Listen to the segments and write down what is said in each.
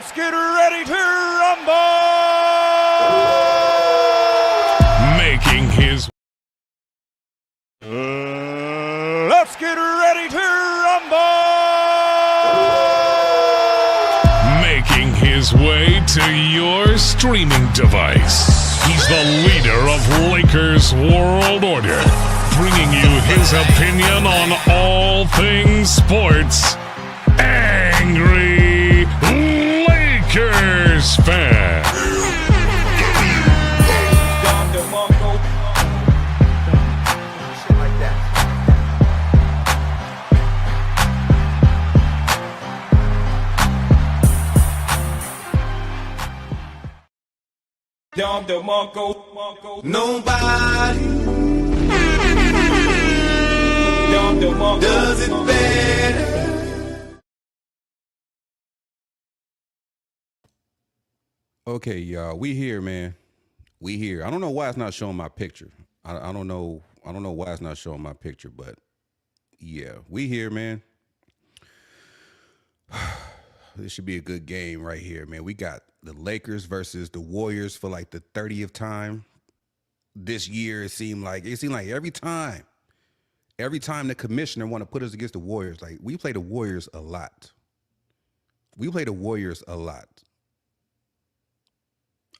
Let's get ready to rumble! Making his... let's get ready to rumble! Making his way to your streaming device. He's the leader of Lakers World Order, bringing you his opinion on all things sports. Angry Lakers fan. Nobody does it better. Okay, y'all, we here, man. We here. I don't know why it's not showing my picture. I don't know why it's not showing my picture, but yeah, we here, man. This should be a good game right here, man. We got the Lakers versus the Warriors for like the 30th time this year. It seemed like every time the commissioner want to put us against the Warriors, like we play the Warriors a lot. We play the Warriors a lot.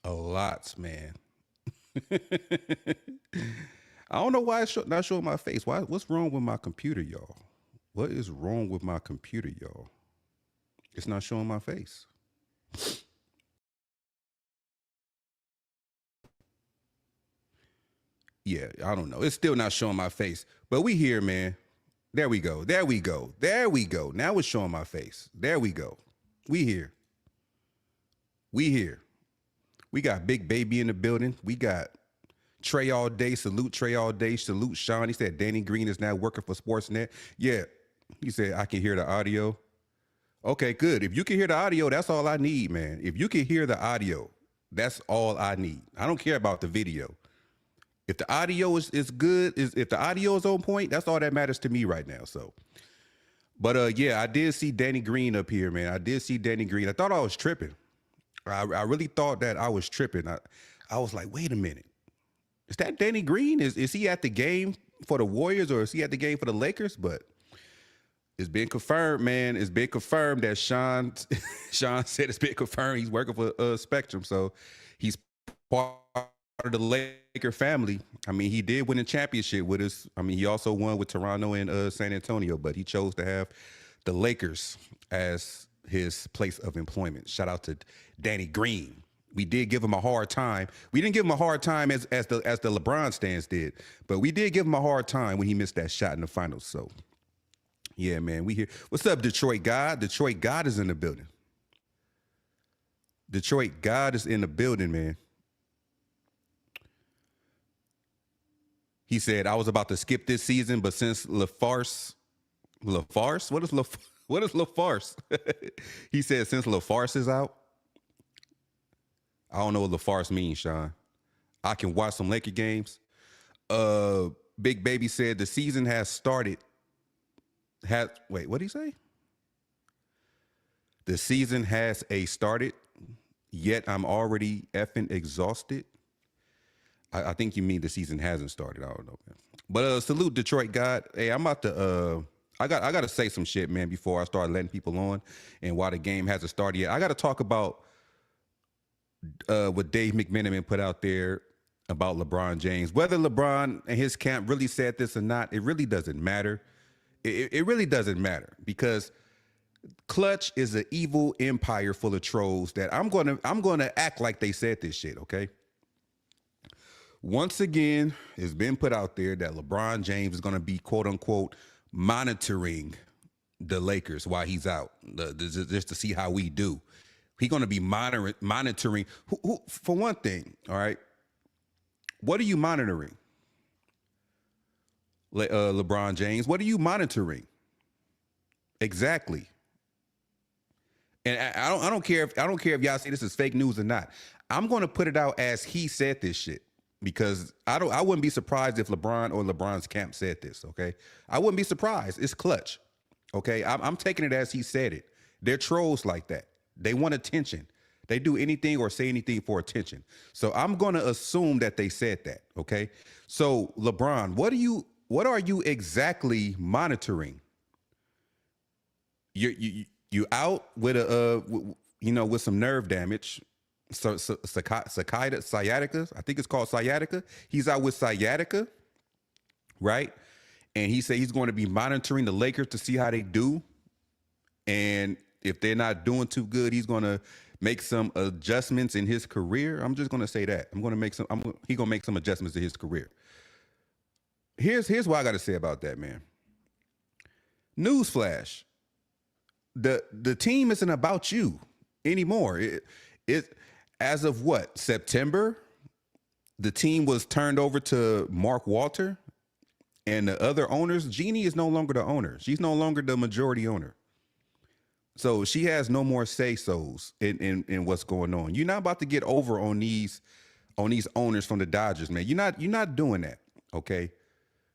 A lot, man. I don't know why it's not showing my face. What's wrong with my computer, y'all? What is wrong with my computer, y'all? It's not showing my face. Yeah, I don't know. It's still not showing my face. But we here, man. There we go. There we go. There we go. Now it's showing my face. There we go. We here. We here. We got Big Baby in the building. We got Trey all day. Salute Trey all day. Salute Sean. He said Danny Green is now working for SportsNet. Yeah. He said, I can hear the audio. Okay, good. If you can hear the audio, that's all I need, man. If you can hear the audio, that's all I need. I don't care about the video. If the audio is good, if the audio is on point, that's all that matters to me right now. So, but yeah, I did see Danny Green up here, man. I did see Danny Green. I thought I was tripping. I really thought that I was tripping. I was like, wait a minute. Is that Danny Green? Is he at the game for the Warriors or is he at the game for the Lakers? But it's been confirmed, man. It's been confirmed that Sean said it's been confirmed he's working for Spectrum. So he's part of the Laker family. I mean, he did win a championship with us. I mean, he also won with Toronto and San Antonio, but he chose to have the Lakers as his place of employment. Shout out to Danny Green. We did give him a hard time. We didn't give him a hard time as the LeBron stands did, but we did give him a hard time when he missed that shot in the finals. So yeah, man, we here. What's up, Detroit God? Detroit God is in the building. Detroit God is in the building, man. He said, I was about to skip this season, but since LaFarce? What is LaFarce? He said, since LaFarce is out, I don't know what LaFarce means, Sean. I can watch some Laker games. Big Baby said the season has started. Wait, what did he say? The season has started, yet I'm already effing exhausted. I think you mean the season hasn't started. I don't know, man. But salute Detroit God. Hey, I'm about to I got to say some shit, man, before I start letting people on and why the game hasn't started yet. I got to talk about what Dave McMenamin put out there about LeBron James. Whether LeBron and his camp really said this or not, it really doesn't matter. It really doesn't matter because Clutch is an evil empire full of trolls that I'm gonna act like they said this shit, okay? Once again, it's been put out there that LeBron James is gonna be quote unquote monitoring the Lakers while he's out, just to see how we do. He's gonna be monitoring. Who, for one thing, all right. What are you monitoring? LeBron James, what are you monitoring? Exactly. And I don't care if y'all say this is fake news or not. I'm going to put it out as he said this shit because I wouldn't be surprised if LeBron or LeBron's camp said this, okay? I wouldn't be surprised. It's Clutch. Okay? I'm taking it as he said it. They're trolls like that. They want attention. They do anything or say anything for attention. So I'm going to assume that they said that. Okay. So LeBron, what are you exactly monitoring? You out with with some nerve damage. So sciatica. I think it's called sciatica. He's out with sciatica, right? And he said he's going to be monitoring the Lakers to see how they do. And if they're not doing too good, he's going to make some adjustments in his career. I'm just going to say that. He's going to make some adjustments in his career. Here's what I got to say about that, man. Newsflash. The team isn't about you anymore. It as of what, September, the team was turned over to Mark Walter and the other owners. Jeannie is no longer the owner. She's no longer the majority owner. So she has no more say-sos in what's going on. You're not about to get over on these owners from the Dodgers, man. You're not doing that, okay?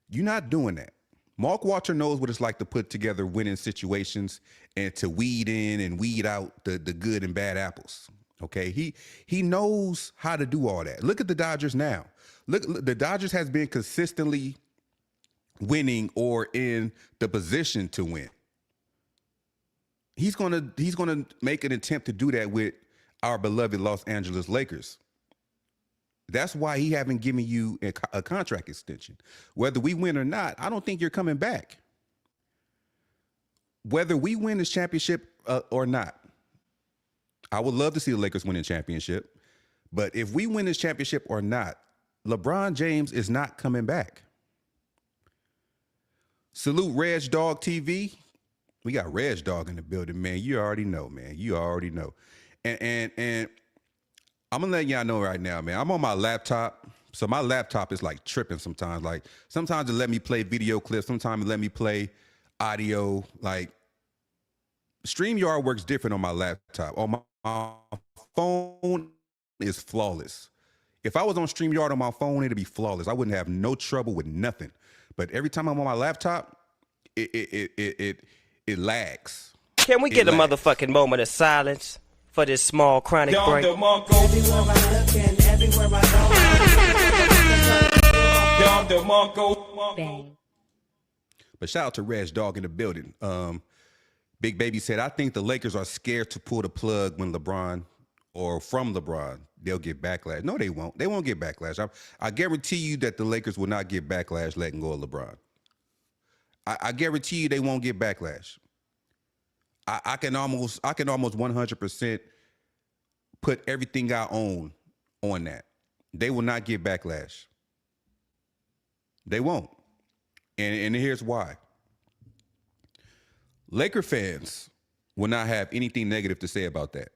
You're not doing that. Mark Walter knows what it's like to put together winning situations and to weed in and weed out the good and bad apples. Okay, he knows how to do all that. Look at the Dodgers now. Look, the Dodgers has been consistently winning or in the position to win. He's gonna make an attempt to do that with our beloved Los Angeles Lakers. That's why he haven't given you a contract extension. Whether we win or not, I don't think you're coming back. Whether we win this championship or not, I would love to see the Lakers win a championship. But if we win this championship or not, LeBron James is not coming back. Salute Reg Dog TV. We got Reg Dog in the building, man. You already know, man. You already know. And I'm gonna let y'all know right now, man. I'm on my laptop. So my laptop is like tripping sometimes. Like sometimes it let me play video clips, sometimes it let me play audio. Like StreamYard works different on my laptop. On my phone is flawless. If I was on StreamYard on my phone, it'd be flawless. I wouldn't have no trouble with nothing. But every time I'm on my laptop, it lags. Can we get a motherfucking moment of silence for this small chronic break? Everywhere I look and everywhere I go. Bang. But shout out to Reg Dog in the building. Big Baby said, I think the Lakers are scared to pull the plug when LeBron or from LeBron, they'll get backlash. No, they won't. They won't get backlash. I guarantee you that the Lakers will not get backlash letting go of LeBron. I guarantee you they won't get backlash. I can almost 100% put everything I own on that. They will not get backlash. They won't. And here's why. Laker fans will not have anything negative to say about that.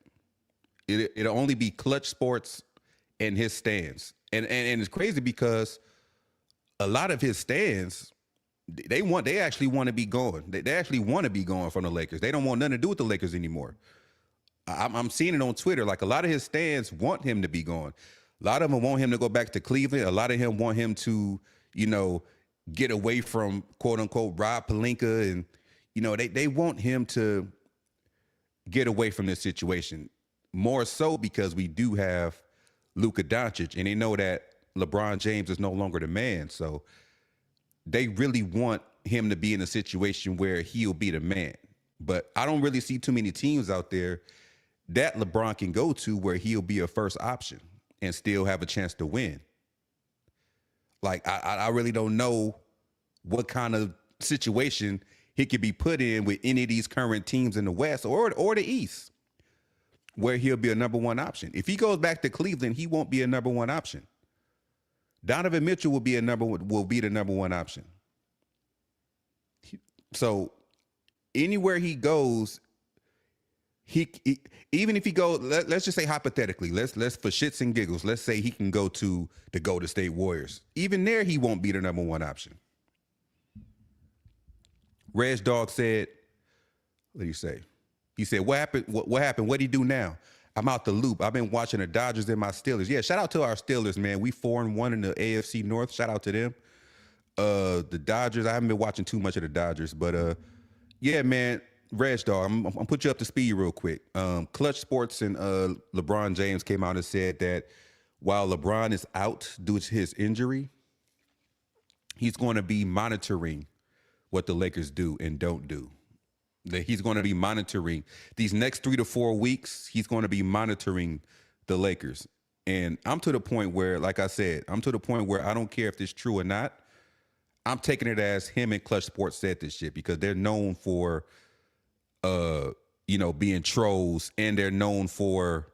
It'll only be Clutch Sports and his stands. And it's crazy because a lot of his stands, they actually want to be gone. They actually want to be gone from the Lakers. They don't want nothing to do with the Lakers anymore. I'm seeing it on Twitter. Like a lot of his stands want him to be gone. A lot of them want him to go back to Cleveland. A lot of them want him to, get away from quote unquote Rob Pelinka. And, they want him to get away from this situation. More so because we do have Luka Doncic and they know that LeBron James is no longer the man. So they really want him to be in a situation where he'll be the man. But I don't really see too many teams out there that LeBron can go to where he'll be a first option and still have a chance to win. Like, I really don't know what kind of situation he could be put in with any of these current teams in the West or the East where he'll be a number one option. If he goes back to Cleveland, he won't be a number one option. Donovan Mitchell will be the number one option. So anywhere he goes, he even if he goes, let's just say hypothetically, let's for shits and giggles, let's say he can go to the Golden State Warriors. Even there, he won't be the number one option. Reg Dog said, what did he say? He said, what happened? What happened? What'd he do now? I'm out the loop. I've been watching the Dodgers and my Steelers. Yeah, shout out to our Steelers, man. We 4-1 in the AFC North. Shout out to them. The Dodgers, I haven't been watching too much of the Dodgers, but yeah, man, Reg, dog, I'm gonna put you up to speed real quick. Clutch Sports and LeBron James came out and said that while LeBron is out due to his injury, he's going to be monitoring what the Lakers do and don't do. That he's going to be monitoring these next 3 to 4 weeks. He's going to be monitoring the Lakers. And I'm to the point where, like I said, I'm to the point where I don't care if it's true or not. I'm taking it as him and Clutch Sports said this shit because they're known for, being trolls, and they're known for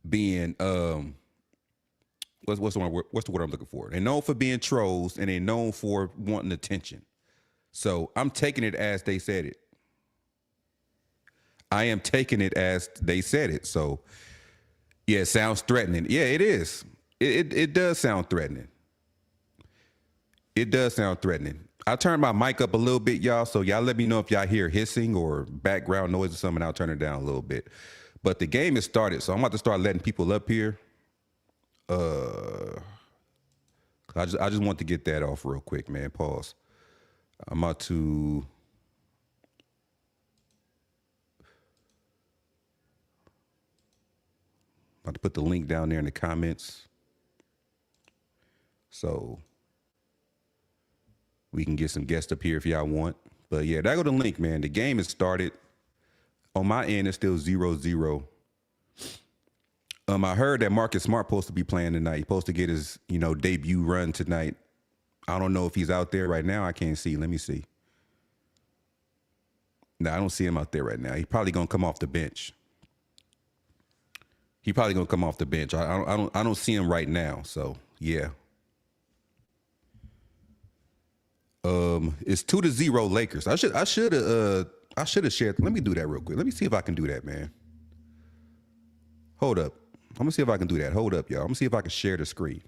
being what's the word I'm looking for? They're known for being trolls, and they're known for wanting attention. So I'm taking it as they said it. I am taking it as they said it. So yeah, it sounds threatening. Yeah, it is. It does sound threatening. It does sound threatening. I turned my mic up a little bit, y'all, so y'all let me know if y'all hear hissing or background noise or something. I'll turn it down a little bit. But the game has started, so I'm about to start letting people up here. I just want to get that off real quick, man. Pause. I'm about to put the link down there in the comments so we can get some guests up here if y'all want. But yeah, there go the link, man. The game has started. On my end, it's still 0-0. I heard that Marcus Smart supposed to be playing tonight. He's supposed to get his, debut run tonight. I don't know if he's out there right now. I can't see. Let me see. No, I don't see him out there right now. He's probably gonna come off the bench. I don't see him right now. So yeah. It's 2-0 Lakers. I should have shared. Let me do that real quick. Let me see if I can do that, man. Hold up. I'm gonna see if I can do that. Hold up, y'all. I'm gonna see if I can share the screen.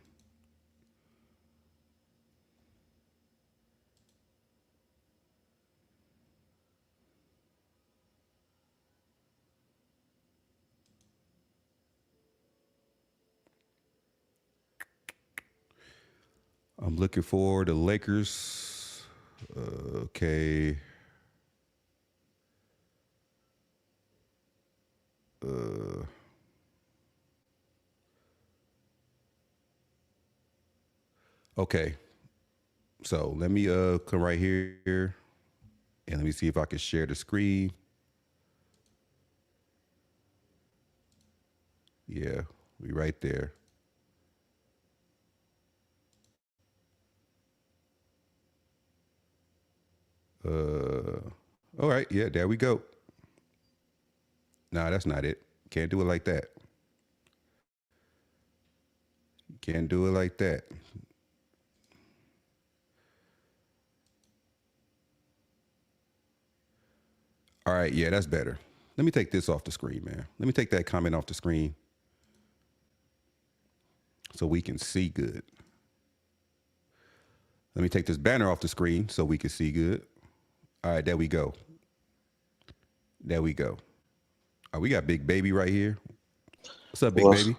I'm looking for the Lakers. Okay. Okay. So let me come right here and let me see if I can share the screen. Yeah, we right there. All right, yeah, there we go. Nah, that's not it. Can't do it like that. Can't do it like that. All right, yeah, that's better. Let me take this off the screen, man. Let me take that comment off the screen so we can see good. Let me take this banner off the screen so we can see good. All right, there we go. There we go. Oh, we got Big Baby right here. What's up, Big Baby?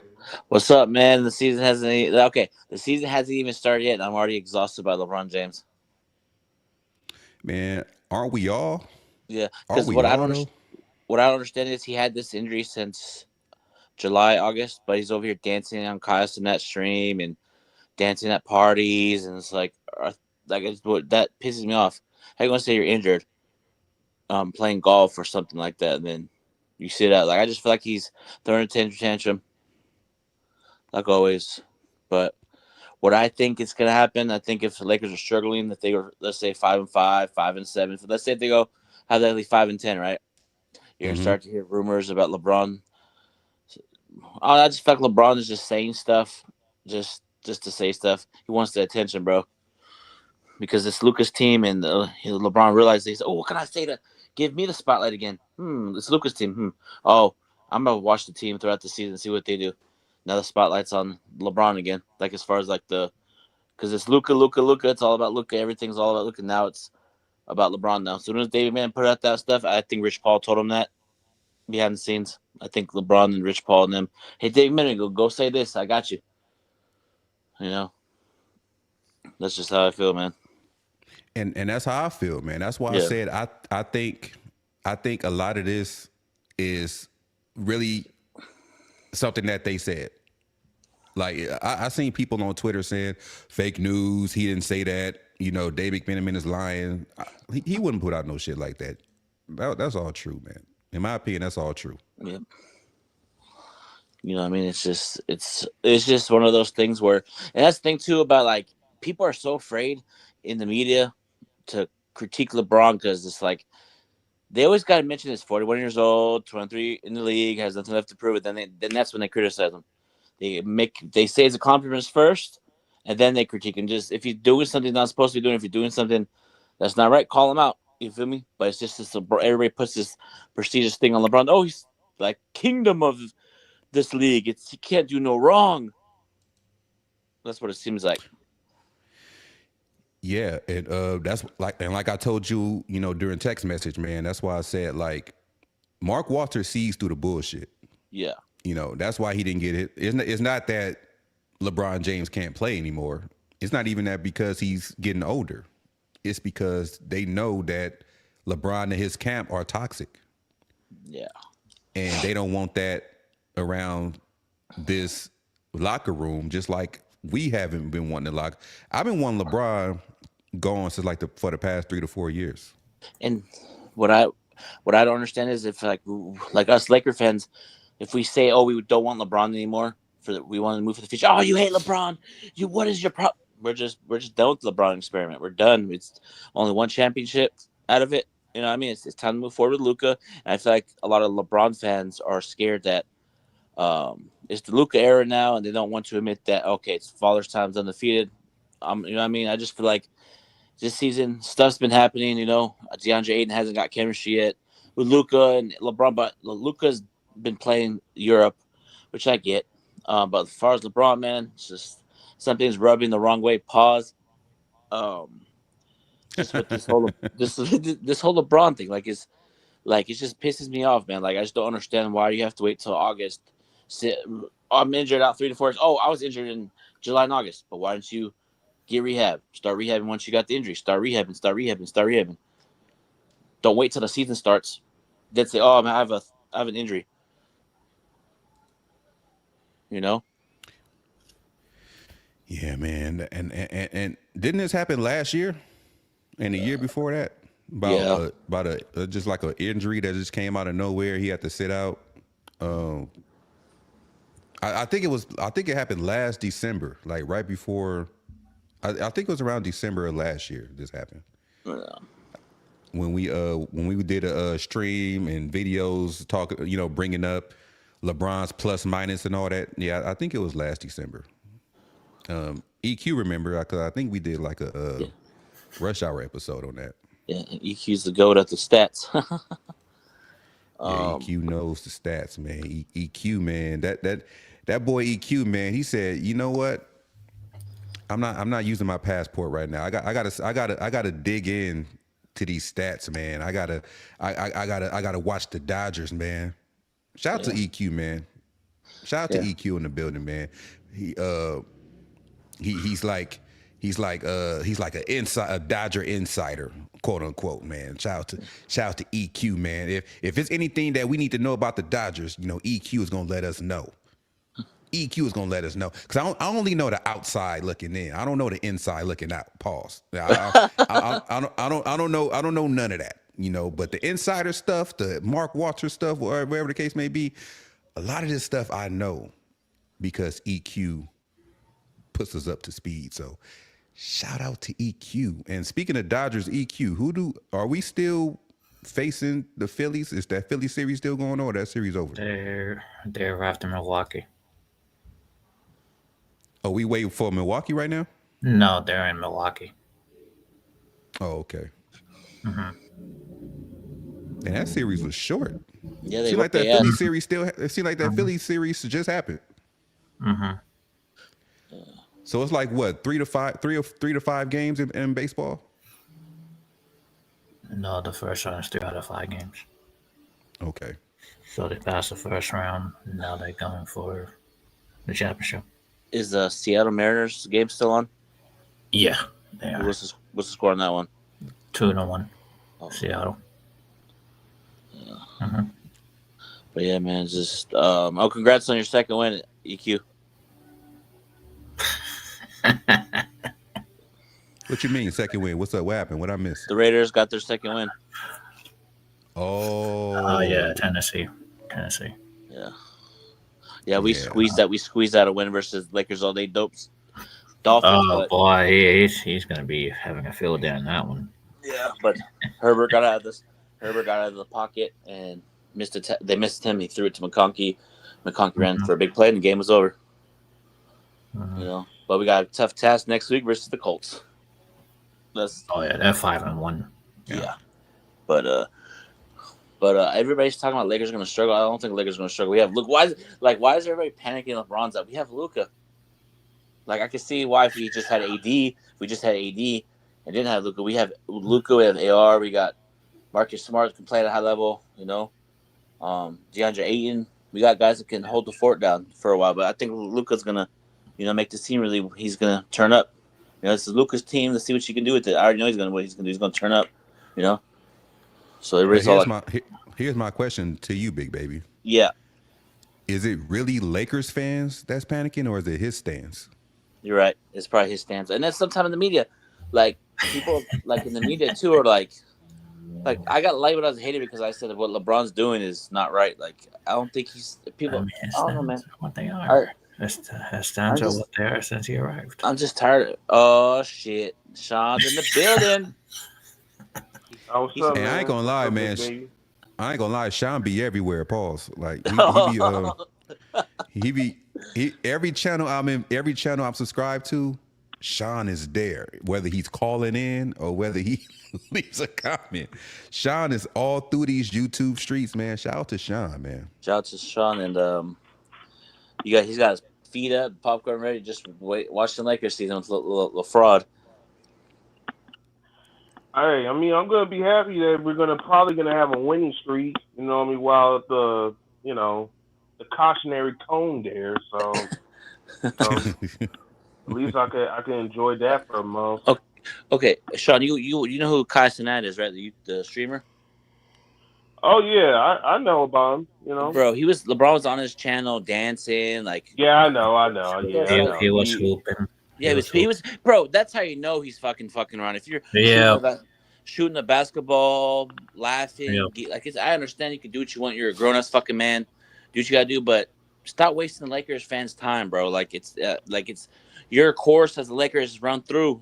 What's up, man? The season hasn't even started yet, and I'm already exhausted by LeBron James. Man, aren't we all? Yeah, because what I don't understand is he had this injury since July, August, but he's over here dancing on Kaios in that stream and dancing at parties, and it's like that pisses me off. How you gonna say you're injured, playing golf or something like that, and then you sit out? Like, I just feel like he's throwing a tantrum, like always. But what I think is gonna happen, I think if the Lakers are struggling, that they were, let's say 5-5, 5-7. So let's say if they go have that 5-10, right? You're gonna start to hear rumors about LeBron. I just feel like LeBron is just saying stuff, just to say stuff. He wants the attention, bro. Because it's Luka's team, and LeBron realized what can I say to give me the spotlight again? It's Luka's team. Oh, I'm gonna watch the team throughout the season, see what they do. Now the spotlight's on LeBron again. Like, as far as like because it's Luka. It's all about Luka. Everything's all about Luka. Now it's about LeBron now. As soon as David Mann put out that stuff, I think Rich Paul told him that behind the scenes. I think LeBron and Rich Paul and them, hey, David Mann, go say this. I got you. That's just how I feel, man. And that's how I feel, man. That's why I said I think I think a lot of this is really something that they said. Like I seen people on Twitter saying fake news. He didn't say that. Dave McMenamin is lying. He wouldn't put out no shit like that. That's all true, man. In my opinion, that's all true. Yep. I mean, it's just one of those things where, and that's the thing too about like people are so afraid in the media to critique LeBron because it's like they always got to mention he's 41 years old, 23 in the league, has nothing left to prove it. Then that's when they criticize him. They say his accomplishments first, and then they critique him. Just if you're doing something not supposed to be doing, if you're doing something that's not right, call him out. You feel me? But it's just this. Everybody puts this prestigious thing on LeBron. Oh, he's like kingdom of this league. He can't do no wrong. That's what it seems like. Yeah, and that's like I told you, during text message, man. That's why I said like Mark Walters sees through the bullshit. Yeah. That's why he didn't get it. It's not that LeBron James can't play anymore. It's not even that because he's getting older. It's because they know that LeBron and his camp are toxic. Yeah. And they don't want that around this locker room, just like we haven't been wanting to lock. I've been wanting LeBron gone since for the past 3 to 4 years. And what I don't understand is if like us Laker fans, if we say, oh, we don't want LeBron anymore, we want to move for the future. Oh, you hate LeBron. What is your problem? We're just done with the LeBron experiment. We're done. It's only one championship out of it. You know what I mean? It's time to move forward with Luka. And I feel like a lot of LeBron fans are scared that it's the Luka era now, and they don't want to admit that, okay, it's Father's Time's undefeated. You know what I mean? I just feel like this season, stuff's been happening. DeAndre Ayton hasn't got chemistry yet with Luka and LeBron, but Luka's been playing Europe, which I get. But as far as LeBron, man, it's just something's rubbing the wrong way. Pause. Just with this whole this whole LeBron thing, it just pisses me off, man. Like I just don't understand why you have to wait till August. I'm injured out 3 to 4 years. Oh, I was injured in July and August, but why didn't you get rehab? Start rehabbing once you got the injury. Start rehabbing. Don't wait till the season starts. Then say, oh, man, I have an injury. Yeah, man. And didn't this happen last year and the year before that? About just like an injury that just came out of nowhere. He had to sit out. I think it happened last December, like right before. I think it was around December of last year. This happened. Yeah. When we did a stream and videos bringing up LeBron's plus minus and all that. Yeah, I think it was last December. EQ, remember? Because I think we did like a Rush Hour episode on that. Yeah, EQ's the goat at the stats. EQ knows the stats, man. EQ, man. That boy EQ, man. He said, you know what? I'm not using my passport right now. I gotta dig in to these stats, man. I gotta watch the Dodgers, man. Shout out to EQ, man. Shout out to EQ in the building, man. He's like a Dodger insider, quote unquote, man. Shout out to EQ, man. If it's anything that we need to know about the Dodgers, EQ is gonna let us know. EQ is gonna let us know, because I only know the outside looking in. I don't know the inside looking out. Pause. I don't know none of that. But the insider stuff, the Mark Walters stuff, wherever the case may be, a lot of this stuff I know because EQ puts us up to speed. So shout out to EQ. And speaking of Dodgers, EQ, are we still facing the Phillies? Is that Philly series still going on, or that series over? They're after Milwaukee. Are we waiting for Milwaukee right now? No, they're in Milwaukee. Oh, okay. Mm-hmm. And that series was short. Yeah, they seemed like that Philly series it seemed like that Philly series just happened. Mm-hmm. So it's like what, 3 to 5 games in baseball? No, the first round is 3 out of 5 games. Okay. So they passed the first round. Now they're going for the championship. Is the Seattle Mariners game still on? Yeah, they are. What's the score on that one? 2-1. Oh. Seattle. But yeah, man, just congrats on your second win, EQ. What you mean second win? What's up? What happened? What I missed? The Raiders got their second win. Oh, yeah, Tennessee. Yeah, we squeezed out a win versus Lakers all day Dolphins. Oh But boy, he's gonna be having a field day in that one. yeah, but Herbert got out of the pocket and they missed him. He threw it to McConkey. McConkey ran for a big play, and the game was over. But we got a tough task next week versus the Colts. They're 5-1. Yeah. But everybody's talking about Lakers are going to struggle. I don't think Lakers are going to struggle. We have Luka. Why is everybody panicking? LeBron's up. We have Luka. Like, I can see why if we just had AD and didn't have Luka. We have Luka. We have AR. We got Marcus Smart can play at a high level. DeAndre Ayton. We got guys that can hold the fort down for a while. But I think Luka's going to, make this team really. He's going to turn up. This is Luka's team. Let's see what you can do with it. I already know he's going to win. He's going to turn up. So here's my question to you, Big Baby. Yeah. Is it really Lakers fans that's panicking, or is it his stands? You're right. It's probably his stance. And then sometime in the media, like people like in the media too are like I got light when I was hated because I said what LeBron's doing is not right. Like I don't think he's people. I don't know, man. What they are. His stands are what they are since he arrived. I'm just tired. Oh shit, Sean's in the building. And I ain't gonna lie, man. I ain't gonna lie. Sean be everywhere. Pause. Like he be every channel I'm subscribed to. Sean is there, whether he's calling in or whether he leaves a comment. Sean is all through these YouTube streets, man. Shout out to Sean, man. Shout out to Sean, and he's got his feet up, popcorn ready, just watch the Lakers season with the fraud. Hey, I'm gonna be happy that we're probably gonna have a winning streak. While the cautionary tone there. So at least I can enjoy that for a month. Okay, Sean, you know who Kai Cenat is, right? The streamer. Oh yeah, I know about him. Bro, LeBron was on his channel dancing, like. Yeah, I know. Yeah, he was hooping. Yeah, he was. Bro, that's how you know he's fucking around. If you're shooting the basketball, laughing, I understand you can do what you want. You're a grown ass fucking man. Do what you gotta do, but stop wasting the Lakers fans' time, bro. It's your course as the Lakers run through,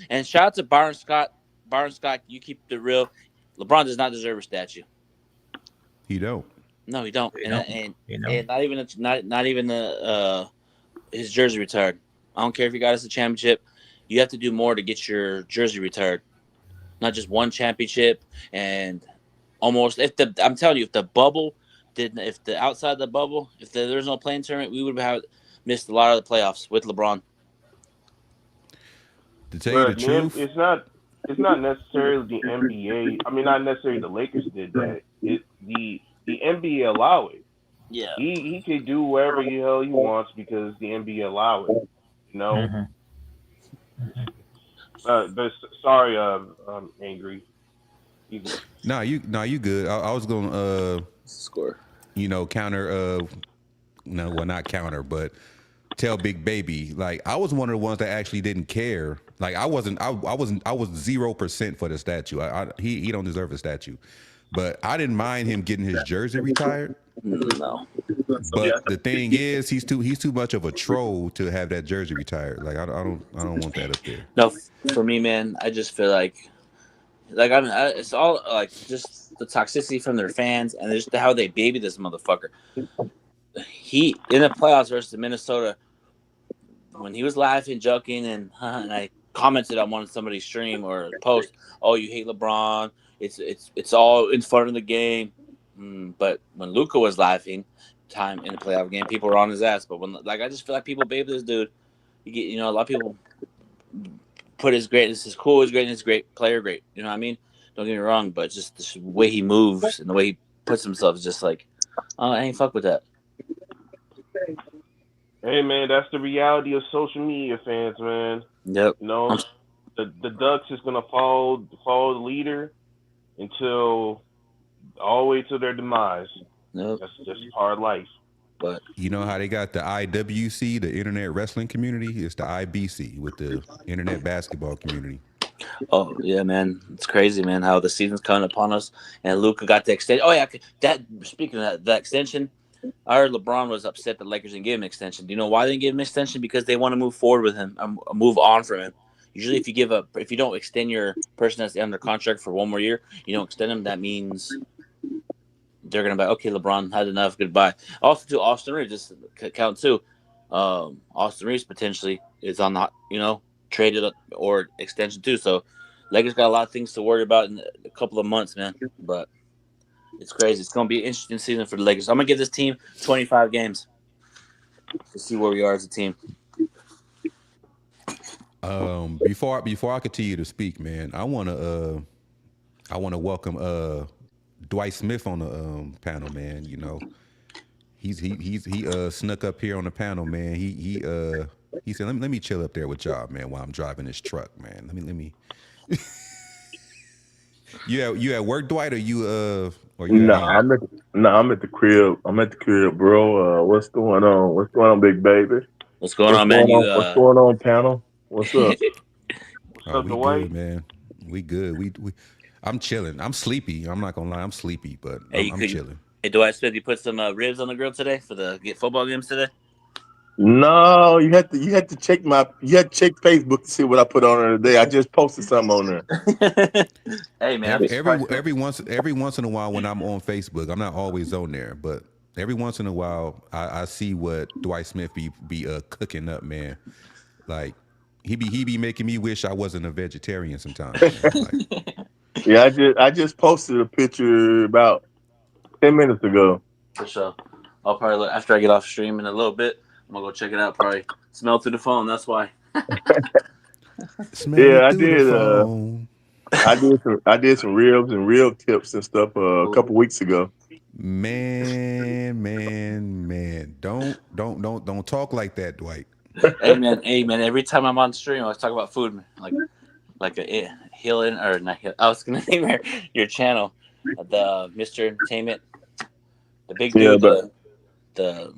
and shout out to Byron Scott. Byron Scott, you keep it real. LeBron does not deserve a statue. He don't. No, he don't. And not even his jersey retired. I don't care if you got us a championship. You have to do more to get your jersey retired. Not just one championship and almost. I'm telling you, if the bubble if the outside the bubble, if there was no playing tournament, we would have missed a lot of the playoffs with LeBron. To tell you the truth, it's not necessarily the NBA. I mean, not necessarily the Lakers did that. It's the NBA allow it. Yeah, he can do whatever the hell he wants because the NBA allow it. But sorry, I'm angry. No, you good. I was gonna score. Counter. No, well, not counter, but tell Big Baby. Like I was one of the ones that actually didn't care. Like I was 0% for the statue. He don't deserve a statue, but I didn't mind him getting his jersey retired. No. But the thing is, he's too much of a troll to have that jersey retired. Like I don't want that up there. No, for me, man, I just feel like it's all like just the toxicity from their fans and just how they baby this motherfucker. He in the playoffs versus Minnesota, when he was laughing, joking, and I commented on somebody's stream or post, "Oh, you hate LeBron? It's all in front of the game." But when Luka was laughing, time in the playoff game, people were on his ass. But I just feel like people baby this dude. You get, a lot of people put his greatness, his cool, his greatness, great player, great. You know what I mean? Don't get me wrong, but just the way he moves and the way he puts himself is just like, oh, I ain't fuck with that. Hey man, that's the reality of social media fans, man. Yep. The Ducks is gonna follow the leader until all the way to their demise. Nope. That's just hard life. But You know how they got the IWC, the Internet Wrestling Community? It's the IBC with the Internet Basketball Community. oh yeah, man, it's crazy, man, how the season's coming upon us, and Luka got the extension. Oh yeah, that speaking of that extension, I heard LeBron was upset that Lakers didn't give him an extension. Do you know why they didn't give him an extension? Because they want to move forward with him, move on from him. Usually, if you don't extend your person that's under contract for one more year, you don't extend him. That means they're gonna be okay. LeBron had enough. Goodbye. Also, to Austin Reeves, just count too. Austin Reeves potentially is on the traded or extension too. So Lakers got a lot of things to worry about in a couple of months, man. But it's crazy. It's gonna be an interesting season for the Lakers. I'm gonna give this team 25 games to see where we are as a team. Before I continue to speak, man, I wanna welcome Dwight Smith on the panel, man. You know, he snuck up here on the panel, man. He said, let me chill up there with y'all, man, while I'm driving this truck, man. Let me. You at work, Dwight, or you I'm at the crib. I'm at the crib, bro. What's going on? What's going on, big baby? What's going on, man? What's going on, panel? What's up? What's up, we Dwight? good, man. We good. We I'm chilling. I'm sleepy. I'm not gonna lie. I'm sleepy, but I'm chilling. Hey, Dwight Smith, you put some ribs on the grill today for the football games today? No, you had to check Facebook to see what I put on there today. I just posted something on there. Hey, man. Every once in a while when I'm on Facebook, I'm not always on there, but every once in a while I see what Dwight Smith be cooking up, man. Like he be making me wish I wasn't a vegetarian sometimes. Like, yeah, I just posted a picture about 10 minutes ago. For sure. I'll probably look after I get off stream in a little bit. I'm gonna go check it out. Probably smell through the phone. That's why. Yeah, I did. I did some ribs and rib tips and stuff a couple weeks ago. Man, don't talk like that, Dwight. Hey man. Every time I'm on stream, I always talk about food, like a healing or not. I was gonna name your channel, the Mr. Entertainment, the big dude, the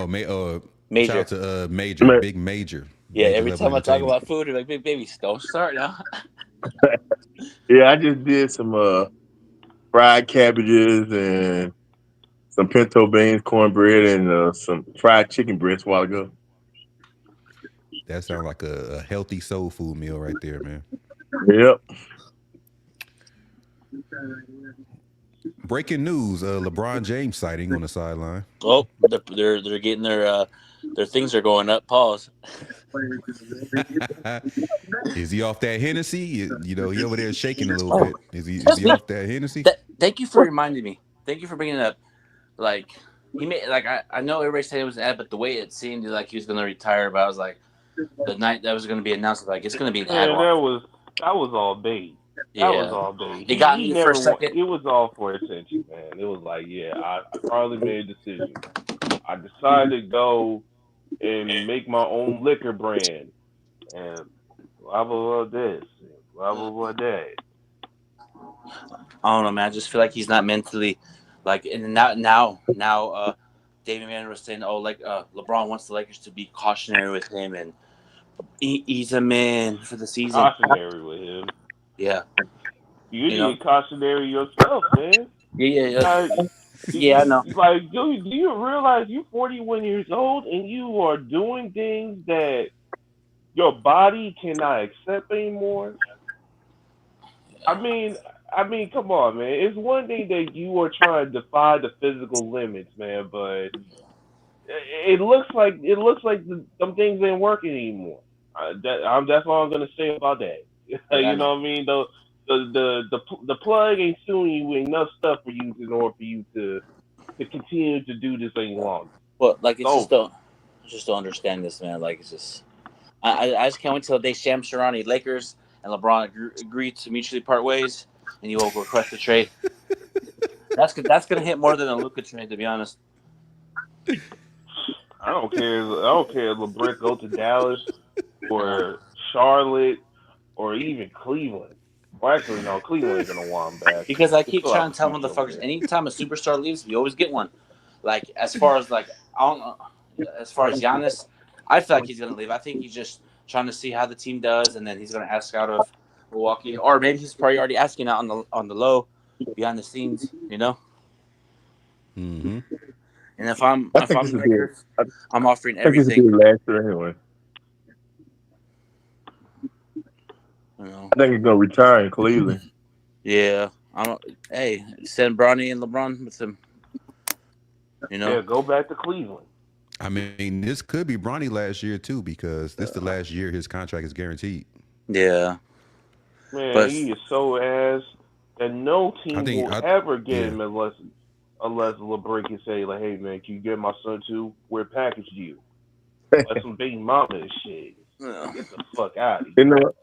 Major. Shout out to Major, Big Major. Yeah, every time I talk about food, you're like, big baby, don't start now. Yeah, I just did some fried cabbages and some pinto beans, cornbread, and some fried chicken breasts a while ago. That sounds like a healthy soul food meal right there, man. Yep. Breaking news: LeBron James sighting on the sideline. Oh, they're getting their things are going up. Pause. Is he off that Hennessy? You know, he over there shaking a little bit. Is he off that Hennessy? Thank you for reminding me. Thank you for bringing it up. Like he made, like I know everybody said it was an ad, but the way it seemed like he was going to retire, but I was like, the night that was going to be announced, like it's going to be an ad. That was all bait. Yeah. That was all bait. It got me for a second. It was all for attention, man. It was like, yeah, I finally made a decision. I decided to go and make my own liquor brand, and blah blah blah this, blah blah blah that. I don't know, man. I just feel like he's not mentally, like, and now, David Mann was saying, LeBron wants the Lakers to be cautionary with him, and he's a man for the season. Cautionary with him. Yeah. You need cautionary yourself, man. Yeah. Yeah, I know. Like, do you realize you're 41 years old and you are doing things that your body cannot accept anymore? I mean, come on, man. It's one thing that you are trying to defy the physical limits, man, but it looks like some things ain't working anymore. That's all I'm gonna say about that. You know what I mean? The plug ain't suing you with enough stuff for you in order for you to continue to do this any longer. Well, like I just don't understand this, man. Like it's just I just can't wait till they sham Sharani Lakers and LeBron agree to mutually part ways, and you will request a trade. That's gonna hit more than a Luka trade, to be honest. I don't care if LeBron go to Dallas or Charlotte or even Cleveland. Well, actually, no. Cleveland ain't gonna want him back. Because I They keep still have trying a to tell future over motherfuckers, there. anytime a superstar leaves, we always get one. Like as far as like I don't know, as far as Giannis, I feel like he's gonna leave. I think he's just trying to see how the team does, and then he's gonna ask out of Milwaukee, or maybe he's probably already asking out on the low, behind the scenes, you know. Mm-hmm. And if I'm I if think I'm this the will be. Lakers, I'm offering I think this will be everything. the last year anyway. You know, I think he's gonna retire in Cleveland. yeah. Hey, send Bronny and LeBron with him. You Yeah, know, go back to Cleveland. I mean, this could be Bronny last year too, because this the last year his contract is guaranteed. yeah. Man, But he is so ass, and no I team think, will ever get yeah. him unless LeBron can say like, "Hey man, can you get my son too? We're package deal." Like some big mama and shit. Get the fuck out of You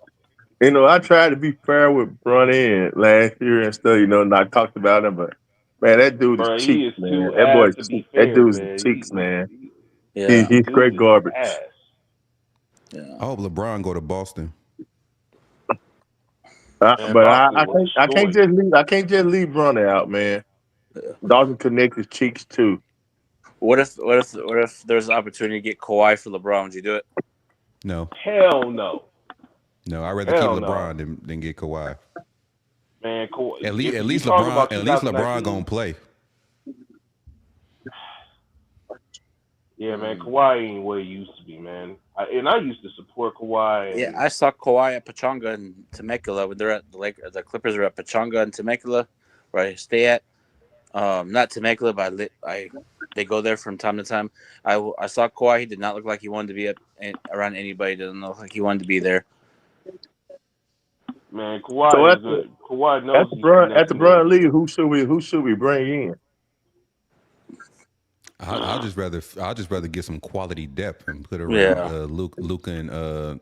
here, know, I tried to be fair with Bronny and last year and stuff. Not talked about him, but man, that dude is bro. He cheeks, is man. too That ass boy's to be cheeks. That fair, dude's man. cheeks, man. yeah, He's Dude straight is garbage. ass. yeah. I hope LeBron go to Boston. Man, But Boston will I destroy can't you. just leave. I can't just leave Bronny out, man. Dawson connect his cheeks too. What if there's an opportunity to get Kawhi for LeBron? Would you do it? No, Hell no. no, I'd rather keep Hell no. LeBron than get Kawhi. Man, At if you least talk LeBron, about at least LeBron 2019, gonna play. yeah, man, Kawhi ain't what he used to be, man. I used to support Kawhi, Yeah, and I saw Kawhi at Pachanga and Temecula when they're at the Clippers are at Pachanga and Temecula, where I stay at. Not Temecula, but they go there from time to time. I saw Kawhi. He did not look like he wanted to be around anybody. Didn't look like he wanted to be there. man, So Kawhi knows he's at the connecting Bron in. League, who should we bring in? I'll just rather get some quality depth and put around Yeah, Luca and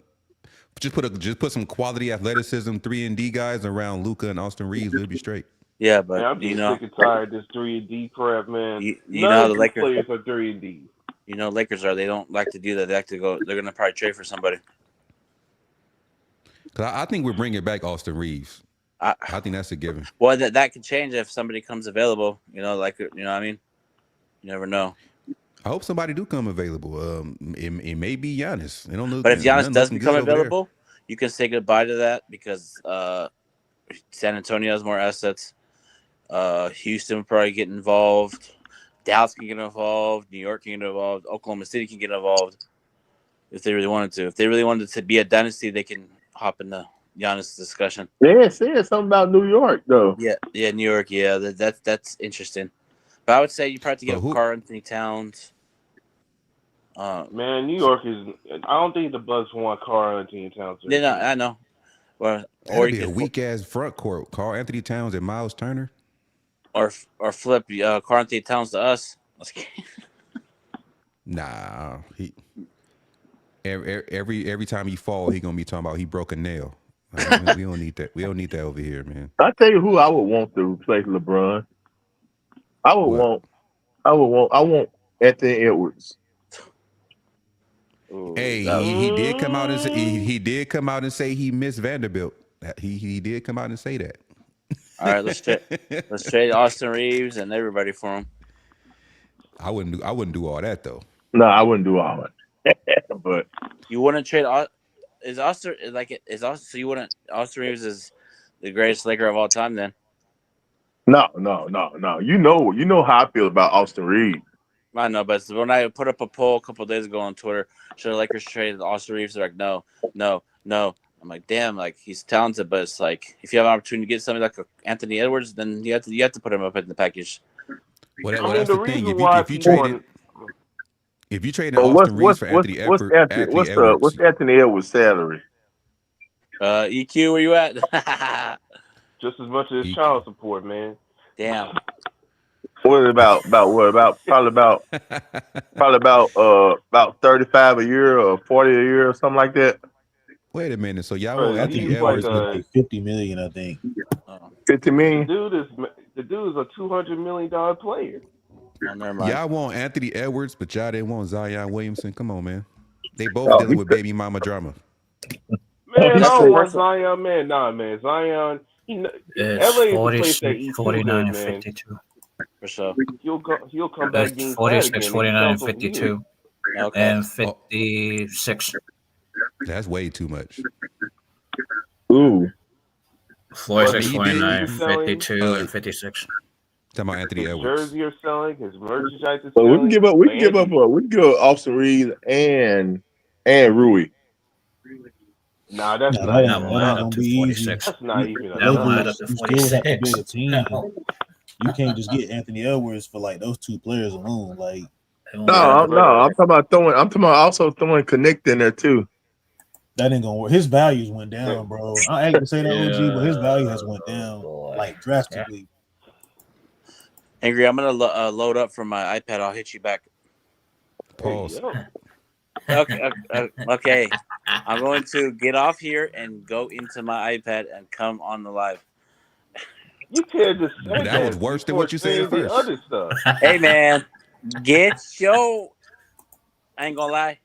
just put some quality athleticism 3-and-D guys around Luca and Austin Reeves. We'll be straight. yeah, Man, but I'm getting sick and tired of this 3-and-D crap, man. you know None how of the these Lakers, players are 3-and-D. Lakers are. They don't like to do that. They like to go. They're gonna probably trade for somebody. Cause I think we're bringing back Austin Reeves. I think that's a given. Well, that could change if somebody comes available. What I mean. You never know. I hope somebody do come available. It may be Giannis. They don't look But if Giannis nothing does looking become good over there. available, you can say goodbye to that because San Antonio has more assets. Houston would probably get involved. Dallas can get involved. New York can get involved. Oklahoma City can get involved if they really wanted to. If they really wanted to be a dynasty, they can hop in the Giannis discussion. Yeah, said something about New York though. Yeah, New York. Yeah, that's interesting. But I would say you probably have to But give Karl Anthony Towns. Man, New York is. I don't think the Bucks want Karl Anthony Towns. Yeah, no, I know. Well, or that'd you be a could weak ass front court. Karl Anthony Towns and Miles Turner. or flip Karl Anthony Towns to us. Nah, every time he fall, he gonna be talking about he broke a nail. Like, we don't need that. We don't need that over here, man. I tell you who I would want to replace LeBron. I What? want Anthony Edwards. Hey, he did come out and say he did come out and say he missed Vanderbilt. He did come out and say that. All right, let's trade Austin Reeves and everybody for him. I wouldn't do all that though. No, I wouldn't do all that. But You wouldn't trade is Austin so you wouldn't Austin Reeves is the greatest Laker of all time then? no. You know how I feel about Austin Reed. I know, but when I put up a poll a couple of days ago on Twitter, should the Lakers trade Austin Reeves? They're like, no. I'm like, damn, like he's talented, but it's like if you have an opportunity to get somebody like Anthony Edwards, then you have to put him up in the package. Well, I mean, that's the the thing. reason why If you traded But Austin Reeves for Anthony Edwards, what's Anthony Edwards' salary? EQ, where you at? just as much as child support, man. Damn. What is it about what about probably about 35 a year or 40 a year or something like that. wait a minute. So y'all Bro, want he's Anthony like Edwards? 50 million, I think. 50 the million. dude is a $200 million player. Oh, never mind. Y'all want Anthony Edwards, but y'all didn't want Zion Williamson. Come on, man. They both dealing with baby mama drama. Man, I He don't said, want Zion, man. Nah, man. Zion, It's LA is the place that 46, eats too 49, good, and man. 52. For sure. He'll come back It's being fat 46, again and 49, sell and some years. 52, Okay. and 56. That's way too much. ooh. 46, I mean, he did. 49, He's selling. 52, and 56. Talking about Anthony His Edwards. jersey are selling. His merchandise is So we selling. can give up. We But can give up. Anthony, We can give up Austin Reeves and Rui. nah, that's Nah, not That even won't add that ain't up enough. gonna to be easy. 46. That's not even That won't add enough. up Lakers, to you still would have to 46. build a team. No, You can't just get Anthony Edwards for like those two players alone. Like it won't No, add up to I'm talking about throwing. I'm talking about also throwing Connect in there too. that ain't gonna work. His values went down, bro. I hate to say that, OG, but his value has went Yeah, down boy. like drastically. Angry, I'm gonna load up from my iPad. I'll hit you back. Pause. Okay. I'm going to get off here and go into my iPad and come on the live. You can't just say That was that worse than before what you said saying the first. other stuff. Hey man, get your. I ain't gonna lie,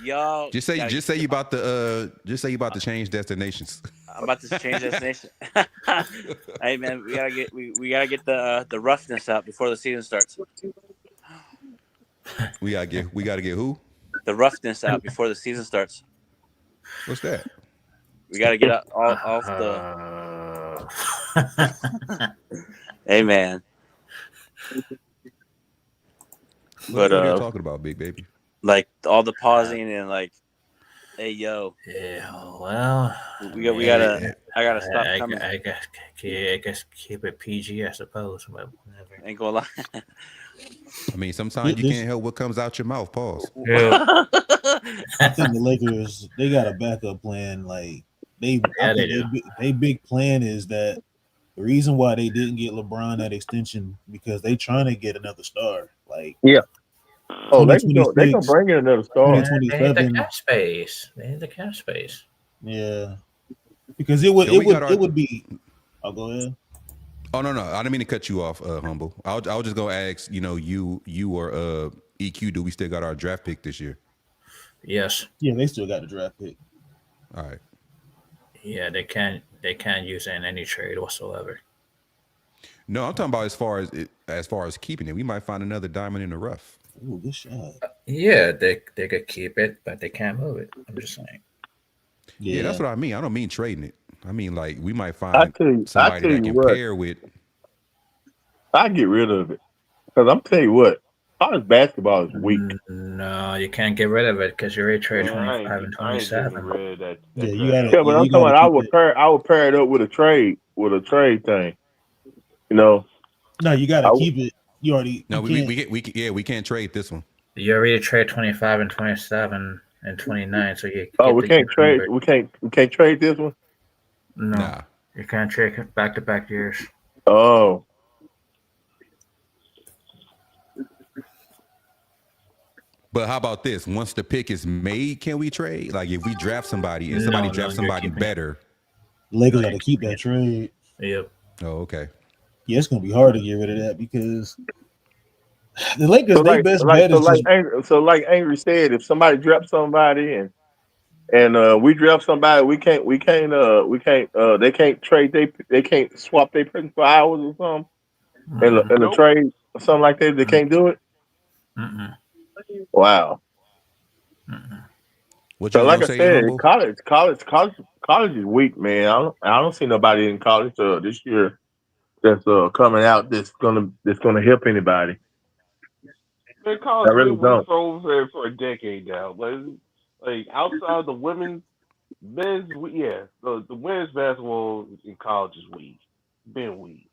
y'all. Just say you about to change destinations. I'm about to change destination. Hey man, we gotta get the roughness out before the season starts. We gotta get who? The roughness out before the season starts. What's that? We gotta get out all off the. Hey man. What are you talking about, big baby? Like all the pausing and like, hey yo. Yeah, well, I gotta stop coming. I guess keep it PG, I suppose, but whatever. Ain't gonna lie. I mean, sometimes you can't help what comes out your mouth. Pause. Yeah. I think the Lakers they got a backup plan. Like they do. They big plan is that the reason why they didn't get LeBron that extension because they trying to get another star. Like Yeah. Oh, they can 2026, bring in another star. They need the 2027. cap space. They need the cap space. Yeah, because it would be. I'll go ahead. Oh no, I didn't mean to cut you off, humble. I was just gonna ask, you or EQ, do we still got our draft pick this year? Yes. Yeah, they still got the draft pick. All right. Yeah, they can't use it in any trade whatsoever. No, I'm talking about as far as keeping it. We might find another diamond in the rough. Ooh, good shot. Yeah, they could keep it, but they can't move it. I'm just saying. Yeah, that's what I mean. I don't mean trading it. I mean, like, we might find somebody that can pair with. I get rid of it because I'm telling you what, college basketball is weak. No, you can't get rid of it because you already traded 25 and 27. Yeah, you got Yeah, but I'm talking about I would pair it up with a trade thing. You know. No, you got to keep it. You already. No, you we can't trade this one. You already trade 25 and 27 and 29, so you. We can't trade. We can't trade this one. No, nah. You can't trade back-to-back years. Oh. But how about this? Once the pick is made, can we trade? Like, if we draft somebody and somebody drafts somebody better, Lakers got to keep that trade. Yep. Oh, okay. Yeah, it's gonna be hard to get rid of that because the Lakers, like Angry said, if somebody drafts somebody and we draft somebody, they can't trade they can't swap their picks for hours or something in a trade or something like that. They can't do it. Wow. What So you like I say, said, Humble? college is weak, man. I don't see nobody in college this year that's coming out that's gonna help anybody. Man, college I really been weak don't. for a decade now. But like outside the men's, the women's basketball in college is weak, been weak,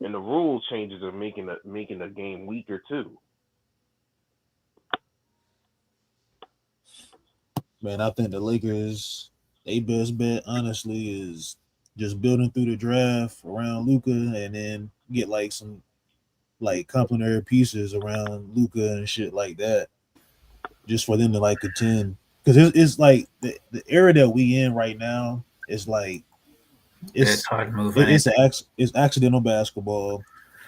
and the rule changes are making the game weaker too. Man, I think the Lakers, they best bet honestly is just building through the draft around Luka and then get like some like complementary pieces around Luka and shit like that, just for them to like contend. Because it's like the era that we in right now is like it's hard to move. It's accidental basketball,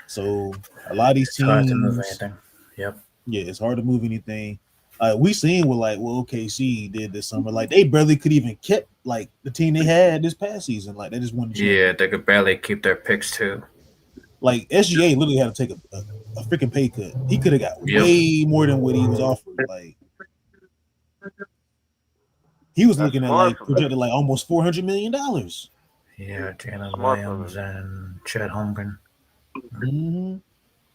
so a lot of these teams. It's hard to move anything. Yep. Yeah, it's hard to move anything. We seen what OKC did this summer. Like they barely could even keep like the team they had this past season. Like they just won the championship. Yeah, they could barely keep their picks too. Like SGA literally had to take a freaking pay cut. He could have got way more than what he was offered. Like he was looking at like projected like almost $400 million. Yeah, Jalen Williams and Chet Holmgren. Mm-hmm.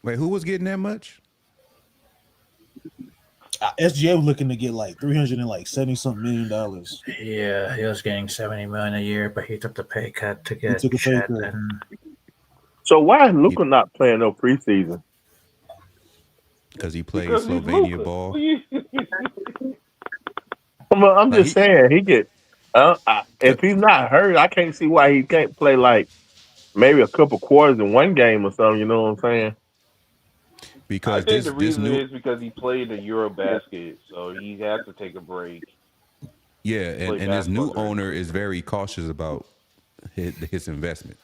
Wait, who was getting that much? SGA was looking to get like $370 something million. Yeah, he was getting $70 million a year, but he took the pay cut to get Chet. So why is Luka not playing no preseason? Because he played Slovenia ball. I'm just saying he get. If he's not hurt, I can't see why he can't play like maybe a couple quarters in one game or something. You know what I'm saying? Because I think the reason is because he played the Eurobasket, so he has to take a break. Yeah, and his new owner is very cautious about his investment.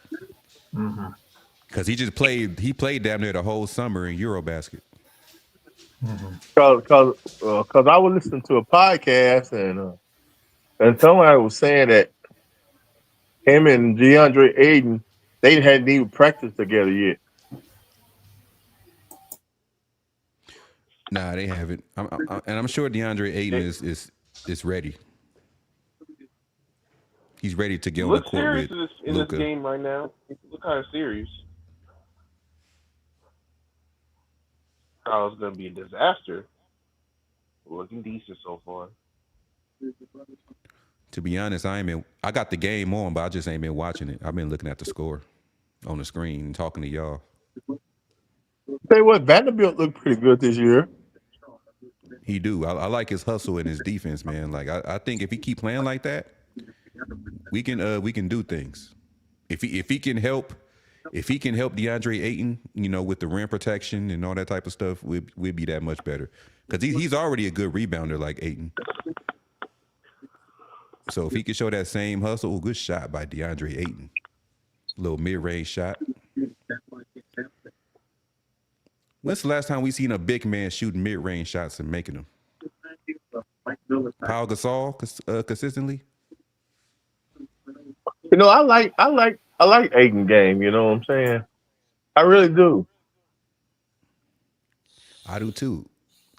Because he played damn near the whole summer in Eurobasket. Because I was listening to a podcast and somebody was saying that him and DeAndre Ayton, they hadn't even practiced together yet. Nah, they haven't. And I'm sure DeAndre Ayton is ready. He's ready to get on the court with in Luka. this game right now. Look kind of serious. I was going to be a disaster. Looking decent so far. To be honest, I got the game on, but I just ain't been watching it. I've been looking at the score on the screen and talking to y'all. Say what, Vanderbilt looked pretty good this year. He do. I like his hustle and his defense, man. Like I think if he keep playing like that, we can do things. If he can help DeAndre Ayton, with the rim protection and all that type of stuff, we'd be that much better. Because he's already a good rebounder like Ayton. So if he could show that same hustle, good shot by DeAndre Ayton. Little mid-range shot. When's the last time we seen a big man shooting mid-range shots and making them? Pau Gasol consistently. I like Ayton game. You know what I'm saying? I really do. I do too.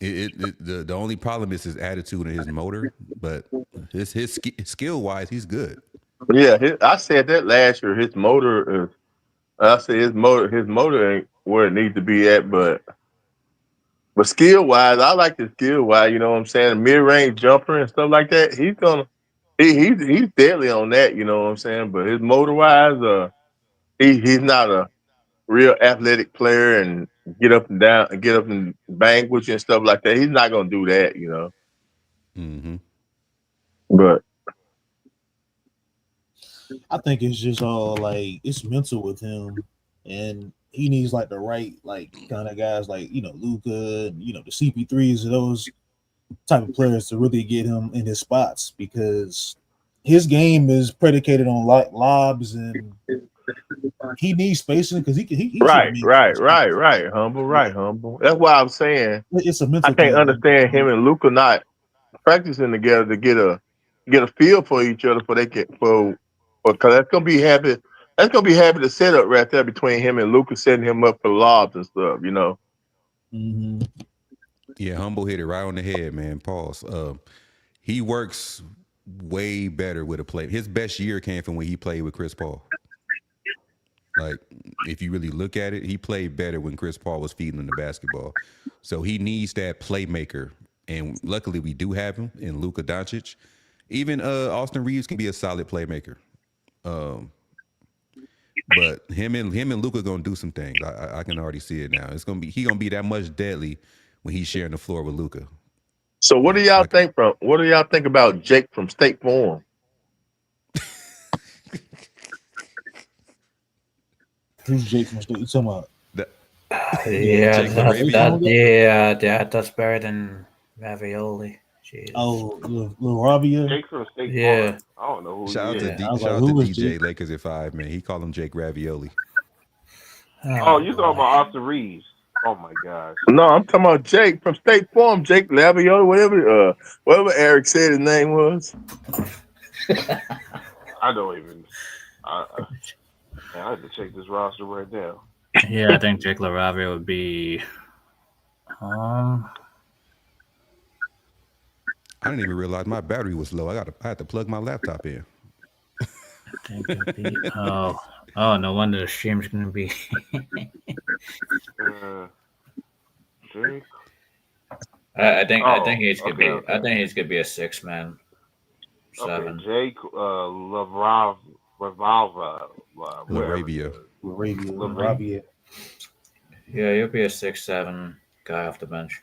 The only problem is his attitude and his motor, but his skill wise, he's good. Yeah, I said that last year. His motor is. I said his motor ain't where it needs to be at, but skill wise, I like his skill wise. You know what I'm saying? Mid range jumper and stuff like that. He's deadly on that. You know what I'm saying? But his motor wise, he's not a real athletic player and get up and down and get up and bang with you and stuff like that. He's not gonna do that. Mm-hmm. But I think it's just all like it's mental with him, and he needs like the right kind of guys like Luka and the CP3s of those type of players to really get him in his spots, because his game is predicated on lobs and he needs spacing because he right, humble. That's why I'm saying it's a mental. I can't understand him and Luka not practicing together to get a feel for each other because that's gonna be happy. That's gonna be happy to set up right there between him and Luka, setting him up for lobs and stuff. Mm-hmm. Yeah, Humble hit it right on the head, man. Pause. He works way better with a play. His best year came from when he played with Chris Paul. Like, if you really look at it, he played better when Chris Paul was feeding him the basketball. So he needs that playmaker, and luckily we do have him in Luka Doncic. Even Austin Reeves can be a solid playmaker. But him and Luka gonna do some things. I can already see it now. He gonna be that much deadly when he's sharing the floor with Luka. So what do y'all think about Jake from State Farm? Who's Jake from State? You talking about? That's better than ravioli. Jeez. Oh, Lil Rabia. Jake from State Yeah. Farm. I don't know who Shout out he is. to DJ Lakers at 5, man. He called him Jake Ravioli. Oh, you talking about Austin Reeves? Oh my gosh. No, I'm talking about Jake from State Farm, Jake Labio, whatever Eric said his name was. I don't even. I had to check this roster right now. Yeah, I think Jake LaRavia would be. Um, I didn't even realize my battery was low. I had to plug my laptop in. I think it'd be. Oh, no wonder the stream's gonna be. Jake. I think Oh, he's gonna okay, be. okay. I think he's gonna be a 6-man, Okay, 7. Jake Revolva, wherever he LaRavia. is. Rabia. Yeah, he'll be a 6-7 guy off the bench.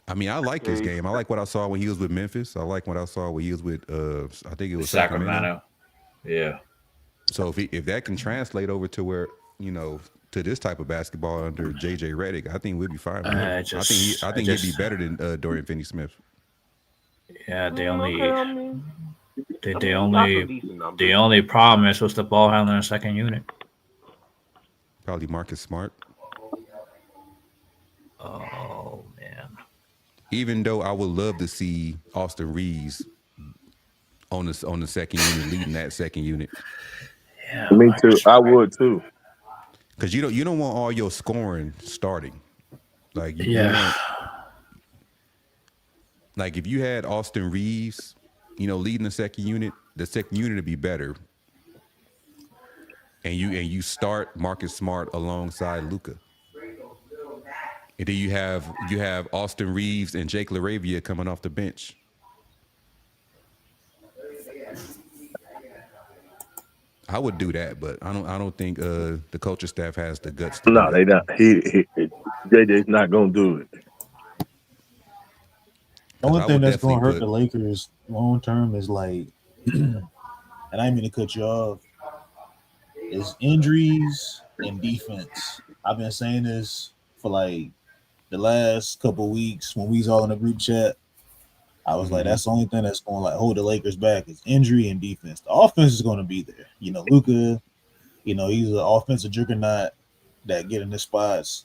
I mean, I like his Jake. game. I like what I saw when he was with Memphis. I like what I saw when he was with I think it was Sacramento. Yeah. So if that can translate over to where, to this type of basketball under JJ Redick, I think we'll be fine with him. I think he'd be better than Dorian Finney-Smith. Yeah, the only Okay, I mean, the, I the mean, he got some only decent numbers. the only problem is with the ball handler in second unit. Probably Marcus Smart. Oh man. Even though I would love to see Austin Reeves on the second unit, leading that second unit. Yeah, Me too. I would too. Because you don't want all your scoring starting. Like you want, like if you had Austin Reeves, leading the second unit would be better. And you start Marcus Smart alongside Luka. And then you have Austin Reeves and Jake LaRavia coming off the bench. I would do that, but I don't think the coaching staff has the guts to do No, that. they not. JJ's not gonna do it. The only I thing would that's going to definitely hurt the Lakers long term is like, and I didn't mean to cut you off, is injuries and defense. I've been saying this for like the last couple of weeks when we was all in the group chat. I was like, that's the only thing that's going to like hold the Lakers back is injury and defense. The offense is going to be there. Luka, he's an offensive juggernaut that get in the spots.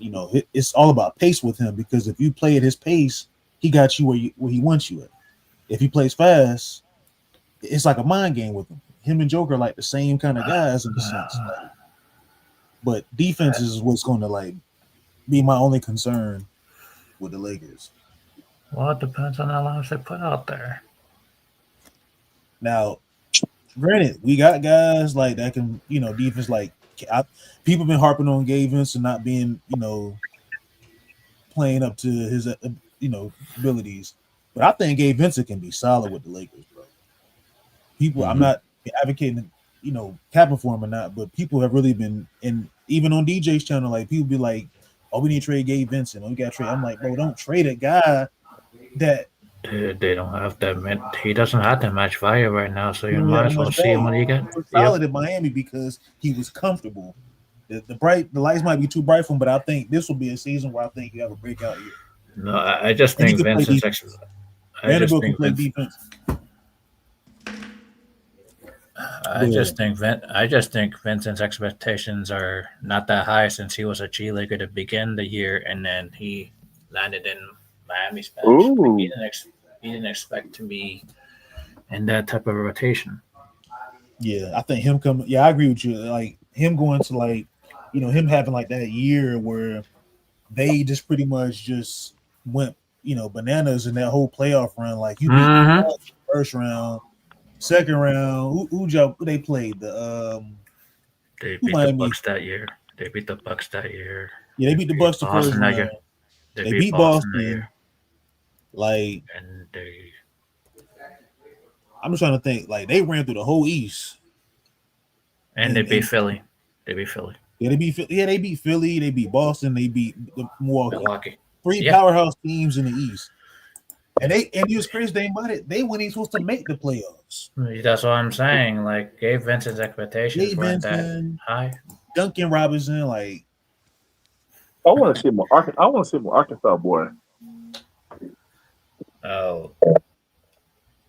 It's all about pace with him because if you play at his pace, he got you where he wants you at. If he plays fast, it's like a mind game with him. Him and Joker are like the same kind of guys in the sense. But defense is what's going to like be my only concern with the Lakers. Well, it depends on how long they put out there. Now, granted, we got guys like that can, defense. Like people been harping on Gabe Vincent not being, playing up to his, abilities. But I think Gabe Vincent can be solid with the Lakers, bro. People, I'm not advocating, capping for him or not, but people have really been, and even on DJ's channel, like people be like, "Oh, we need to trade Gabe Vincent. Oh, we got to trade." I'm like, bro, don't trade a guy that they don't have that. He doesn't have that much value right now, so you might as well see him when you get. He was solid in Miami because he was comfortable. The lights might be too bright for him, but I think this will be a season where I think you have a breakout year. No, I just think Vincent's. Vanderbilt can play defense. I just think Vincent's expectations are not that high since he was a G Leaguer to begin the year, and then he landed in Miami's bench. He didn't expect to be in that type of rotation. Yeah, I think him coming. Yeah, I agree with you. Like him going to like, him having like that year where they just pretty much just went, bananas in that whole playoff run. Like you beat the first round. Second round, who they played? They beat the Bucks that year. Yeah, they beat the Bucks the first round. They beat Boston. Like, and I'm just trying to think. Like, they ran through the whole East. And they beat Philly. Yeah, they beat Philly. They beat Boston. They beat Milwaukee. Three powerhouse teams in the East. And it was crazy. They weren't even supposed to make the playoffs. That's what I'm saying. Like Gabe Vincent's expectations weren't that high. Duncan Robinson, like I want to see more. I want to see more Arkansas boy. Oh,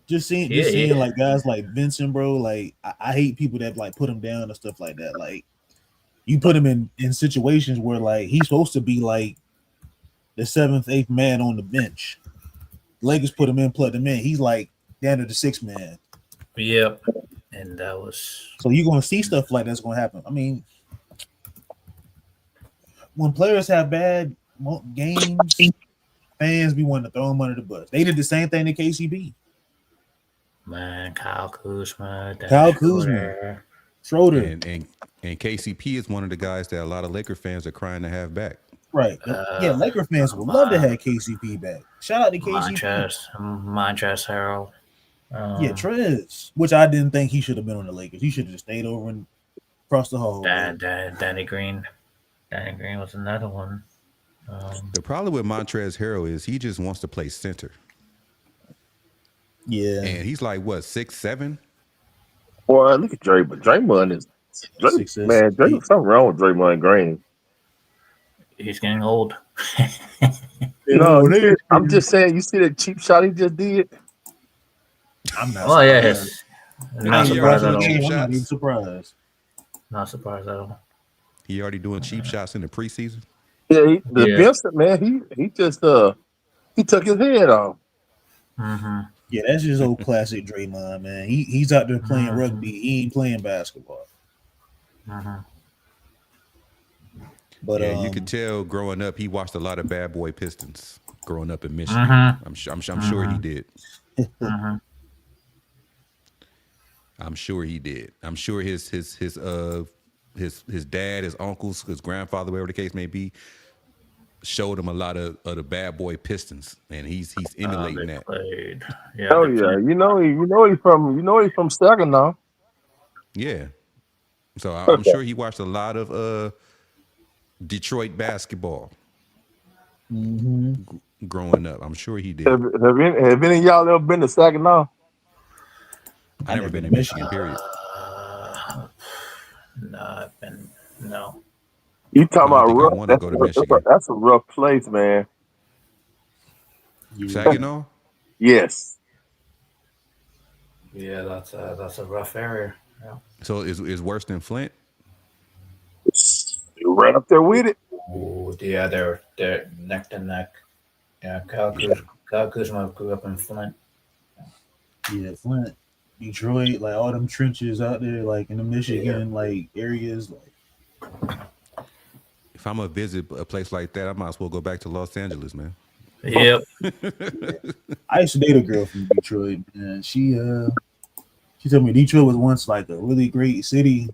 just seeing like guys like Vincent, bro. Like I hate people that like put him down and stuff like that. Like You put him in situations where like he's supposed to be like the 7th, 8th man on the bench. Lakers put him in, plugged him in. He's like down to the 6th man. Yep. And that was So you're gonna see stuff like that's gonna happen. I mean, when players have bad games, fans be wanting to throw them under the bus. They did the same thing to KCP. man, Kyle Kuzma, Schroeder. And KCP is one of the guys that a lot of Laker fans are crying to have back. Right. Yeah, Laker fans would love to have KCP back. Shout out to KCP. Montrezl Harrell. Yeah, Trez, which I didn't think he should have been on the Lakers. He should have just stayed over and across the hall. Danny Green. Danny Green was another one. The problem with Montrezl Harrell is he just wants to play center. Yeah. And he's like, what, 6'7"? Boy, look at Draymond. Draymond is Draymond, something wrong with Draymond Green. He's getting old. No, I'm just saying, you see that cheap shot he just did? I'm not surprised. Not surprised at all. I'm not even surprised. Not surprised at all. He already doing cheap shots in the preseason? Yeah, Vincent, man, he just he took his head off. Mm-hmm. Yeah, that's just old classic Draymond, man. He's out there playing rugby. He ain't playing basketball. Mm-hmm. But you could tell growing up, he watched a lot of Bad Boy Pistons growing up in Michigan. I'm sure he did. I'm sure he did. I'm sure his dad, his uncles, his grandfather, whatever the case may be, showed him a lot of the Bad Boy Pistons, and he's emulating that. Yeah, oh yeah, you know he's from Saginaw. Yeah, so I'm sure he watched a lot of Detroit basketball growing up. I'm sure he did. Have any of y'all ever been to Saginaw? I never been to Michigan. Period. No. You talking about rough? I want to go to Michigan. That's a rough place, man. Saginaw? Yes. Yeah, that's a rough area. Yeah. So is worse than Flint? You're right up there with it. Oh, yeah, they're neck to neck. Yeah, Kyle Kuzma grew up in Flint. Yeah, Flint, Detroit, like all them trenches out there, like in the Michigan like areas. Like, if I'm gonna visit a place like that, I might as well go back to Los Angeles, man. Yep. I used to date a girl from Detroit, and she told me Detroit was once like a really great city,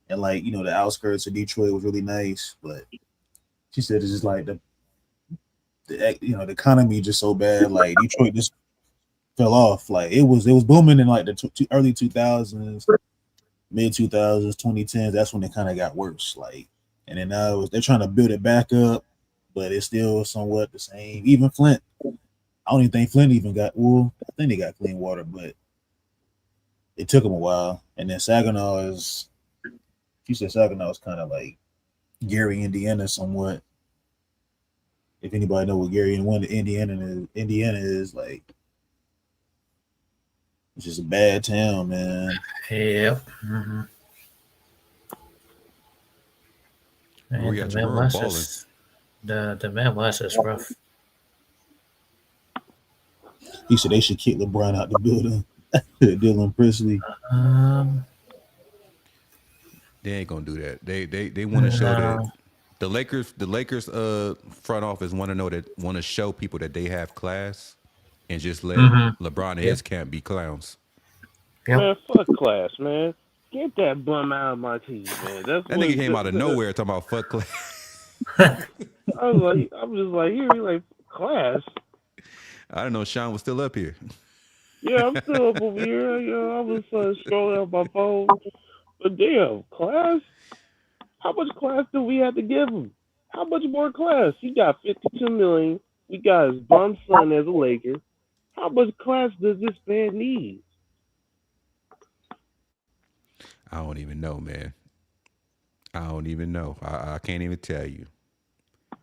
and like the outskirts of Detroit was really nice, but she said it's just like the economy just so bad, like Detroit just fell off. Like it was booming in like the early 2000s, mid 2000s, 2010s. That's when it kind of got worse. Like, and then now they're trying to build it back up, but it's still somewhat the same. Even Flint, I don't even think Flint even got. Well, I think they got clean water, but it took them a while. And then Saginaw she said Saginaw is kind of like Gary, Indiana, somewhat. If anybody know what Gary, Indiana is like. It's just a bad town, man. Yep. Mm-hmm. We got your girl balling. The Midwest is rough. He said they should kick LeBron out the building. Dylan Presley. They ain't gonna do that. They want to show that the Lakers front office want to show people that they have class, and just let LeBron and his camp be clowns. Yep. Man, fuck class, man. Get that bum out of my team, man. That nigga came out of nowhere talking about fuck class. I'm just like, you're like, class? I don't know Sean was still up here. Yeah, I'm still up over here. I was scrolling up my phone. But damn, class? How much class do we have to give him? How much more class? He got $52 million. We got his bum son as a Laker. How much class does this man need? I don't even know, man. I don't even know. I can't even tell you.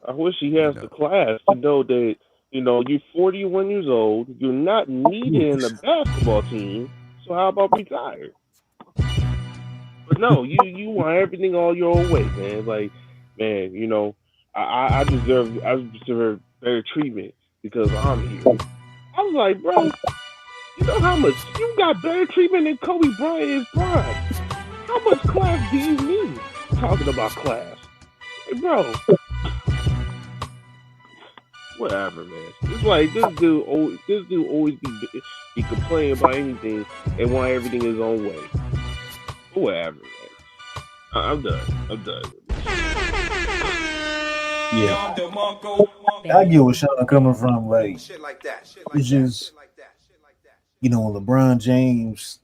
I wish he has the class to know that, you're 41 years old. You're not needed in the basketball team. So how about retire? But No, you want everything all your own way, man. Like, man, I deserve better treatment because I'm here. I was like, bro, you know how much you got better treatment than Kobe Bryant is prime. How much class do you need? Talking about class, hey, bro. Whatever, man. It's like this dude always be complaining about anything and want everything his own way. Whatever, man. I'm done. I'm done. Yeah, Dom DeMarco. I get where Sean coming from. Like, it's just when LeBron James,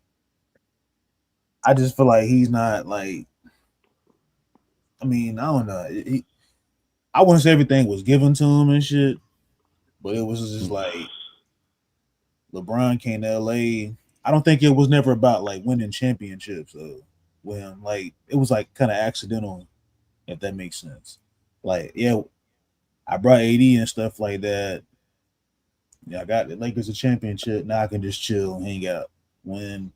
I just feel like he's not like. I mean, I don't know. I wouldn't say everything was given to him and shit, but it was just like LeBron came to LA. I don't think it was never about like winning championships with him. Like it was like kind of accidental, if that makes sense. Like, yeah, I brought AD and stuff like that. Yeah, I got the Lakers a championship. Now I can just chill, hang out. When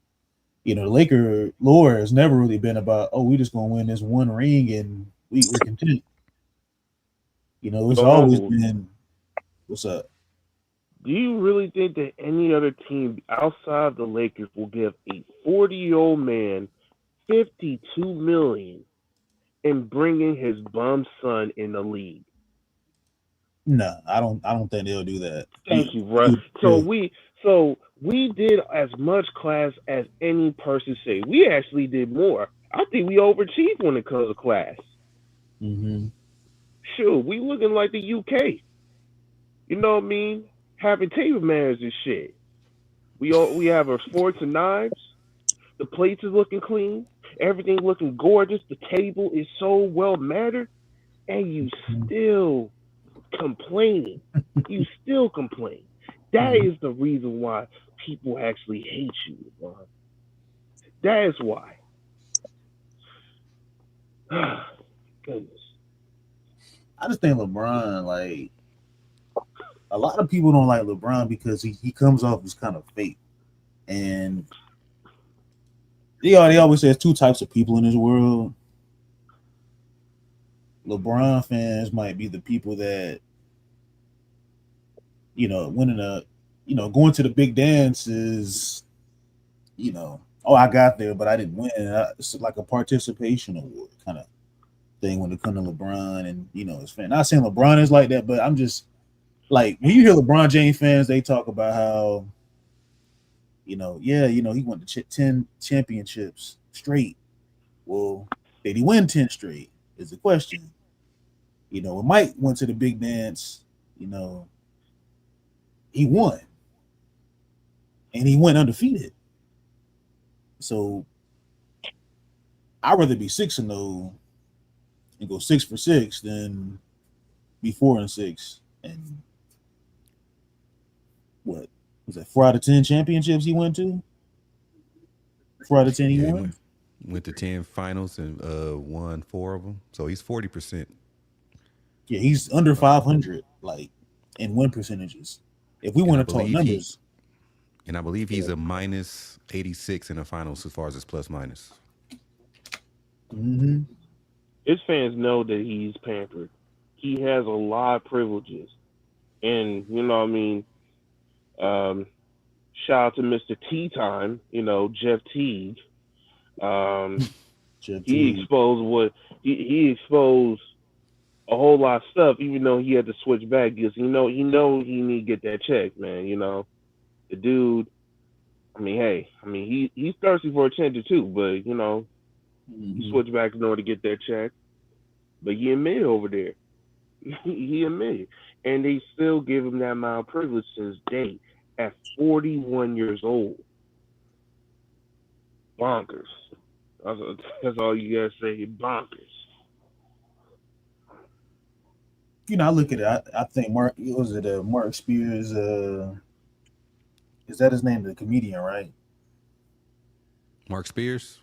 the Laker lore has never really been about, oh, we just gonna win this one ring and we're content. It's always been, what's up? Do you really think that any other team outside the Lakers will give a 40-year-old man $52 million and bringing his bum son in the league? No, I don't think they'll do that. Thank you, bro. So we did as much class as any person say. We actually did more. I think we overachieved when it comes to class. Mm-hmm. Sure, we looking like the UK. You know what I mean? Having table manners and shit. We have our forks and knives. The plates is looking clean. Everything looking gorgeous. The table is so well mannered, and you still complaining. You still complain. That is the reason why people actually hate you, LeBron. That is why. Goodness. I just think LeBron, like, a lot of people don't like LeBron because he comes off as kind of fake. And they always say there's two types of people in this world. LeBron fans might be the people that, winning going to the big dance is, oh, I got there, but I didn't win. It's like a participation award kind of thing when it comes to LeBron and, his fan. Not saying LeBron is like that, but I'm just like, when you hear LeBron James fans, they talk about how, he won the 10 championships straight. Well, did he win 10 straight is the question. When Mike went to the big dance, he won. And he went undefeated. So I'd rather be 6-0 and go 6 for 6 than be 4-6. And what was that? 4 out of 10 championships he went to? 4 out of 10 he won? Went to 10 finals and won 4 of them. So he's 40%. Yeah, he's under 500, like, in win percentages. If we want to talk numbers. And I believe he's a minus 86 in the finals as far as his plus minus. Mm-hmm. His fans know that he's pampered. He has a lot of privileges. And, you know what I mean? Shout out to Mr. Tea Time, Jeff Teague. He exposed he exposed a whole lot of stuff, even though he had to switch back because he know he need to get that check, man. The dude. He's thirsty for attention too, but he switched back in order to get that check. But he admitted over there, he admitted, and they still give him that amount of privilege since day at 41 years old. Bonkers. That's all you gotta say. Bonkers. I look at it. I think Mark Spears? Is that his name? The comedian, right? Mark Spears?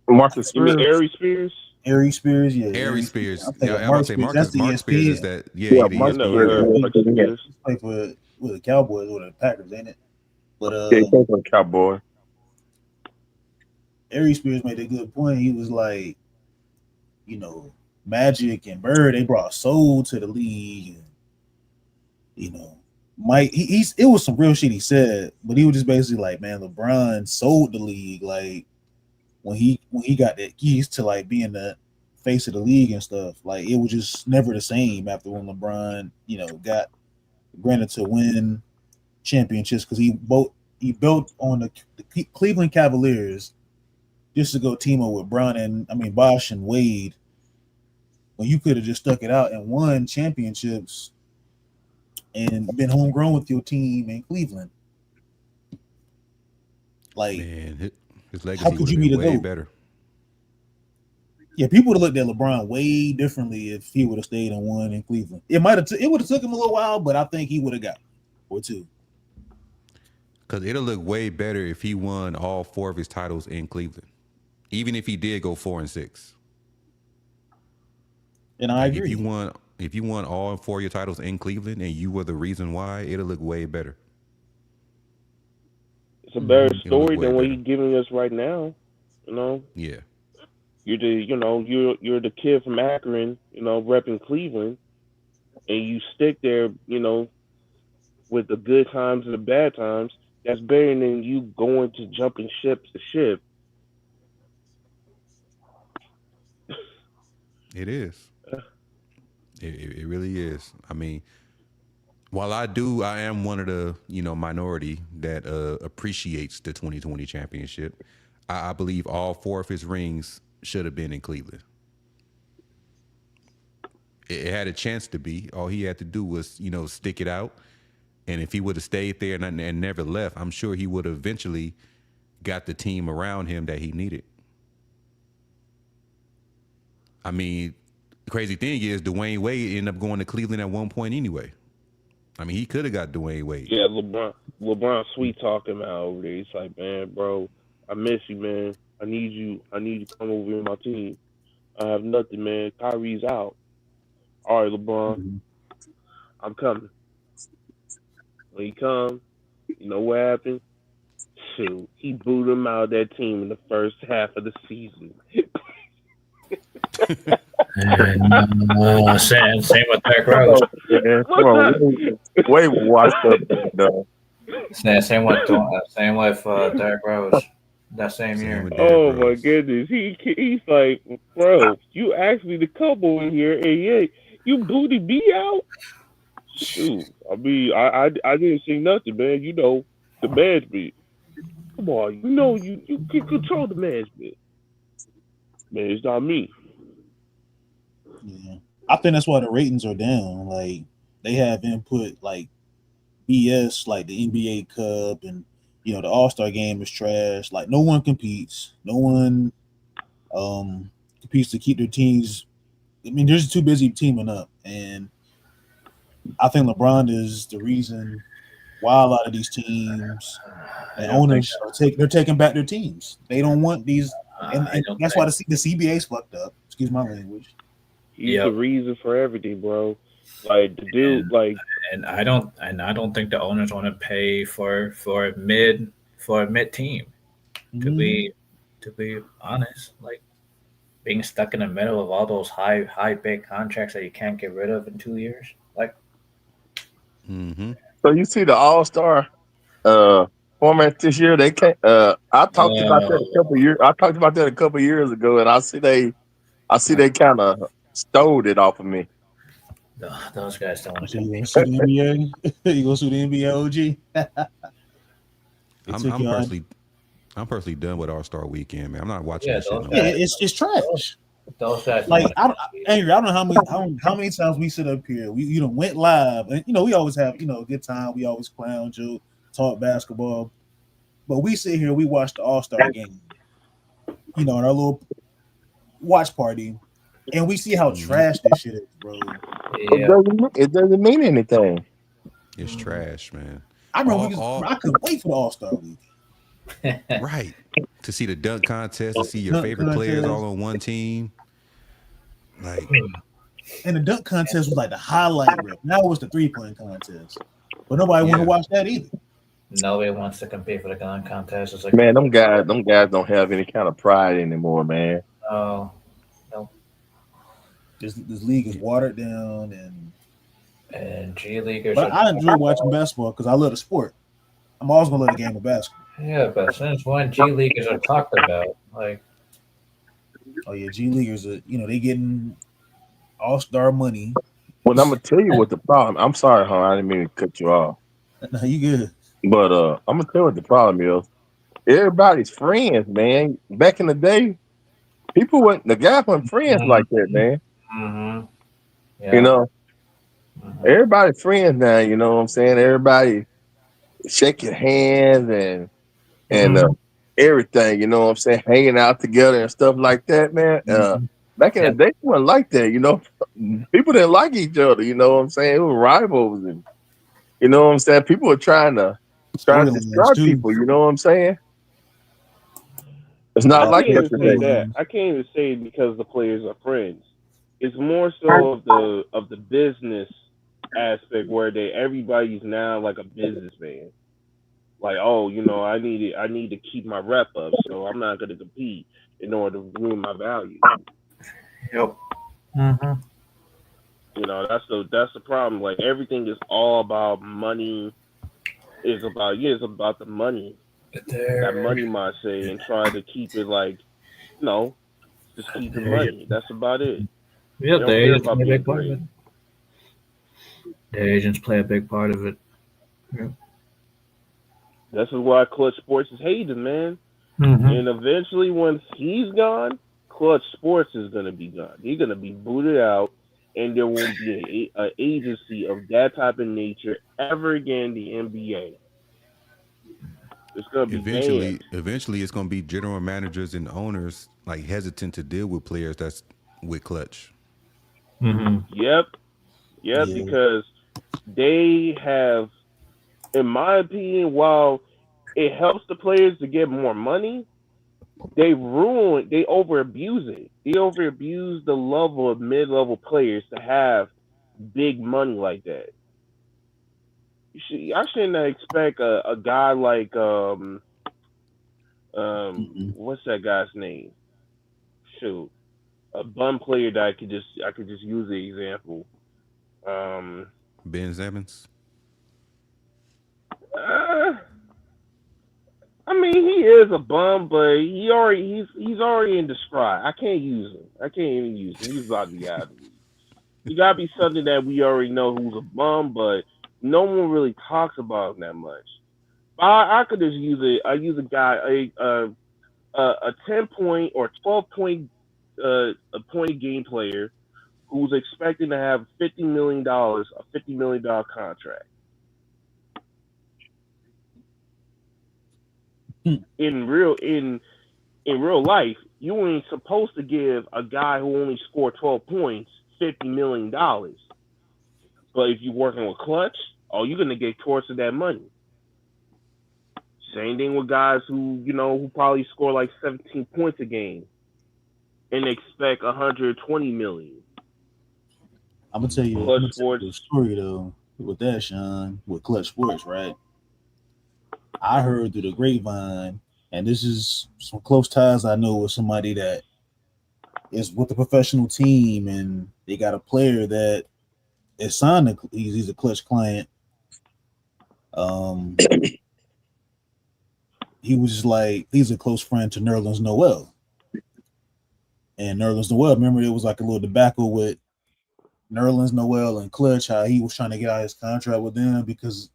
Marcus Spears. You mean Ari Spears? Ari Spears, yeah. Ari Spears. I would say Mark Spears is that. Yeah, Mark Spears. He played with the Cowboys or the Packers, ain't it? But he played for the Cowboys. Ari Spears made a good point. He was like, Magic and Bird, they brought soul to the league. And, Mike, it was some real shit he said, but he was just basically like, man, LeBron sold the league. Like when he got that keys to like being the face of the league and stuff, like it was just never the same after when LeBron, got granted to win championships because he built on the Cleveland Cavaliers just to go team up with Bosh and Wade. When you could have just stuck it out and won championships and been homegrown with your team in Cleveland. Like, man, his legacy how could you be the way GOAT? better. Yeah, people would have looked at LeBron way differently if he would have stayed and won in Cleveland. It would have took him a little while, but I think he would have got or two. Because it'll look way better if he won all 4 of his titles in Cleveland, even if he did go 4-6. And I agree. If you won all 4 of your titles in Cleveland and you were the reason why, it'll look way better. It's a better story than what he's giving us right now. Yeah. You're the kid from Akron, repping Cleveland, and you stick there, with the good times and the bad times. That's better than you going to jumping ship to ship. It is. It really is. I mean, while I am one of the minority that appreciates the 2020 championship. I believe all 4 of his rings should have been in Cleveland. It had a chance to be. All he had to do was stick it out, and if he would have stayed there and never left, I'm sure he would have eventually got the team around him that he needed. I mean, the crazy thing is Dwayne Wade ended up going to Cleveland at one point anyway. I mean, he could have got Dwayne Wade. Yeah, LeBron sweet talking him out over there. He's like, man, bro, I miss you, man. I need you to come over in my team. I have nothing, man. Kyrie's out. All right, LeBron, I'm coming. When he comes, you know what happened? Shoot, he booted him out of that team in the first half of the season. And, same with Derrick Rose. Way washed up though. Same with Derrick Rose that same year. Oh my goodness, he's like, bro, you asked me to come over here, and yeah, you booted me out. Shoot, I mean, I didn't see nothing, man. The management. Come on, you can control the management. Man, it's not me. Yeah, I think that's why the ratings are down. Like they have input like BS, like the NBA Cup and the All-Star game is trash. Like no one competes. No one competes to keep their teams. I mean, they're just too busy teaming up, and I think LeBron is the reason why a lot of these teams and owners they're taking back their teams. They don't want these, and that's why the CBA's fucked up. Excuse my language. He's the reason for everything, bro. Like the dude, and I don't think the owners want to pay for a mid team. To be honest, like being stuck in the middle of all those high big contracts that you can't get rid of in 2 years, like. So you see the All-Star format this year. They can't. I talked about that a couple years. I talked about that a couple years ago, and I see they kind of stole it off of me. Those guys don't want to. You gonna sue the NBA? You gonna sue the NBA OG? I'm personally done with All-Star Weekend, man. I'm not watching that shit. It's trash. Those guys. Like I don't know how many times we sit up here. We went live, and we always have a good time. We always clown, joke, talk basketball, but we sit here. We watch the All-Star game, in our little watch party, and we see how trash this shit is, bro. Yeah. It doesn't mean anything. It's trash, man. I remember I couldn't wait for the All-Star week. Right. To see the dunk contest, to see your favorite players all on one team. Like, and the dunk contest was like the highlight reel. Now it was the 3-point contest. But nobody wanted to watch that either. Nobody wants to compete for the gun contest. It's like, Man, them guys don't have any kind of pride anymore, man. oh, no. This league is watered down, And G Leaguers but I enjoy watching basketball because I love the sport. I'm always gonna love the game of basketball. Yeah, but since when G Leaguers are talked about? Like, oh yeah, G Leaguers are they getting all-star money. Well, I'm gonna tell you what the problem. I'm sorry, hon. I didn't mean to cut you off. No, you good. But I'm gonna tell you what the problem is. Everybody's friends, man. Back in the day, the guys weren't friends like that, man. mm-hmm. Yeah. You know, everybody's friends now. You know what I'm saying? Everybody shake your hands and everything. You know what I'm saying? Hanging out together and stuff like that, man. Back in the day, it wasn't like that. You know, people didn't like each other. You know what I'm saying? It was rivals, and you know what I'm saying. People were trying to destroy people. You know what I'm saying? It's not like that today. I can't even say it because the players are friends. It's more so of the business aspect where everybody's now like a businessman. Like, oh, I need to keep my rep up, so I'm not going to compete in order to ruin my value. Yep. Mm-hmm. That's the problem. Like, everything is all about money. It's about the money. That money might say, and try to keep it like, just keep the money. That's about it. Yeah, the agents play a big part of it. The agents play a big part of it. Yeah. This is why Clutch Sports is hated, man. Mm-hmm. And eventually, once he's gone, Clutch Sports is gonna be gone. He's gonna be booted out, and there won't be an agency of that type of nature ever again in the NBA. It's gonna be eventually it's gonna be general managers and owners like hesitant to deal with players that's with Clutch. Mm-hmm. Yep, because they have, in my opinion, while it helps the players to get more money, they over-abuse it. They over-abuse the level of mid-level players to have big money like that. I shouldn't expect a guy like what's that guy's name? Shoot, a bum player that I could just use the example. Ben Simmons. I mean, he is a bum, but he's already in the stride. I can't use him. I can't even use him. He's about to be out of the league. You gotta be something that we already know who's a bum, but no one really talks about him that much. I could just use a guy, a 10-point or 12-point a point game player who's expecting to have $50 million, a $50 million contract. In real life, you ain't supposed to give a guy who only scored 12 points $50 million. But if you're working with Clutch, you're gonna get towards that money. Same thing with guys who probably score like 17 points a game and expect 120 million. I'm gonna tell you a story though with that, Sean, with Clutch Sports, right? I heard through the grapevine, and this is some close ties I know with somebody that is with a professional team, and they got a player that is signed. He's a Clutch client. He was just like, he's a close friend to Nerlens Noel. And Nerlens Noel, remember, it was like a little debacle with Nerlens Noel and Clutch, how he was trying to get out his contract with them because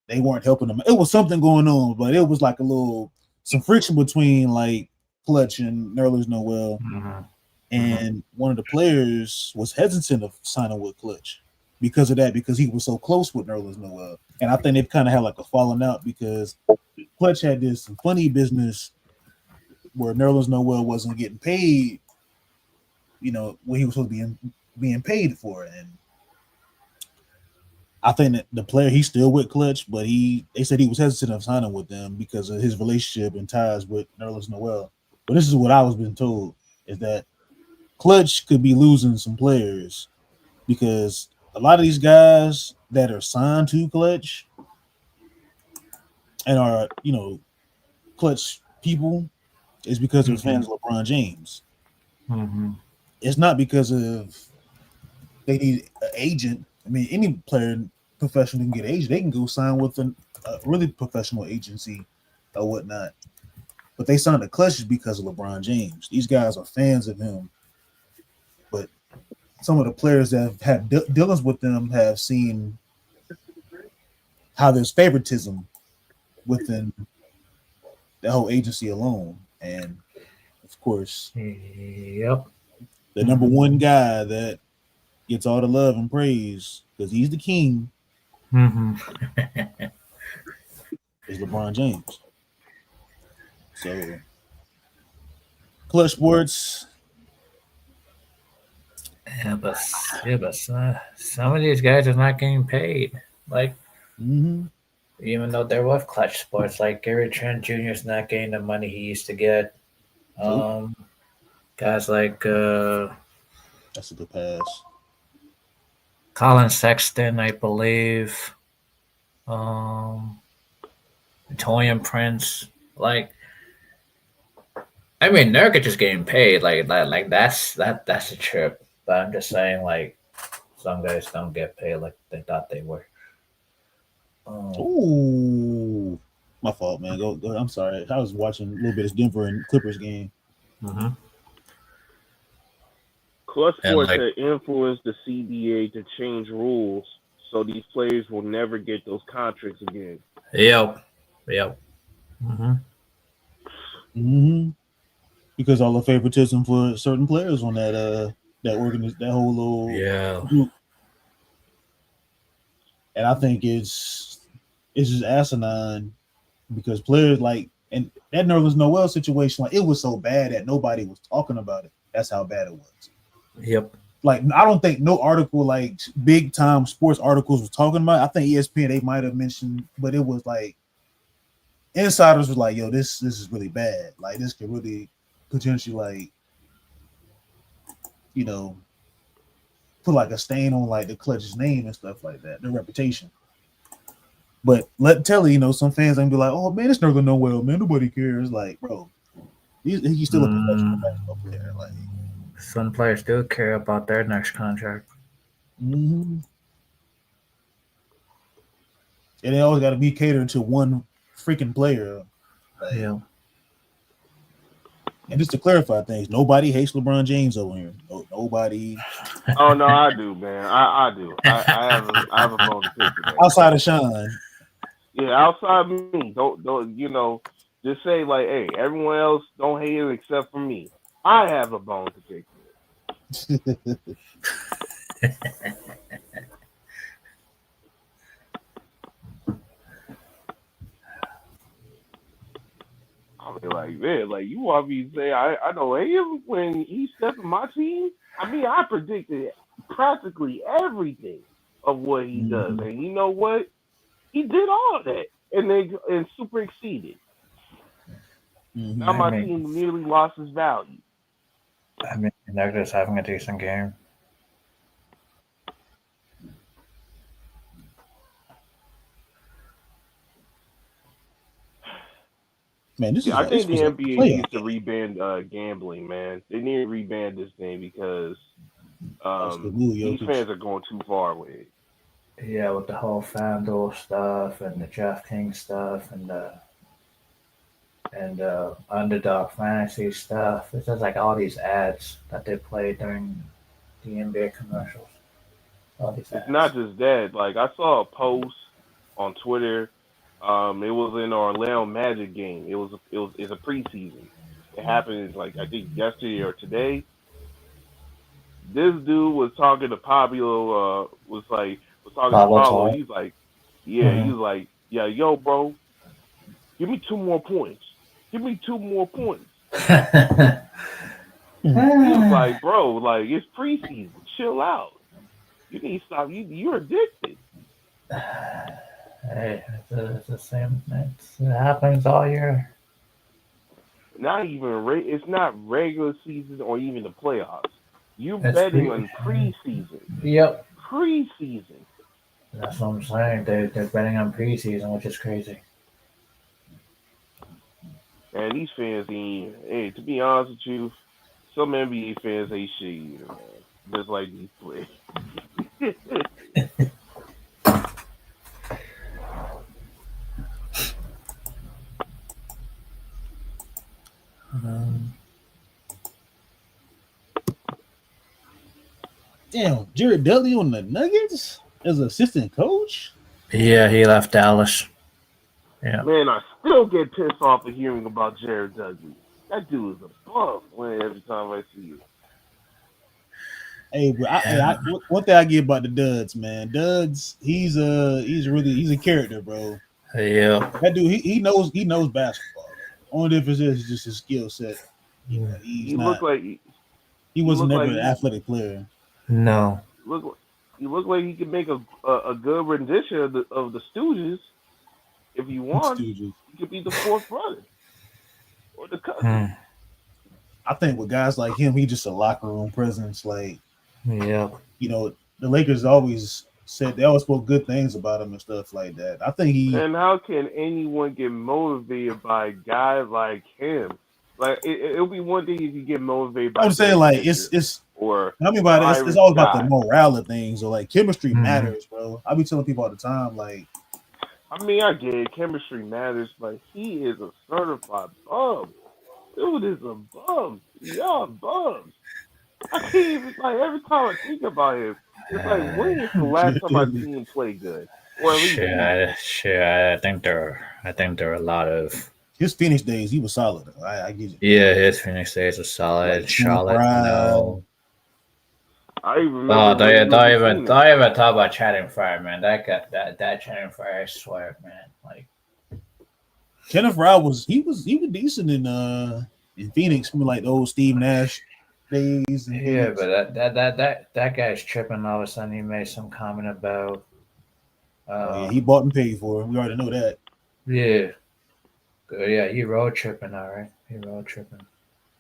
they weren't helping him. It was something going on, but it was like some friction between like Clutch and Nerlens Noel. Mm-hmm. And one of the players was hesitant of signing with Clutch because of that, because he was so close with Nerlens Noel. And I think they've kind of had like a falling out because Clutch had this funny business where Nerlens Noel wasn't getting paid, when he was supposed to be being paid for it. And I think that the player, he's still with Clutch, but they said he was hesitant of signing with them because of his relationship and ties with Nerlens Noel. But this is what I was being told, is that Clutch could be losing some players because a lot of these guys that are signed to Clutch, and are clutch people is because they're Mm-hmm. fans of LeBron James. Mm-hmm. It's not because of they need an agent. I mean, any player professional can get an agent. They can go sign with a really professional agency or whatnot. But they signed the clutches because of LeBron James. These guys are fans of him. But some of the players that have had dealings with them have seen how there's favoritism within the whole agency alone. And of course, Yep. the number one guy that gets all the love and praise because he's the king Mm-hmm. is LeBron James. So, clutch sports. Yeah, but some of these guys are not getting paid. Like, even though they're with Clutch Sports, like Gary Trent Jr. is not getting the money he used to get. Guys like that's a good pass. Colin Sexton, I believe. Torian Prince, like, I mean, Nurkic is getting paid. Like that's a trip. But I'm just saying, like, some guys don't get paid like they thought they were. Ooh, my fault, man. Go. I'm sorry. I was watching a little bit of Denver and Clippers game. Mm-hmm. Clutch And, Sports like- had influenced the CBA to change rules so these players will never get those contracts again. Yep. Because all the favoritism for certain players on that that whole little group. And I think it's just asinine because players like, and that Nerlens Noel situation, like, it was so bad that nobody was talking about it. That's how bad it was. Yep. Like, I don't think no article, like big time sports articles, was talking about it. I think ESPN, they might have mentioned, but it was like insiders was like, yo, this is really bad. Like, this could really potentially, like, put like a stain on like the Clutch's name and stuff like that, their reputation. But tell you, some fans ain't be like, oh man, it's not gonna know well, man. Nobody cares. Like, bro, he's still a professional basketball player. Like, some players do care about their next contract. And they always got to be catered to one freaking player. Like, yeah. And just to clarify things, nobody hates LeBron James over here. Nobody. Oh no, I do, man. I do. I have a bone to pick with that. Outside of Sean. Yeah, outside of me. Don't just say like, hey, everyone else don't hate it except for me. I have a bone to pick with. I mean, like, man, like, you want me to say I don't hate him when he stepped in my team? I mean, I predicted practically everything of what he does, and you know what? He did all of that, and super exceeded. Now my team nearly lost its value. I mean, they're just having a decent game. Man, this is. I think the NBA needs to reband gambling, man. They need to reband this thing because these fans are going too far with it. Yeah, with the whole FanDuel stuff and the DraftKings stuff and the underdog fantasy stuff. It's just like all these ads that they play during the NBA commercials. All these ads. It's not just that. Like, I saw a post on Twitter. It was in Orlando Magic game. It's a preseason. It happened like I think yesterday or today. This dude was talking to Pablo. Was talking to Pablo. He's like, yeah. He's like, yeah, yo, bro, give me 2 more points. Give me 2 more points. He was like, bro, like, it's preseason. Chill out. You need to stop. You're addicted. Hey, it's the same. It happens all year. Not even it's not regular season or even the playoffs. You're betting on preseason. Yep. Preseason. That's what I'm saying. They're betting on preseason, which is crazy. And these fans ain't. Hey, to be honest with you, some NBA fans ain't shit either, man. Just like these players. Damn, Jared Dudley on the Nuggets as assistant coach. Yeah, he left Dallas. Yeah. Man, I still get pissed off of hearing about Jared Dudley. That dude is a bum. Man, every time I see it. Hey, bro, one thing I get about the Duds, man. Duds, he's a character, bro. Yeah. That dude, he knows basketball. Only difference is just his skill set. You know, He wasn't looked never like an athletic player. No. He looked like he could make a good rendition of the Stooges if he wants. Stooges. He could be the fourth brother or the cousin. I think with guys like him, he's just a locker room presence. Like, yeah, you know, the Lakers always said they always spoke good things about him and stuff like that. I think he. And how can anyone get motivated by a guy like him? Like it'll be one thing if you get motivated by. I'm saying like it's. Or I mean, by it's all about the morale of things, or like chemistry matters, bro. I be telling people all the time, like. I mean, I get it. Chemistry matters, but he is a certified bum. Dude is a bum. Y'all bums. I can't even, like, every time I think about him, it's like, when is the last time I seen him play good? Or at least I think there are a lot of his Phoenix days. He was solid. I get it. Yeah, his Phoenix days are solid. Like, Charlotte, no. I remember. Don't even talk about Channing Frye, man. That Channing Frye, I swear, man. Like Channing Frye was decent in Phoenix from like the old Steve Nash days. Yeah, but that guy's tripping. All of a sudden, he made some comment about. Yeah, he bought and paid for it. We already know that. Yeah. Good. Yeah, he road tripping. All right, he road tripping.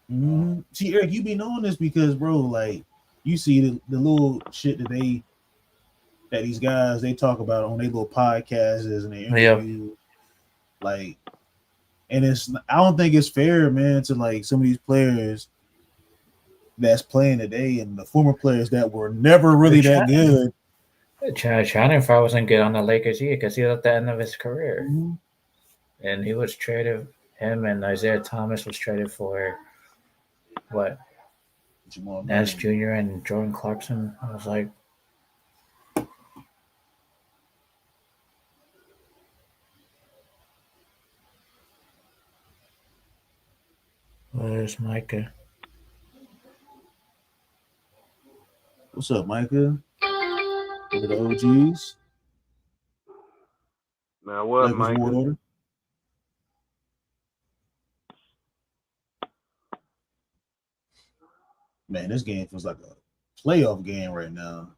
Mm-hmm. See, Eric, you be knowing this because, bro, like. You see the little shit that these guys they talk about on their little podcasts and they interview, like, and I don't think it's fair, man, to like some of these players that's playing today and the former players that were never really that good. Channing Frye wasn't good on the Lakers either because he was at the end of his career, and he was traded. Him and Isaiah Thomas was traded for what? Nance Jr. and Jordan Clarkson. I was like, where's Micah? What's up, Micah? Look at the OGs. Now what, Micah? Man, this game feels like a playoff game right now.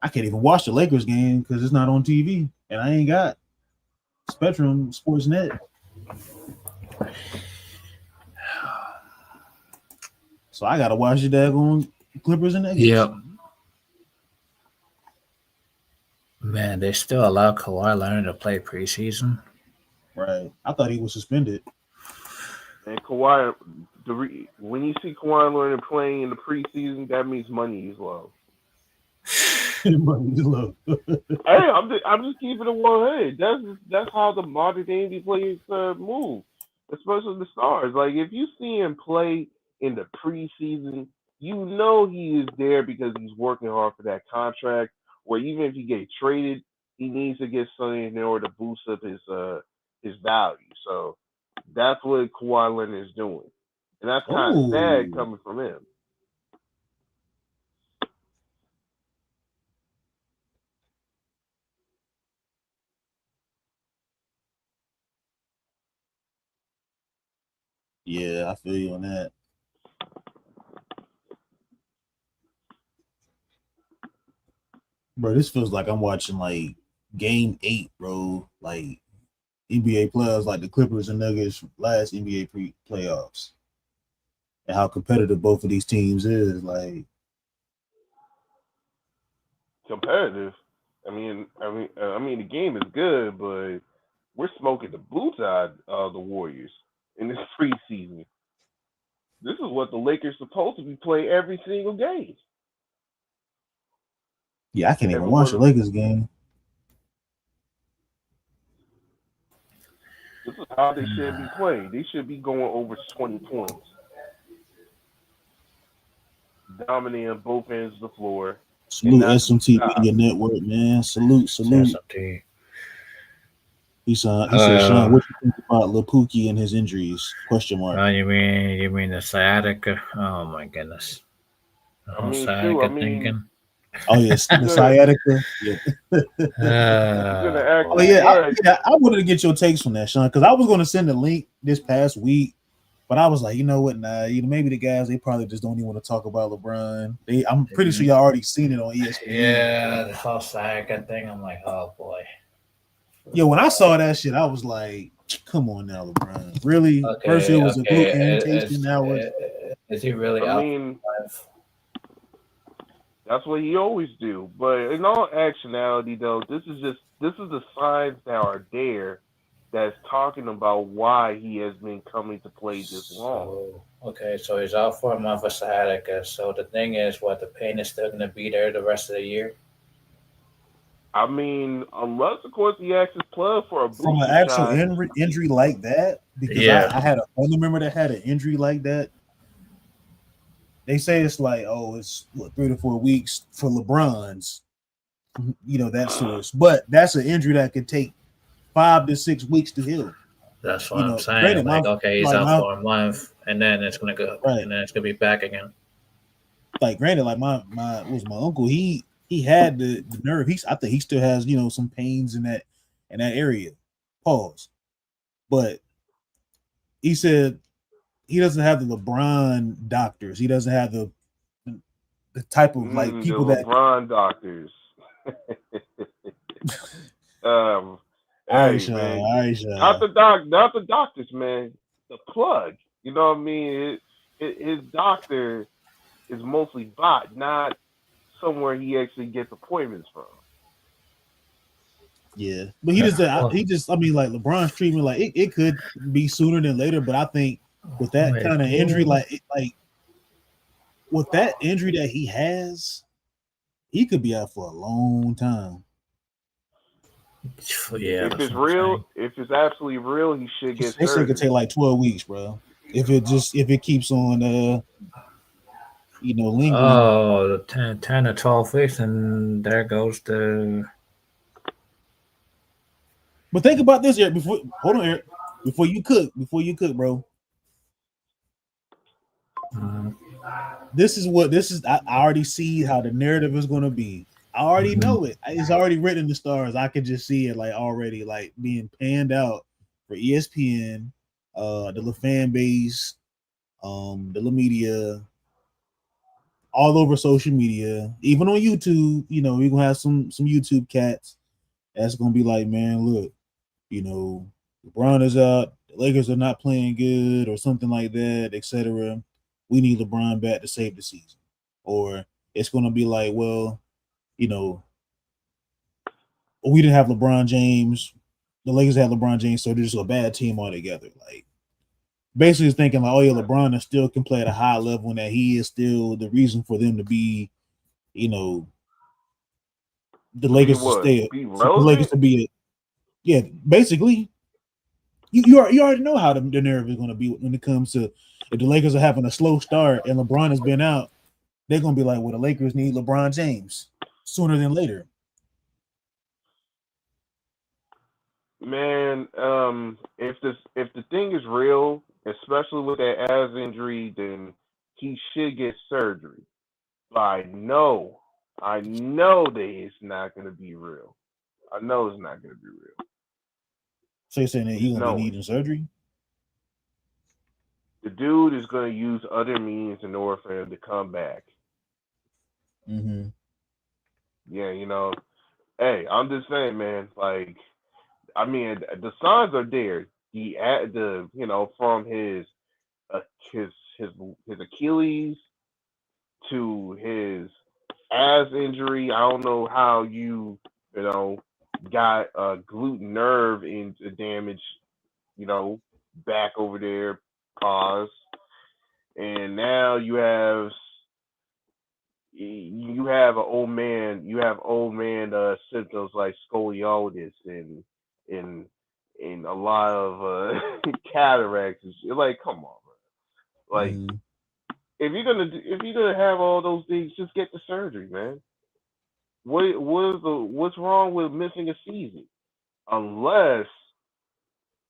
I can't even watch the Lakers game because it's not on TV, and I ain't got Spectrum SportsNet. So I gotta watch the daggone Clippers and Nuggets. Yep. Man, they still allow Kawhi Leonard to play preseason. Right. I thought he was suspended. And Kawhi, when you see Kawhi Leonard playing in the preseason, that means money is low. Money is low. Hey, I'm just keeping it 100. That's how the modern day NBA players move, especially the stars. Like if you see him play in the preseason, you know he is there because he's working hard for that contract. Or even if he gets traded, he needs to get something in order to boost up his value. So that's what Kawhi Leonard is doing. And that's kind of sad coming from him. Yeah, I feel you on that. Bro, this feels like I'm watching like Game 8, bro. Like NBA players like the Clippers and Nuggets last NBA playoffs. And how competitive both of these teams is. Like competitive. I mean, the game is good, but we're smoking the boots out of the Warriors in this preseason. This is what the Lakers supposed to be playing every single game. Yeah, I can't even Every watch one the of Lakers game. this is how they should be playing. They should be going over 20 points, dominating both ends of the floor, and Salute not to be SMT stopped. Media Network, man. Salute. SMT. He said, Sean, what you think about Lil Pookie and his injuries? Question mark. You mean the sciatica? Oh my goodness. The I whole mean, shoot. I sciatica mean, thinking. Oh yes, you're the gonna sciatica. Yeah. you're gonna act Oh Boy. like yeah, what? I wanted to get your takes from that, Sean, because I was going to send a link this past week, but I was like, you know what, nah, maybe the guys they probably just don't even want to talk about LeBron. I'm pretty sure y'all already seen it on ESPN. Yeah, the whole sciatica thing. I'm like, oh boy. Yeah, when I saw that shit, I was like, come on now, LeBron. Really? First it was a glute irritation, now it's Is he really I out? mean, that's what he always do. But in all actuality, though, this is the signs that are there that's talking about why he has been coming to play this long. So he's out for a month of sciatica. So the thing is, what, the pain is still gonna be there the rest of the year? I mean, unless of course he acts his plug for a from an booster actual shot. injury like that, because Yeah. I had a family member that had an injury like that. They say it's like, oh, it's 3 to 4 weeks for LeBron's, that source. But that's an injury that could take 5 to 6 weeks to heal. That's what I'm saying. Granted, Like, okay, he's out for a month, and then it's gonna go, right. and then it's gonna be back again. Like, granted, like my uncle. He had the nerve. I think he still has some pains in that area. Pause. But he said he doesn't have the LeBron doctors. He doesn't have the type of people the that LeBron doctors. Hey man, not the doctors, man. The plug. You know what I mean? His doctor is mostly bot, not somewhere he actually gets appointments from. Yeah, but he just I mean, like LeBron's treatment, like it could be sooner than later. But I think with that kind of injury, like with that injury that he has, he could be out for a long time. Yeah, if it's real, if it's absolutely real, he should get They say surgery. it could take like 12 weeks, bro. If it keeps on, lingering. Oh, the 10 to 12 weeks, and there goes the. But think about this, Eric. Hold on, Eric. Before you cook, bro. This is. I already see how the narrative is going to be. I already know it. It's already written in the stars. I could just see it like already like being panned out for ESPN, the fan base, the media, all over social media, even on YouTube. We're gonna have some YouTube cats that's gonna be like, man, look, LeBron is out, the Lakers are not playing good, or something like that, etc. We need LeBron back to save the season. Or it's gonna be like, well, we didn't have LeBron James. The Lakers had LeBron James, so they're just a bad team altogether. Like, basically, thinking like, oh yeah, LeBron still can play at a high level, and that he is still the reason for them to be, the Lakers to stay, the Lakers to be, basically. You already know how the narrative is going to be when it comes to if the Lakers are having a slow start and LeBron has been out, they're going to be like, well, the Lakers need LeBron James sooner than later. Man, if the thing is real, especially with that ass injury, then he should get surgery. But I know that it's not going to be real. I know it's not going to be real. So you're saying that he's going to be needing surgery? The dude is going to use other means in order for him to come back. Mm-hmm. Yeah, hey, I'm just saying, man. Like, I mean, the signs are there. From his Achilles to his ass injury. I don't know how you got glute nerve damage, back over there, pause, and now you have old man symptoms like scoliosis and and a lot of cataracts and shit. Like, come on, bro. Like, Mhm. if you're gonna have all those things, just get the surgery, man. What's wrong with missing a season? Unless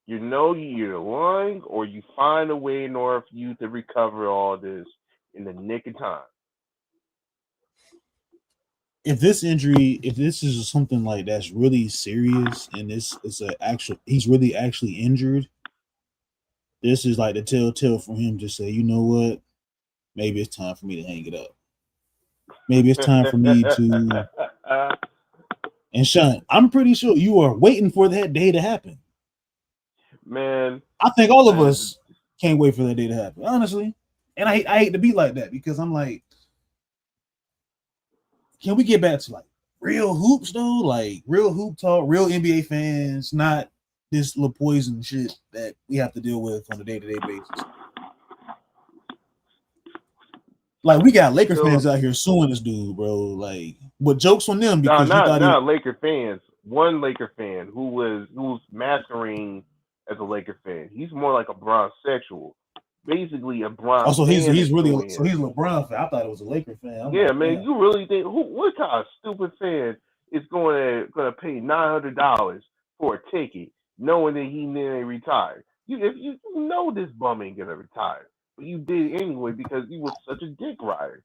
you know you're lying or you find a way in order for you to recover all this in the nick of time. If this injury, if this is something like that's really serious, and this is he's really actually injured, this is like the telltale for him to say, you know what, maybe it's time for me to hang it up. Maybe it's time for me to. And Sean, I'm pretty sure you are waiting for that day to happen. Man, I think all of us can't wait for that day to happen, honestly. And I hate to be like that because I'm like, can we get back to like real hoops though? Like real hoop talk, real NBA fans, not this little poison shit that we have to deal with on a day-to-day basis. Like we got Laker fans out here suing this dude, bro. Like, but jokes on them because not Laker fans. One Laker fan who's masquerading as a Laker fan. He's more like a Bron-sexual. Basically a Bron. Oh, so he's he's a LeBron fan. I thought it was a Laker fan. I'm like, man, you really think what kind of stupid fan is going to pay $900 for a ticket, knowing that he didn't retire? If you know this bum ain't gonna retire, but you did anyway because he was such a dick rider.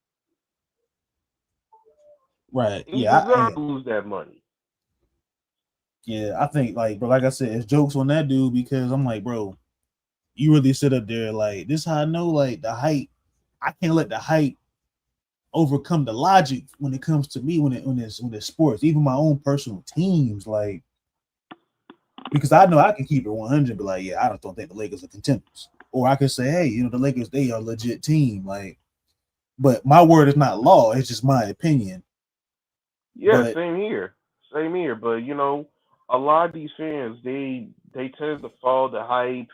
Right? And Yeah, you deserve to lose that money. Yeah, I think like, bro, like I said, it's jokes on that dude because I'm like, bro, you really sit up there like this. How I know like the hype. I can't let the hype overcome the logic when it comes to me when it's sports, even my own personal teams, like because I know I can keep it 100, but like, yeah, I don't think the Lakers are contenders, or I can say, hey, the Lakers, they are a legit team, like, but my word is not law; it's just my opinion. Yeah, same here. But a lot of these fans they tend to follow the hype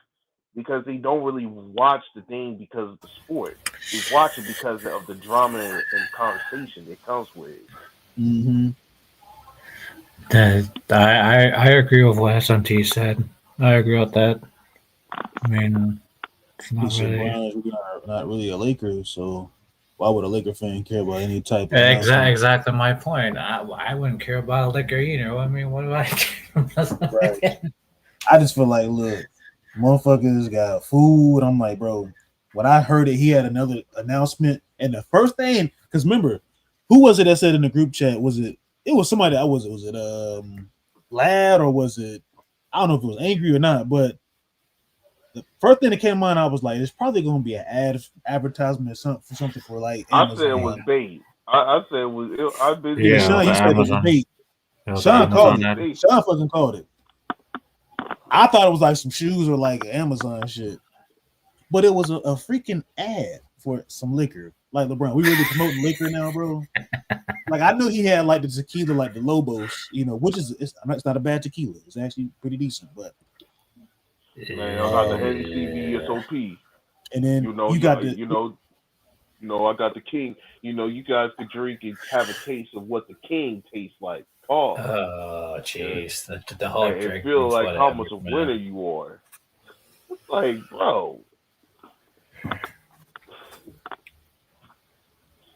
because they don't really watch the thing because of the sport. They watch it because of the drama and conversation that comes with it. Mm-hmm. I agree with what SMT said. I agree with that. I mean, it's not really. Not really a Laker, so why would a Laker fan care about any type of exactly my point. I wouldn't care about a Laker either. I mean, what do I care? Right. I just feel like, look, motherfuckers got food. I'm like, bro, when I heard that he had another announcement, and the first thing, because remember, who was it that said in the group chat? It was somebody that was it Lad, or was it, I don't know if it was Angry or not, but the first thing that came to mind, I was like, it's probably going to be an advertisement for something for like Amazon. I said it was bait. I said it was. I've been. Yeah, Sean, you said it was bait. Sean called it. Sean fucking called it. I thought it was like some shoes or like Amazon shit, but it was a freaking ad for some liquor. Like LeBron, we really promoting liquor now, bro. Like I knew he had like the tequila, like the Lobos, which it's not a bad tequila. It's actually pretty decent, but. Man, I got the Hennessy VSOP. And then I got the King. You guys could drink and have a taste of what the King tastes like. Oh, jeez, the whole drink. It feels like how much of a winner you are. It's like, bro.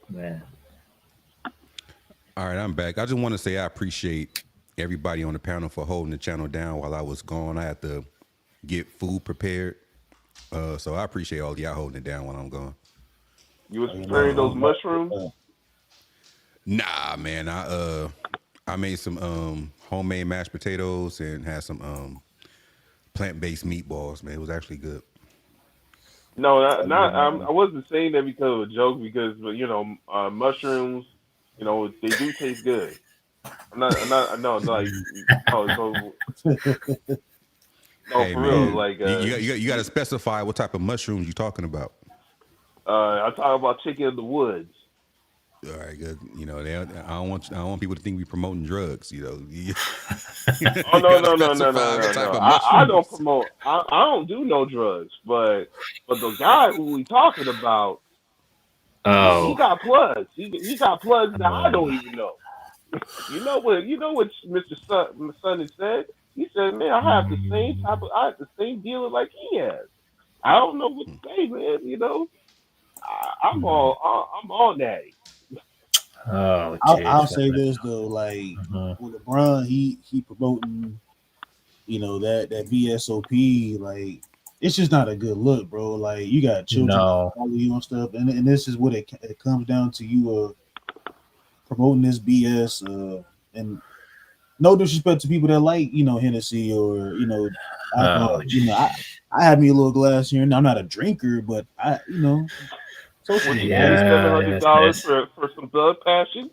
Man. All right, I'm back. I just want to say I appreciate everybody on the panel for holding the channel down while I was gone. I had to get food prepared. So I appreciate all y'all holding it down while I'm gone. You was preparing those mushrooms? Nah, man. I made some homemade mashed potatoes and had some plant-based meatballs, man. It was actually good. No, I wasn't saying that because of a joke, because mushrooms, they do taste good. No, hey, for man, real. Like you got to specify what type of mushrooms you're talking about. I'm talking about chicken in the woods. All right, good. You know, I don't want people to think we promoting drugs. You know, you Oh no gotta no no no no specify what no type no! of I don't mushrooms. promote. I don't do no drugs, but the guy who we talking about, he Oh, got plugs. He got plugs that I oh, don't even know. You know what Mr. Son had said? He said, "Man, I have the same dealer like he has." I don't know what to say, man. You know, I'm all natty. oh, I'll jeez. say this though, like Mhm. with LeBron, he promoting, that VSOP, like it's just not a good look, bro. Like you got children that No, follow you and stuff, and this is what it comes down to, you promoting this BS, and no disrespect to people that like, Hennessy or alcohol. oh, I have me a little glass here, and I'm not a drinker, but Would socially, you pay seven yeah, hundred it's, dollars it's, for some blood passion?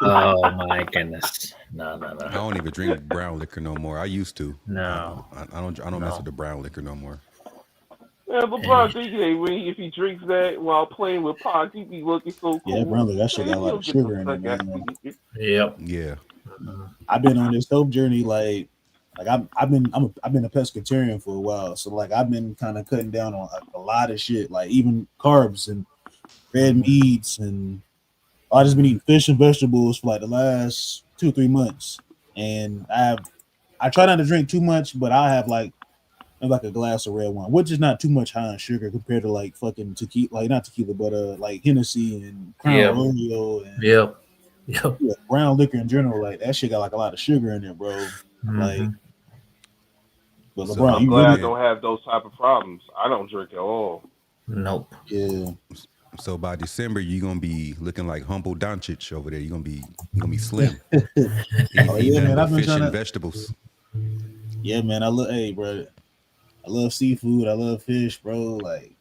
oh my goodness. No, no, I no, don't even drink brown liquor no more. I used to. no, I don't mess with no. the brown liquor no more. Man, And LeBron think that if he drinks that while playing with Pac, he be looking so yeah, cool. brother, that shit got Man, a lot he'll of get the sugar in it, fuck out of man. here. yep. Yeah. Mhm. I've been on this dope journey, like I've been a pescatarian for a while, so like I've been kind of cutting down on a lot of shit, like even carbs and red Mhm. meats, and I just been eating fish and vegetables for like the last 2 or 3 months, and I try not to drink too much, but I have like a glass of red wine, which is not too much high in sugar compared to like fucking tequila, like not tequila, but like Hennessy and Crown Yep, Royal and yep, yep. brown liquor in general. Like that shit got like a lot of sugar in it, bro. Like, Hmm. but So LeBron, I'm you glad I really, man, don't have those type of problems. I don't drink at all. Nope. yeah. so by December you're gonna be looking like humble Doncic over there. You're gonna be slim. Oh Eat yeah, nothing man. but I've been fish trying and to. vegetables. Yeah, man. Hey, bro. I love seafood. I love fish, bro. Like,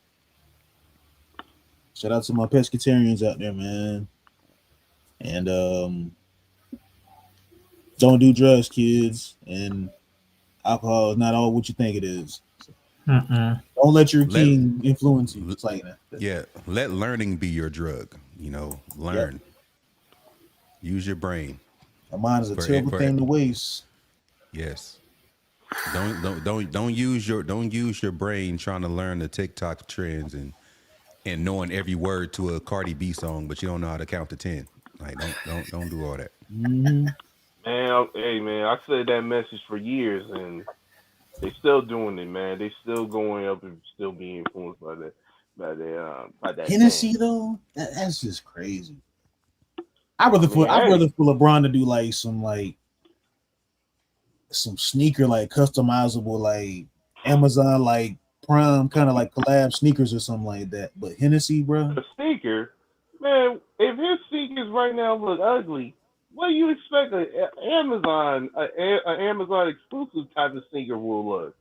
shout out to my pescatarians out there, man. And don't do drugs, kids. And alcohol is not all what you think it is. So Mm-mm. don't let your Let king influence you. It's like that. yeah, let learning be your drug. You know, Yep. learn. Use your brain A mind is a terrible for thing to waste. yes. Don't use your brain trying to learn the TikTok trends and knowing every word to a Cardi B song, but you don't know how to count to 10. Like don't do all that. Mm-hmm. Man, hey man, I said that message for years, and they still doing it, man. They still going up and still being influenced by that saying. Hennessy though, that's just crazy. I mean, I'd rather hey, for LeBron to do like some sneaker like customizable like Amazon like Prime kind of like collab sneakers or something like that. But Hennessy, bro, a sneaker, man. If his sneakers right now look ugly, what do you expect a Amazon exclusive type of sneaker will look?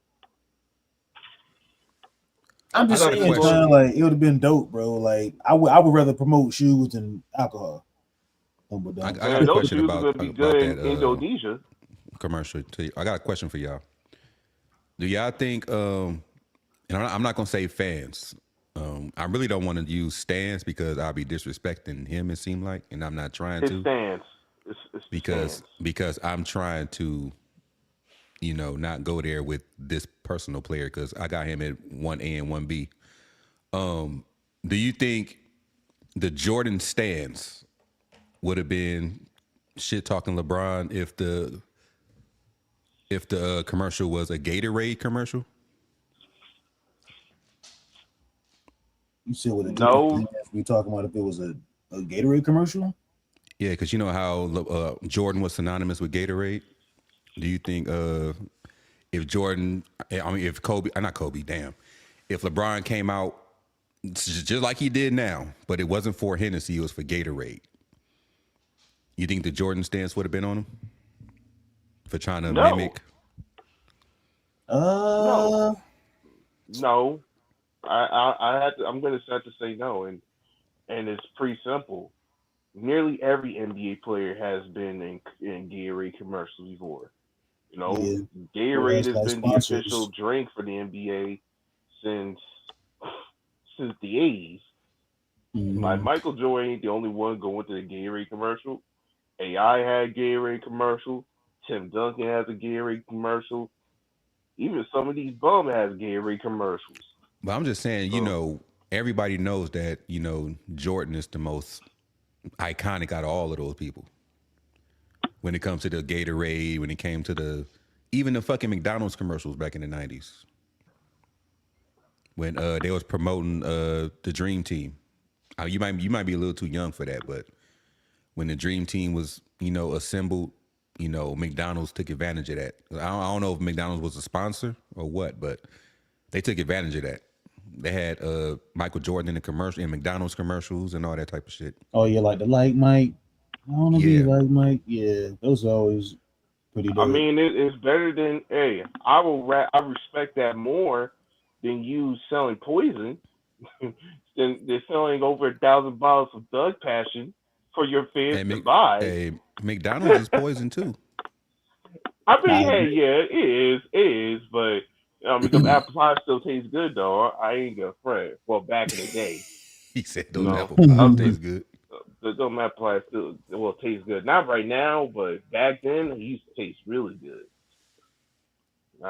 I'm I just got a Nothing saying, but question. man, like it would have been dope, bro. Like I would rather promote shoes than alcohol. Humble dump. I got man. a Those question shoes are gonna be about good that in Indonesia. commercial. To you. I got a question for y'all. Do y'all think and I'm not gonna say fans. I really don't want to use stands because I'll be disrespecting him. It seemed like, and I'm not trying His to stance. It's the stance. because I'm trying to not go there with this personal player because I got him at 1A and 1B. Do you think the Jordan stands would have been shit talking LeBron if the commercial was a Gatorade commercial? You said with a Jordan No, thing, we talking about if it was a Gatorade commercial. Yeah, because you know how Jordan was synonymous with Gatorade. Do you think if Jordan, I mean, if Kobe, not Kobe, damn, if LeBron came out just like he did now, but it wasn't for Hennessy, it was for Gatorade. You think the Jordan stance would have been on him for trying to no, mimic? no, Uh, no. I'm gonna have to say no, and it's pretty simple. Nearly every NBA player has been in Gatorade commercials before. You know, yeah, or Gatorade has has like been the official sponsors. drink for the NBA since since the '80s. Like Michael Jordan ain't the only one going to the Gatorade commercial. AI had Gatorade commercial. Tim Duncan has a Gatorade commercial. Even some of these bum has Gatorade commercials. But I'm just saying, So everybody knows that, Jordan is the most iconic out of all of those people. When it comes to the Gatorade, when it came to even the fucking McDonald's commercials back in the 90s. When they was promoting the Dream Team. You might be a little too young for that, but when the Dream Team was, assembled, McDonald's took advantage of that. I don't know if McDonald's was a sponsor or what, but they took advantage of that. They had Michael Jordan in the commercial, in McDonald's commercials, and all that type of shit. Oh yeah, like the like Mike. I want to be like Mike. Yeah, those are always pretty dope. I mean, it's better than I respect that more than you selling poison. than they're selling over 1,000 bottles of Thug Passion for your fans to buy. Hey, McDonald's is poison too. I mean, it is, but the apple pie still tastes good though. I ain't gonna fret. Well, back in the day, he said those apple pies taste good. The apple pie still tastes good. Not right now, but back then it used to taste really good.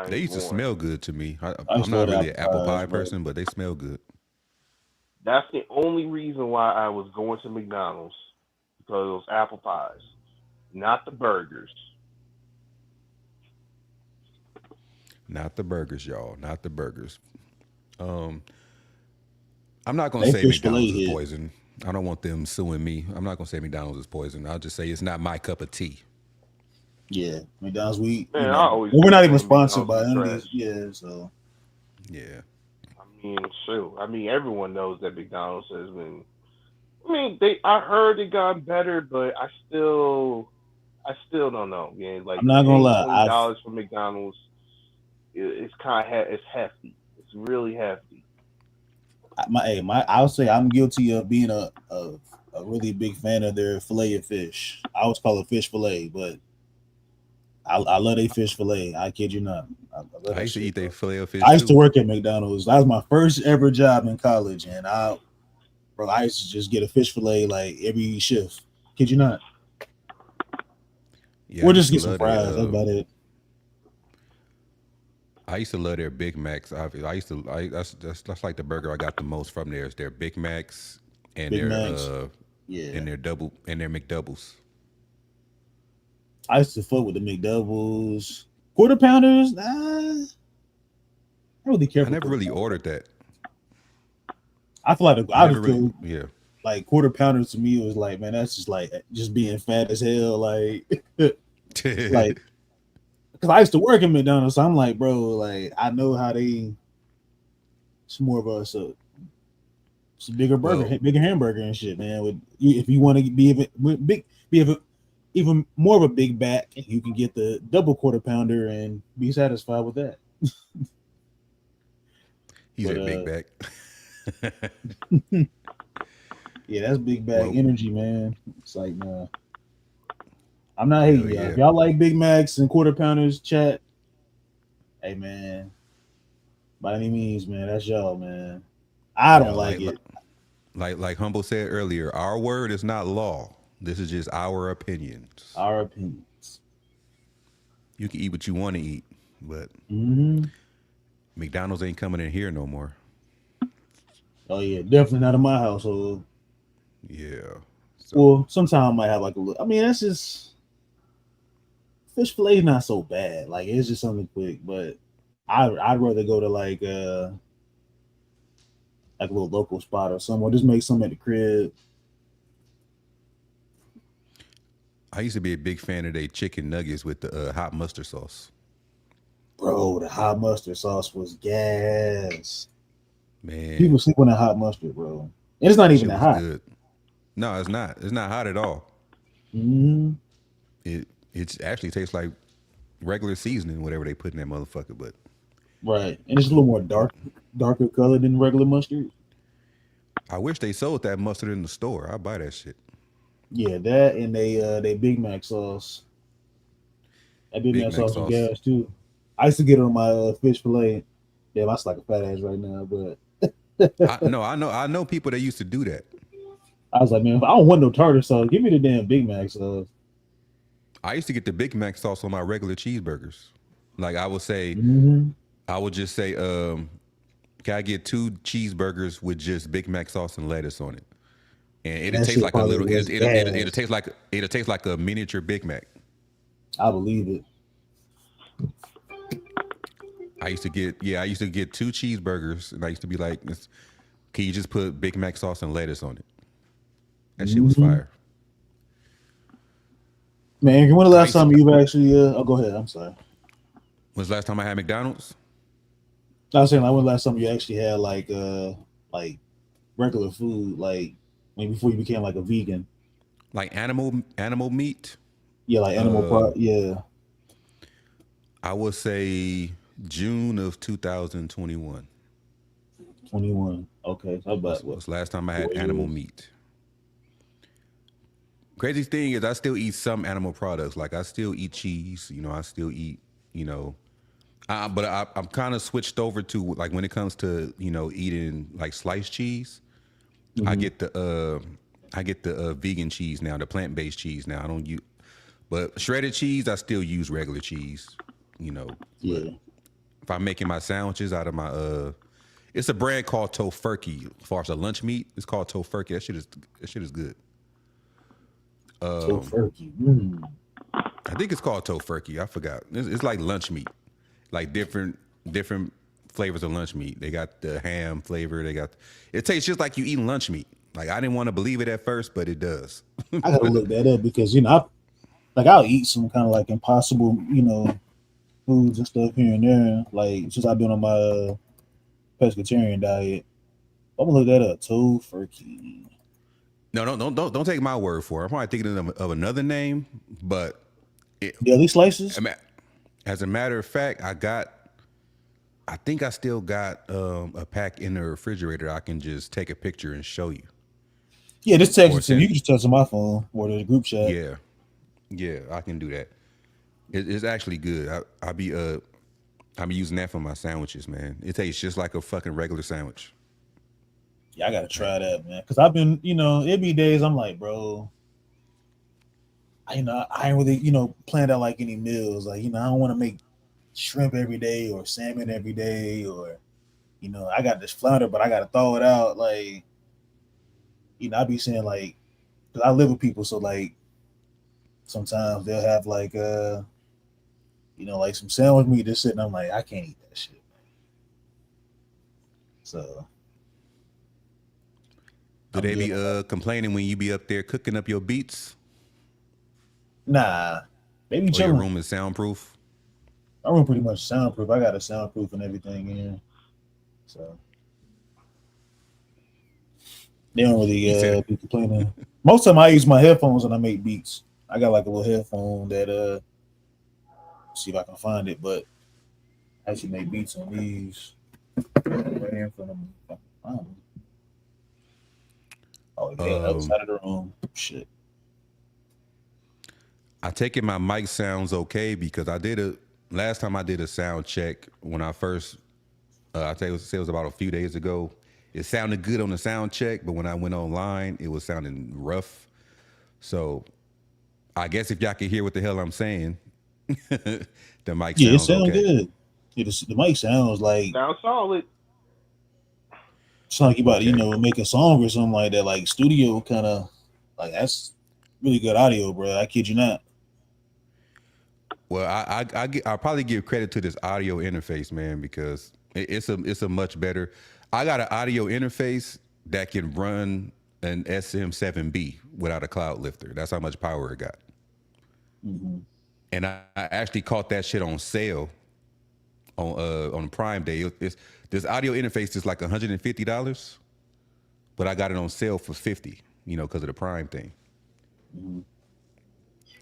They used to smell good to me. I'm not really an apple pie person, but they smell good. That's the only reason why I was going to McDonald's, because of those apple pies, not the burgers. Not the burgers, y'all. Not the burgers. I'm not gonna say McDonald's is poison. I don't want them suing me. I'm not gonna say McDonald's is poison. I'll just say it's not my cup of tea. Yeah, McDonald's. We're not even sponsored by any of these. Yeah, so yeah. I mean, everyone knows that McDonald's has been. I mean, I heard it got better, but I still don't know. Yeah, like I'm not gonna lie. $20 for McDonald's, it's kind of it's hefty. It's really hefty. I'll say I'm guilty of being a really big fan of their fillet of fish. I always call it fish fillet, but I love their fish fillet. I kid you not. I used to eat their fillet of fish. I used to work at McDonald's. That was my first ever job in college, and I used to just get a fish fillet like every shift. Kid you not? Yeah, we'll just get some fries. That's about it. I used to love their Big Macs. That's like the burger I got the most from there. Is their Big Macs and their McDoubles. I used to fuck with the McDoubles. Quarter pounders, nah. I really care. I never really ordered that. I feel like like quarter pounders to me was like, man, that's just being fat as hell. Like, like, because I used to work at McDonald's, so I'm like, bro, like I know how it's more of it's a bigger burger, bigger hamburger and shit, man. If you want to be even more of a big back, you can get the double quarter pounder and be satisfied with that. He's a big back. Yeah, that's big back energy, man. It's like, nah. I'm not hating y'all. If y'all like Big Macs and quarter pounders, chat. Hey, man. By any means, man, that's y'all, man. I don't like it. Like Humble said earlier, our word is not law. This is just our opinions. Our opinions. You can eat what you want to eat, but McDonald's ain't coming in here no more. Oh yeah, definitely not in my household. Yeah. So. Well, sometimes I might have like a little. I mean, that's just fish fillet is not so bad. Like it's just something quick, but I'd rather go to like a little local spot or somewhere. Just make something at the crib. I used to be a big fan of their chicken nuggets with the hot mustard sauce. Bro, the hot mustard sauce was gas. Man, people sleep on that hot mustard, bro. And it's not even that hot. Good. No, it's not. It's not hot at all. It actually tastes like regular seasoning, whatever they put in that motherfucker. But right, and it's a little more darker color than regular mustard. I wish they sold that mustard in the store. I'd buy that shit. Yeah, that and they Big Mac sauce. That Big Mac sauce is gas too. I used to get it on my fish fillet. Damn, I like a fat ass right now, but I know people that used to do that. I was like, man, I don't want no tartar sauce. Give me the damn Big Mac sauce. I used to get the Big Mac sauce on my regular cheeseburgers. Like I would say, Mm-hmm. I would just say, can I get 2 cheeseburgers with just Big Mac sauce and lettuce on it? And And it'll that taste shit like a probably little. was It'll gas. taste like a miniature Big Mac. I believe it. I used to get 2 cheeseburgers, and I used to be like, can you just put Big Mac sauce and lettuce on it? That shit was fire. Man, when the I last used to- time you've actually? Go ahead. I'm sorry. When's the last time I had McDonald's? I was saying, like, when the last time you actually had like regular food, like maybe before you became like a vegan? Like animal meat? Yeah, like animal part. Yeah. I would say June of 2021. 21. Okay, so about what? Was the last time I had 4 animal years? meat. Crazy thing is, I still eat some animal products. Like I still eat cheese. I still eat. But I'm kind of switched over to like when it comes to eating like sliced cheese. I get the vegan cheese now, the plant based cheese now. I don't use, but shredded cheese I still use regular cheese. Yeah. But if I'm making my sandwiches out of my it's a brand called Tofurkey. As far as the lunch meat, it's called Tofurkey. That shit is good. Tofurkey. I think it's called Tofurkey. I forgot. It's like lunch meat, like different flavors of lunch meat. They got the ham flavor. It tastes just like you eating lunch meat. Like I didn't want to believe it at first, but it does. I gotta look that up because I'll eat some kind of like impossible foods and stuff here and there. Like since I've been on my pescatarian diet, I'm gonna look that up. Tofurkey. No, don't take my word for it. I'm probably thinking of another name, but Deli slices. as a matter of fact, I think I still got a pack in the refrigerator. I can just take a picture and show you. Yeah, just text it to me. You can just text on my phone or the group chat. Yeah, I can do that. It's actually good. I be using that for my sandwiches, man. It tastes just like a fucking regular sandwich. Yeah, I gotta try that, man. Cause I've been, it be days I'm like, bro, I ain't really, planned out like any meals. Like, I don't want to make shrimp every day or salmon every day, or, I got this flounder, but I gotta throw it out. Like, I be saying like, cause I live with people, so like, sometimes they'll have like, like some sandwich meat just sitting. I'm like, I can't eat that shit, man. So. Do they be complaining when you be up there cooking up your beats? Nah, they be Or chilling. your room is soundproof? My room pretty much soundproof. I got a soundproof and everything in, so they don't really be complaining. Most of the time, I use my headphones when I make beats. I got like a little headphone that see if I can find it, but I actually make beats on these. Right here in front of me. Oh yeah, outside of the room. Shit. I take it my mic sounds okay because last time I did a sound check when I first I say it was about a few days ago. It sounded good on the sound check, but when I went online, it was sounding rough. So I guess if y'all can hear what the hell I'm saying, the mic Yeah, it sounds sounds okay. good. Yeah, the mic sounds like Sounds solid. it's like you about Okay. to, make a song or something like that, like studio kind of, like that's really good audio, bro. I kid you not. Well, I'll probably give credit to this audio interface, man, because it's a much better. I got an audio interface that can run an SM7B without a cloud lifter. That's how much power it got. Mm-hmm. And I actually caught that shit on sale on Prime Day. This audio interface is like $150, but I got it on sale for $50, because of the Prime thing. Mm-hmm.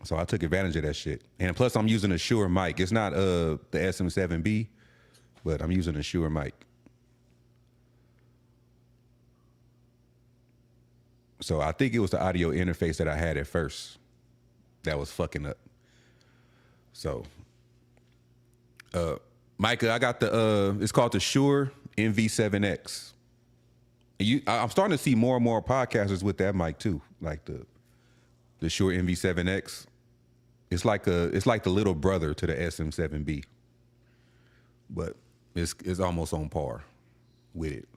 So I took advantage of that shit. And plus I'm using a Shure mic. It's not the SM7B, but I'm using a Shure mic. So I think it was the audio interface that I had at first that was fucking up. So Micah, I got it's called the Shure NV7X. I'm starting to see more and more podcasters with that mic too, like the Shure MV7X. It's like the little brother to the SM7B, but it's almost on par with it.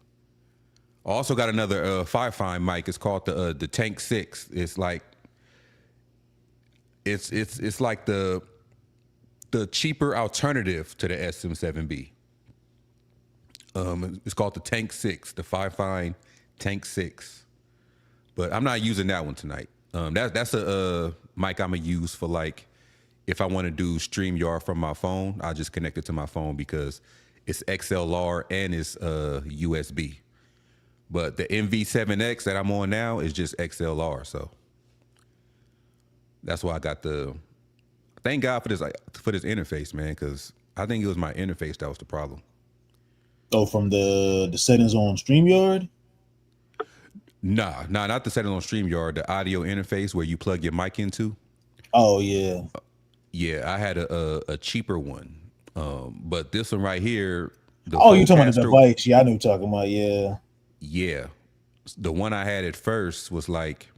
Also got another Fifine mic. It's called the Tank 6. It's like it's like the cheaper alternative to the SM7B. It's called the Tank 6, the Fifine Tank 6. But I'm not using that one tonight. That's a mic I'm gonna use for like if I want to do StreamYard from my phone. I'll just connect it to my phone because it's XLR and it's USB. But the MV7X that I'm on now is just XLR, so that's why I got the. Thank God for this interface, man, because I think it was my interface that was the problem. Oh, from the settings on StreamYard? Nah, not the settings on StreamYard. The audio interface where you plug your mic into. Oh yeah, yeah. I had a cheaper one, but this one right here. You talking about the device? Yeah, I know you're talking about. Yeah, yeah. The one I had at first was like,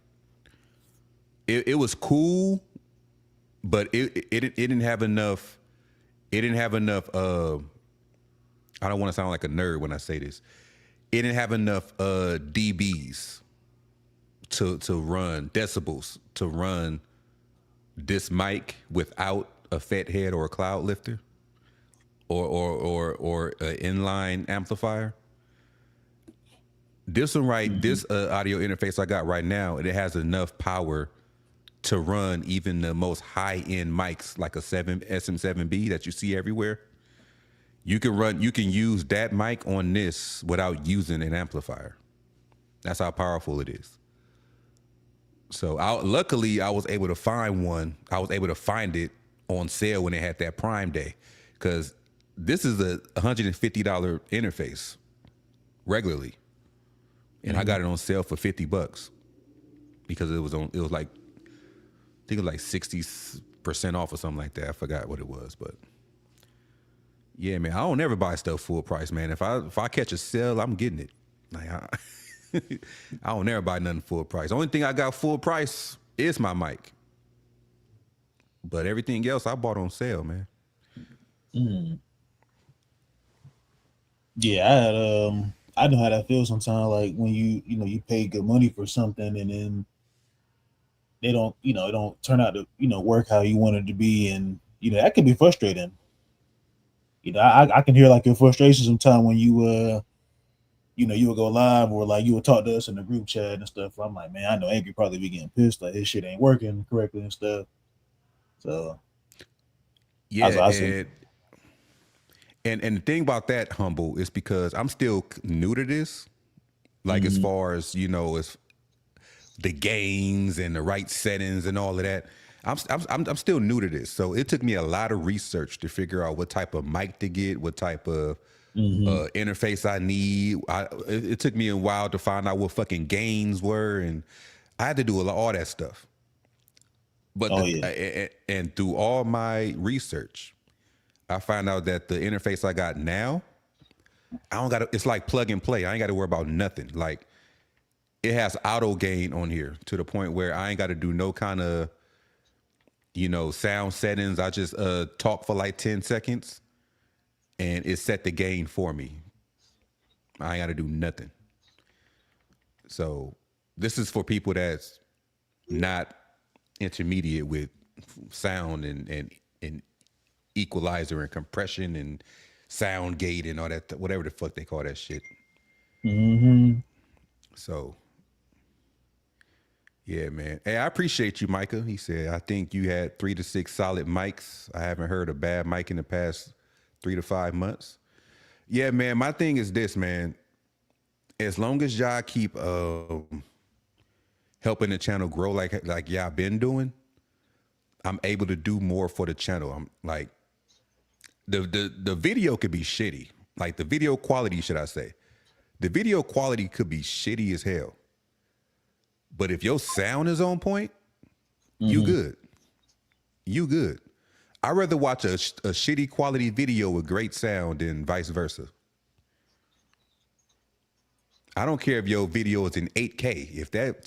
it was cool, but it didn't have enough. It didn't have enough. I don't want to sound like a nerd when I say this. It didn't have enough dBs to run decibels to run this mic without a fat head or a cloud lifter or an inline amplifier. This one this audio interface I got right now, it has enough power to run even the most high-end mics like a SM7B that you see everywhere. You can use that mic on this without using an amplifier. That's how powerful it is. So luckily I was able to find one. I was able to find it on sale when they had that Prime Day, because this is a $150 interface regularly, and I got it on sale for $50 because it was like, I think it was like 60% off or something like that. I forgot what it was, but. Yeah, man, I don't ever buy stuff full price, man. If I catch a sale, I'm getting it. Like I don't ever buy nothing full price. The only thing I got full price is my mic. But everything else I bought on sale, man. Yeah, I had I know how that feels sometimes. Like when you pay good money for something and then they don't it don't turn out to work how you want it to be, and that can be frustrating. I can hear like your frustration sometimes when you you would go live or like you would talk to us in the group chat and stuff. I'm like, man, I know Angry probably be getting pissed like his shit ain't working correctly and stuff. So yeah, and the thing about that, Humble, is because I'm still new to this. Like as far as as the gains and the right settings and all of that. I'm still new to this, so it took me a lot of research to figure out what type of mic to get, what type of interface I need. It took me a while to find out what fucking gains were, and I had to do all that stuff. But and through all my research, I found out that the interface I got now, I don't got. It's like plug and play. I ain't got to worry about nothing. Like it has auto gain on here to the point where I ain't got to do no kind of sound settings. I just talk for like 10 seconds and it set the gain for me. I ain't got to do nothing. So this is for people that's not intermediate with sound and equalizer and compression and sound gate and all that, whatever the fuck they call that shit. So yeah, man. Hey, I appreciate you, Micah. He said, I think you had 3 to 6 solid mics. I haven't heard a bad mic in the past 3 to 5 months. Yeah, man. My thing is this, man. As long as y'all keep helping the channel grow like y'all been doing, I'm able to do more for the channel. I'm like, the video could be shitty. Like the video quality, should I say. The video quality could be shitty as hell. But if your sound is on point, you good. You good. I'd rather watch a shitty quality video with great sound than vice versa. I don't care if your video is in 8K.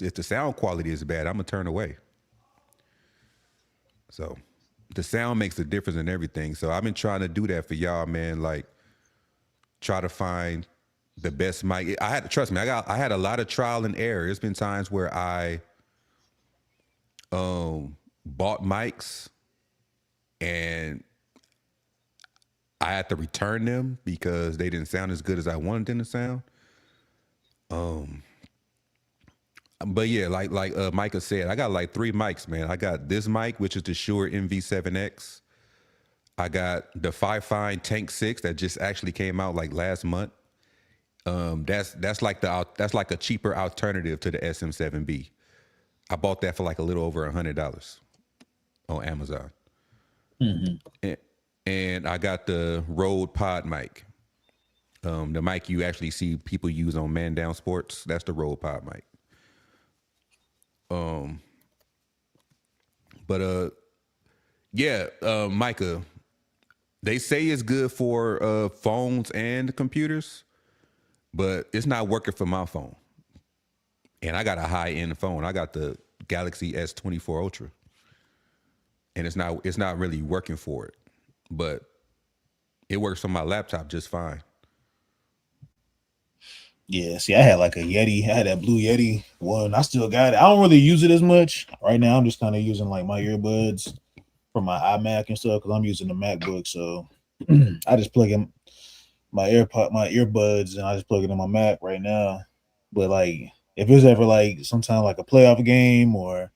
If the sound quality is bad, I'm gonna turn away. So the sound makes a difference in everything. So I've been trying to do that for y'all, man. Like try to find the best mic. I had to trust me. I had a lot of trial and error. There's been times where I bought mics and I had to return them because they didn't sound as good as I wanted them to sound. But yeah, like Micah said, I got like 3 mics, man. I got this mic, which is the Shure MV7X. I got the Fifine Tank 6 that just actually came out like last month. That's like a cheaper alternative to the SM7B. I bought that for like a little over $100 on Amazon. And I got the Rode Pod mic. The mic you actually see people use on Man Down Sports. That's the Rode Pod mic. Micah, they say it's good for phones and computers, but it's not working for my phone. And I got a high-end phone. I got the Galaxy S24 Ultra. And it's not really working for it. But it works on my laptop just fine. Yeah, see, I had like a Yeti. I had that blue Yeti one. I still got it. I don't really use it as much. Right now, I'm just kind of using like my earbuds for my iMac and stuff because I'm using the MacBook. So I just plug in my earbuds, and I just plug it in my Mac right now. But like, if it's ever like sometime like a playoff game or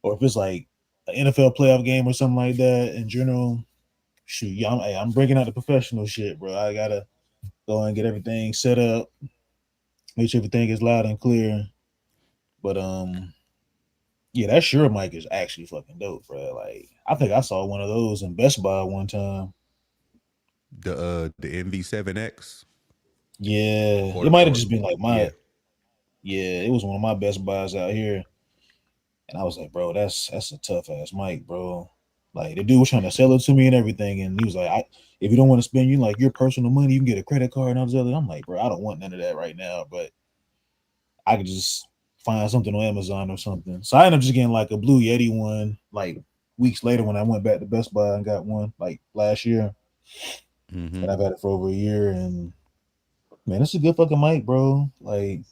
if it's like an NFL playoff game or something like that in general, shoot, yeah, I'm breaking out the professional shit, bro. I gotta go and get everything set up, make sure everything is loud and clear. But yeah, that Shure mic is actually fucking dope, bro. Like, I think I saw one of those in Best Buy one time. The MV7X. Yeah, it might have just been like yeah, it was one of my Best Buys out here, and I was like, bro, that's a tough ass mic, bro. Like, the dude was trying to sell it to me and everything, and he was like, if you don't want to spend like your personal money, you can get a credit card and all this other. I'm like, bro, I don't want none of that right now, but I could just find something on Amazon or something. So I ended up just getting like a Blue Yeti one, like weeks later when I went back to Best Buy and got one like last year. And I've had it for over a year, and man, it's a good fucking mic, bro. Like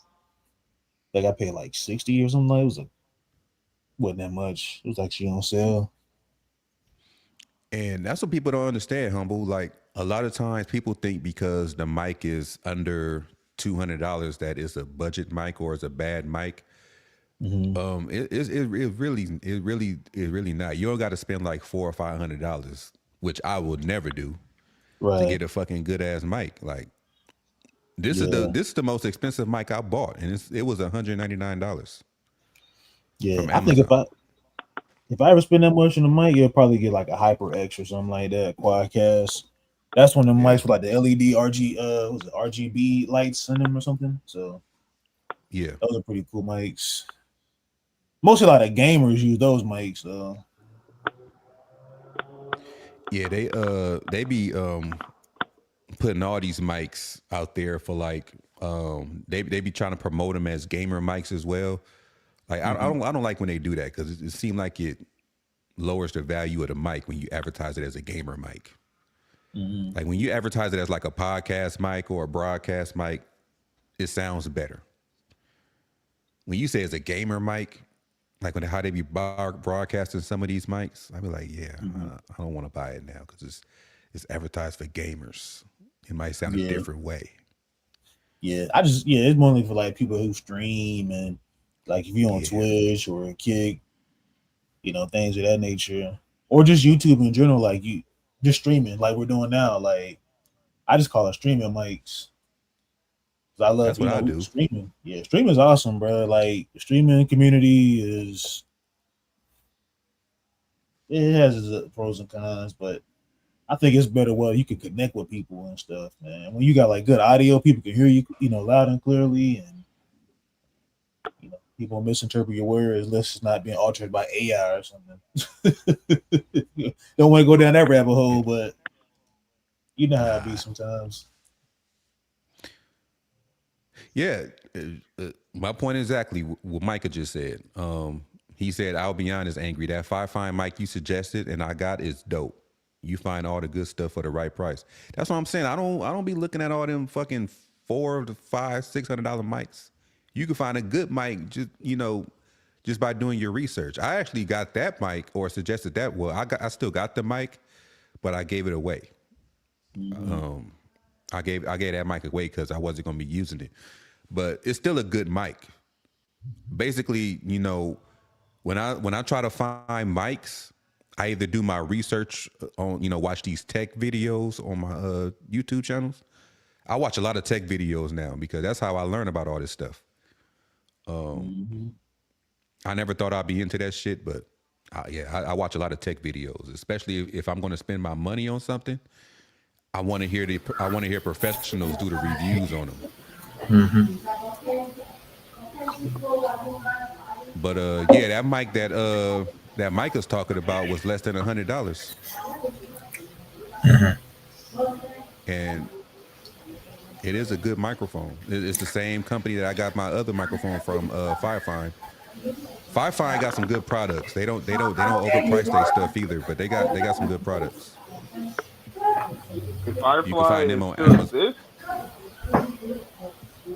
I paid like 60 or something. Like, wasn't that much. It was actually on sale. And that's what people don't understand, Humble. Like, a lot of times people think because the mic is under $200 that it's a budget mic or it's a bad mic. It really not. You don't got to spend like $400 or $500, which I would never do, to get a fucking good ass mic. Like, this is the most expensive mic I bought, and it was $199. Yeah, I think if I ever spend that much on the mic, you'll probably get like a HyperX or something like that, Quadcast. That's one of the mics with like the LED RGB lights in them or something. So yeah, those are pretty cool mics. Mostly a lot of gamers use those mics though. Yeah, they be putting all these mics out there for like they be trying to promote them as gamer mics as well. Like, I don't like when they do that, because it seems like it lowers the value of the mic when you advertise it as a gamer mic. Like, when you advertise it as like a podcast mic or a broadcast mic, it sounds better. When you say it's a gamer mic, like how they be broadcasting some of these mics, I be like, yeah, I don't want to buy it now because it's advertised for gamers. It might sound a different way. Yeah, it's mainly for like people who stream, and like if you're on Twitch or Kick, things of that nature, or just YouTube in general, like you just streaming like we're doing now. Like, I just call it streaming mics. I love, that's what I do. Streaming. Yeah, streaming is awesome, bro. Like, the streaming community it has its pros and cons, but I think it's better. Well, you can connect with people and stuff, man. When you got like good audio, people can hear you, loud and clearly, and people misinterpret your words unless it's not being altered by AI or something. Don't want to go down that rabbit hole, but you know how it be sometimes. Yeah, my point exactly what Micah just said. He said Albion is angry. That 5 fine mic you suggested and I got is dope. You find all the good stuff for the right price. That's what I'm saying. I don't be looking at all them fucking $400 to $500, $600 mics. You can find a good mic just by doing your research. I actually got that mic or suggested that. Well, I still got the mic, but I gave it away. I gave that mic away because I wasn't gonna be using it. But it's still a good mic. Basically, when I try to find mics, I either do my research on, watch these tech videos on my YouTube channels. I watch a lot of tech videos now because that's how I learn about all this stuff. I never thought I'd be into that shit, but I watch a lot of tech videos, especially if I'm going to spend my money on something. I want to hear professionals do the reviews on them. But that mic that Micah's talking about was less than $100, and it is a good microphone. It's the same company that I got my other microphone from, Firefine. Firefine got some good products. They don't overprice their stuff either, but they got some good products. The You can Firefly find them is on still Amazon. exist?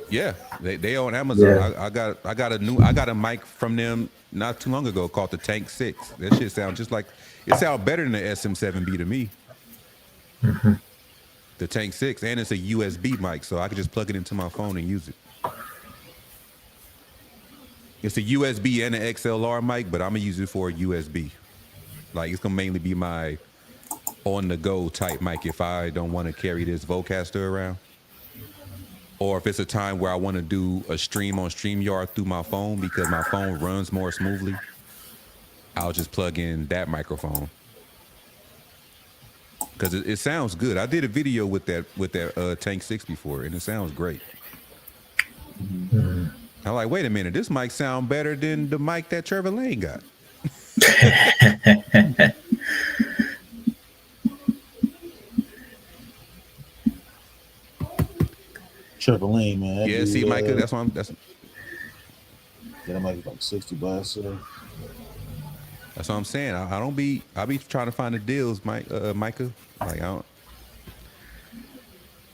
Yeah, they on Amazon. Yeah. I got a mic from them not too long ago called the Tank 6. That shit sounds better than the SM7B to me. The Tank 6, and it's a USB mic, so I can just plug it into my phone and use it. It's a USB and an XLR mic, but I'm gonna use it for a USB. Like, it's gonna mainly be my on-the-go type mic if I don't want to carry this Vocaster around. Or if it's a time where I want to do a stream on StreamYard through my phone because my phone runs more smoothly, I'll just plug in that microphone. Because it sounds good. I did a video with that Tank 6 before, and it sounds great. I'm like, wait a minute, this mic sound better than the mic that Trevor Lane got. Trevor Lane, man. Yeah, see, Micah, that's why that's that might be like $60. So. That's what I'm saying. I be trying to find the deals, Micah. Like,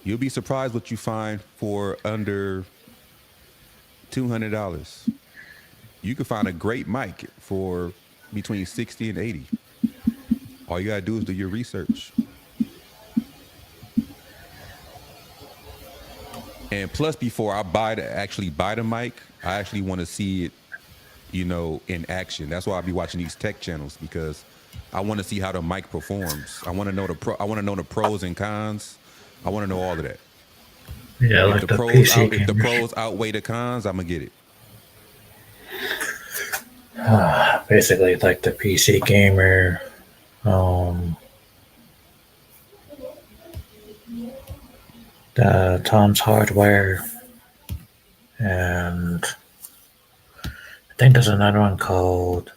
you'll be surprised what you find for under $200. You can find a great mic for between $60 and $80. All you gotta do is do your research. And plus, before I actually buy the mic, I actually want to see it, in action. That's why I be watching these tech channels, because I want to see how the mic performs. I want to know the pros and cons. I want to know all of that. Yeah, If like the the pros PC if the gamers. pros outweigh the cons, I'm gonna get it. Basically, like the PC gamer. The Tom's Hardware, and I think there's another one called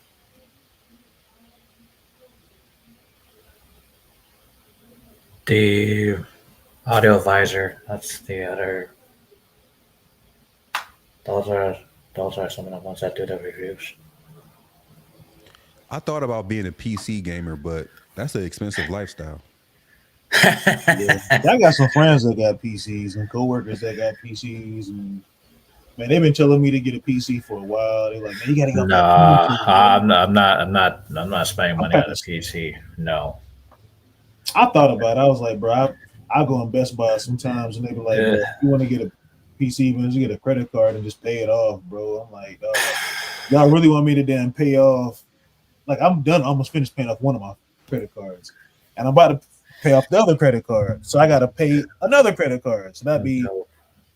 the Audio Visor. That's the other. Those are some of the ones that do the reviews. I thought about being a PC gamer, but that's an expensive lifestyle. Yeah, I got some friends that got PCs and coworkers that got PCs, and man, they've been telling me to get a PC for a while. They're like, man, you gotta go. No, I'm not spending money on a PC. No. I thought about it. I was like, bro, I go in Best Buy sometimes, and they be like, bro, if you want to get a PC, man, just get a credit card and just pay it off, bro. I'm like, dog, y'all really want me to then pay off? Like, I'm done, almost finished paying off one of my credit cards, and I'm about to pay off the other credit card, so I got to pay another credit card. So that'd be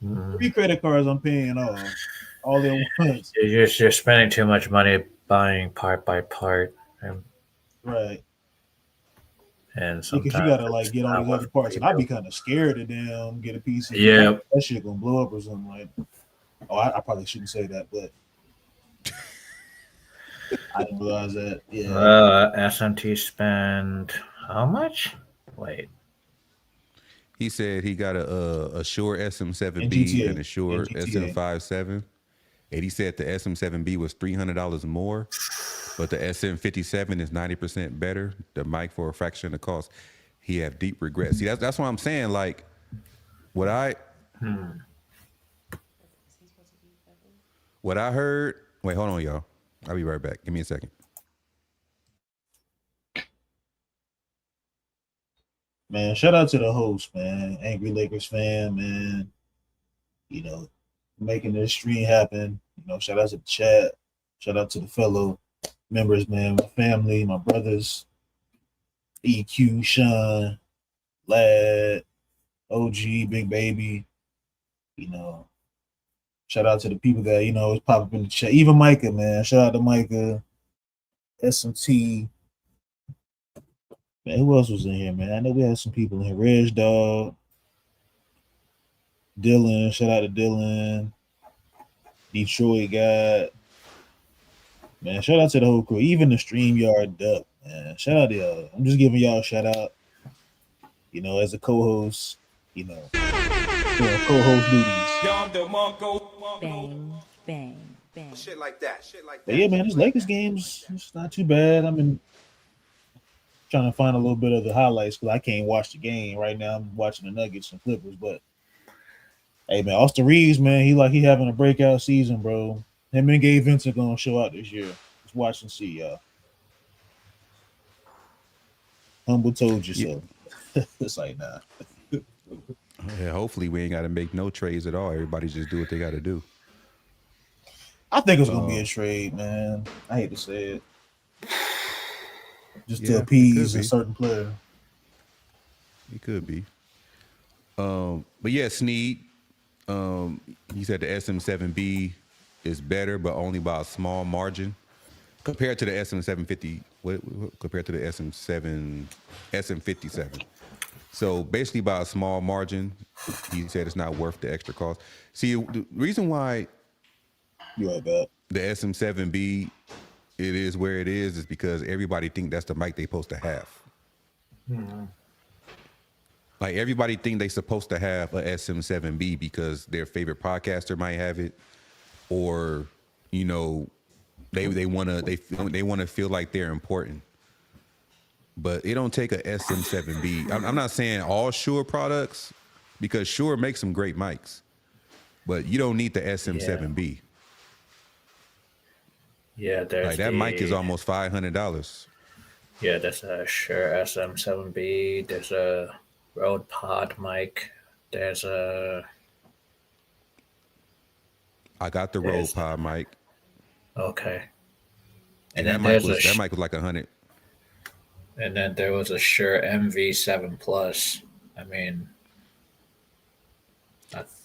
3 credit cards I'm paying off all at once. You're spending too much money buying part by part, Right. and Because sometimes you gotta like get all not these worth other parts, and I'd be rebuilding. kind of scared to damn get a PC. Yeah. That shit gonna blow up or something. Like, I probably shouldn't say that, but I didn't realize that. Yeah. SMT spend how much? Wait. He said he got a Shure in SM7B GTA. and a Shure In GTA. SM57, and he said the SM7B was $300 more, but the SM57 is 90% better. The mic for a fraction of the cost. He have deep regrets. See, that's what I'm saying. Like, what I heard. Wait, hold on, y'all. I'll be right back. Give me a second. Man, shout out to the host, man. Angry Lakers fan, man. You know, making this stream happen. You know, shout out to the chat. Shout out to the fellow members, man. My family, my brothers, EQ, Sean, Lad, OG, Big Baby. You know, shout out to the people that, you know, is popping up in the chat. Even Micah, man. Shout out to Micah, SMT. Man, who else was in here, man? I know we had some people in here. Reg Dog, Dylan. Shout out to Dylan. Detroit guy. Man, shout out to the whole crew. Even the StreamYard Duck, man. Shout out to y'all. I'm just giving y'all a shout out. You know, as a co-host, you know, co-host duties. Bang, bang, bang. Shit like that. But yeah, man, this Lakers game's it's not too bad. I mean, trying to find a little bit of the highlights because I can't watch the game right now. I'm watching the Nuggets and Clippers, but hey, man, Austin Reeves, man, he having a breakout season, bro. Him and Gabe Vincent gonna show out this year. Just watch and see, y'all. Humble told you so. It's like, nah. Yeah, hopefully we ain't got to make no trades at all. Everybody just do what they got to do. I think it's gonna be a trade, man. I hate to say it, just to appease a certain player. It could be. But yeah, Sneed. He said the SM7B is better, but only by a small margin compared to the SM750. Compared to the SM57. So basically, by a small margin, he said it's not worth the extra cost. See, the reason why the SM7B it is where it is because everybody think that's the mic they supposed to have. Mm-hmm. Like everybody think they supposed to have a SM7B because their favorite podcaster might have it, or you know, they want to feel like they're important. But it don't take a SM7B. I'm not saying all Shure products because Shure makes some great mics, but you don't need the SM7B. Yeah, there's like that mic is almost $500. Yeah, there's a Shure SM7B. There's a Rode Pod mic. There's a. I got the Rode Pod mic. Okay. And that mic was like $100. And then there was a Shure MV7 Plus. I mean,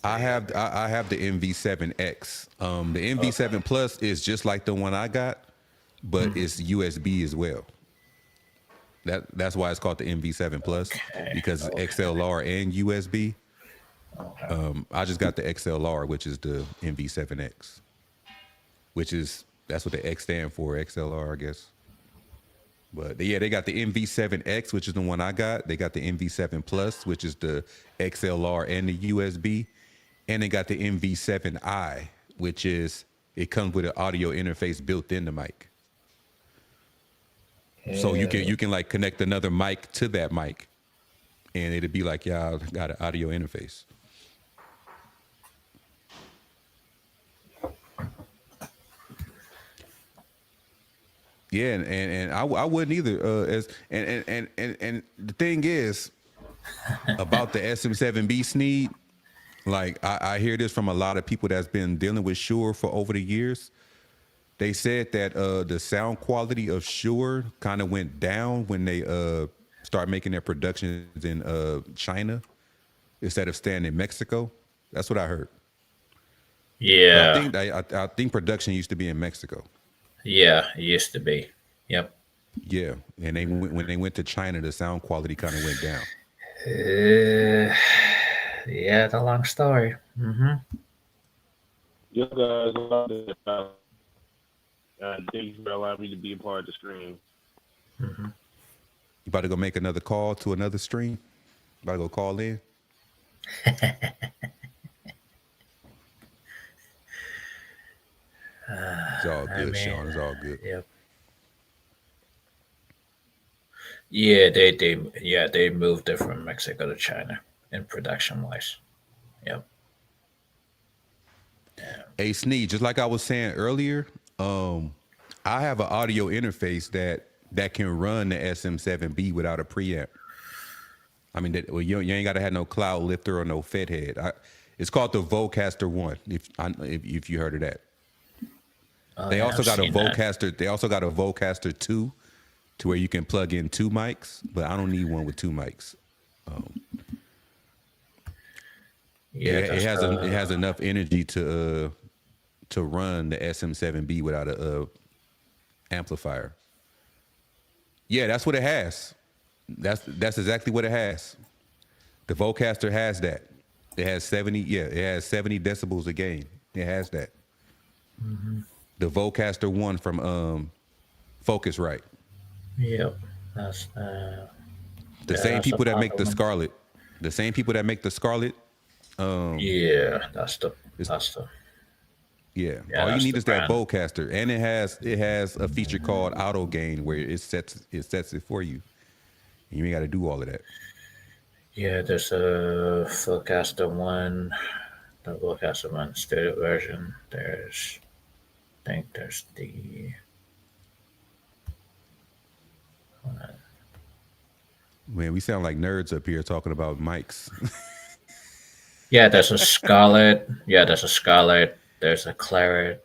I have the MV7X. The MV7 Plus is just like the one I got, but it's USB as well. That's why it's called the MV7 Plus because it's XLR and USB. I just got the XLR, which is the MV7X, that's what the X stand for, XLR, I guess. But yeah, they got the MV7X, which is the one I got. They got the MV7 Plus, which is the XLR and the USB. And they got the MV7i, which is, it comes with an audio interface built in the mic. Yeah. So you can like connect another mic to that mic and it'd be like, yeah, I got an audio interface. Yeah, and I wouldn't either. And the thing is about the SM7B Sneed, like I hear this from a lot of people that's been dealing with Shure for over the years. They said that the sound quality of Shure kind of went down when they start making their productions in China instead of staying in Mexico. That's what I heard. Yeah, I think production used to be in Mexico. Yeah, it used to be. Yep. Yeah, and when they went to China, the sound quality kind of went down. Yeah, it's a long story. Mm-hmm. You guys, thank you for allowing me to be a part of the stream. Mm-hmm. You about to go make another call to another stream? About to go call in? It's all I good, mean, Sean. It's all good. yep. Yeah, they moved it from Mexico to China in production wise. Yep. Hey, Sneed, just like I was saying earlier, I have an audio interface that can run the SM7B without a preamp. I mean, you ain't got to have no cloud lifter or no fed head. It's called the Vocaster One. If you heard of that, Oh, they yeah, also I've got a seen that. Vocaster. They also got a Vocaster 2, to where you can plug in 2 mics, but I don't need one with 2 mics. Yeah, that's It has enough energy to run the SM7B without a amplifier. Yeah, that's what it has. That's exactly what it has. The Vocaster has that. It has 70. Yeah, it has 70 decibels a gain. It has that. The Vocaster One from Focusrite. Yep. That's The yeah, same that's a people that make popular the one. Scarlet. The same people that make the Scarlet. Yeah, It's, that's the yeah. yeah, All you that's need the is that brand. Vocaster, and it has a feature called Auto Gain where it sets it for you. And you ain't got to do all of that. Yeah, there's a Philcaster one, the Philcaster one stereo version. I think there's the Man, we sound like nerds up here talking about mics. yeah, there's a Scarlet. Yeah, there's a Scarlet. There's a Claret.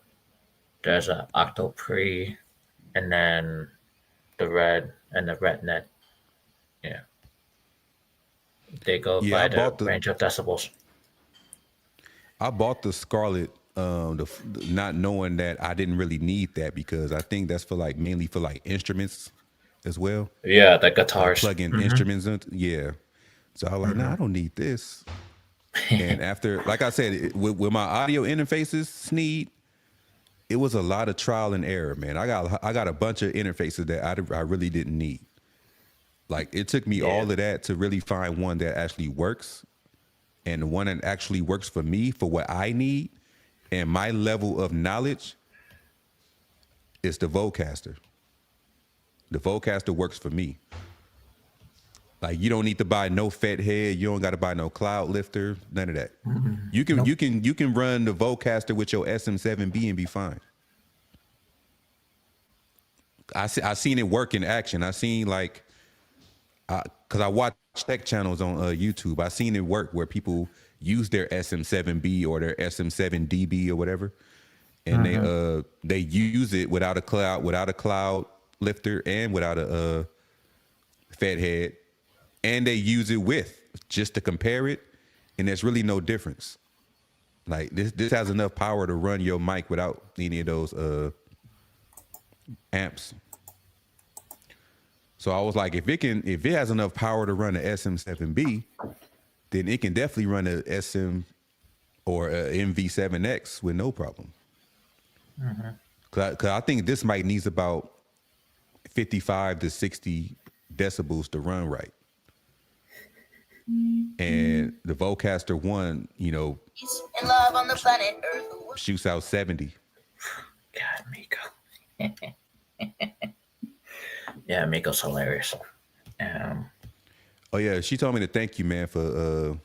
There's a Octoprix, and then the Red and the RedNet. Yeah, they go Yeah, by the range of decibels. I bought the Scarlet, not knowing that I didn't really need that, because I think that's for like mainly for like instruments as well, Yeah, the like guitars. plug-in instruments. Yeah, so I was like, nah, I don't need this. And after, like I said, with my audio interfaces, Sneed, it was a lot of trial and error, man. I got a bunch of interfaces that I really didn't need. Like it took me Yeah. all of that to really find one that actually works, and the one that actually works for me for what I need and my level of knowledge is the Vocaster. The Vocaster works for me. Like you don't need to buy no fat head. You don't got to buy no cloud lifter. None of that. You can run the Vocaster with your SM7B and be fine. I seen it work in action. I seen like, cause I watch tech channels on YouTube. I seen it work where people use their SM7B or their SM7DB or whatever, and they use it without a cloud lifter and without a fed head, and they use it with, just to compare it, and there's really no difference. Like this has enough power to run your mic without any of those amps. So I was like, if it has enough power to run a SM7B, then it can definitely run a SM or a MV7X with no problem. Cause I think this mic needs about 55 to 60 decibels to run right. And the Vocaster One, Peace and love on the planet Earth. shoots out 70. God, Miko. Yeah, Miko's hilarious. Oh yeah, she told me to thank you, man, for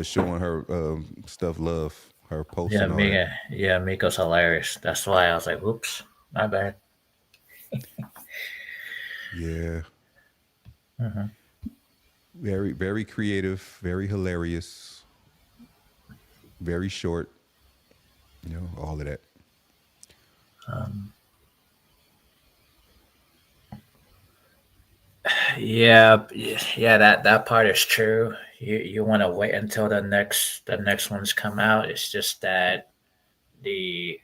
showing her stuff love, her posts Yeah, and all that. Miko's hilarious. That's why I was like, "Whoops, my bad." Yeah. Very, very creative, very hilarious, very short. All of that. Yeah, that part is true. You want to wait until the next ones come out. It's just that the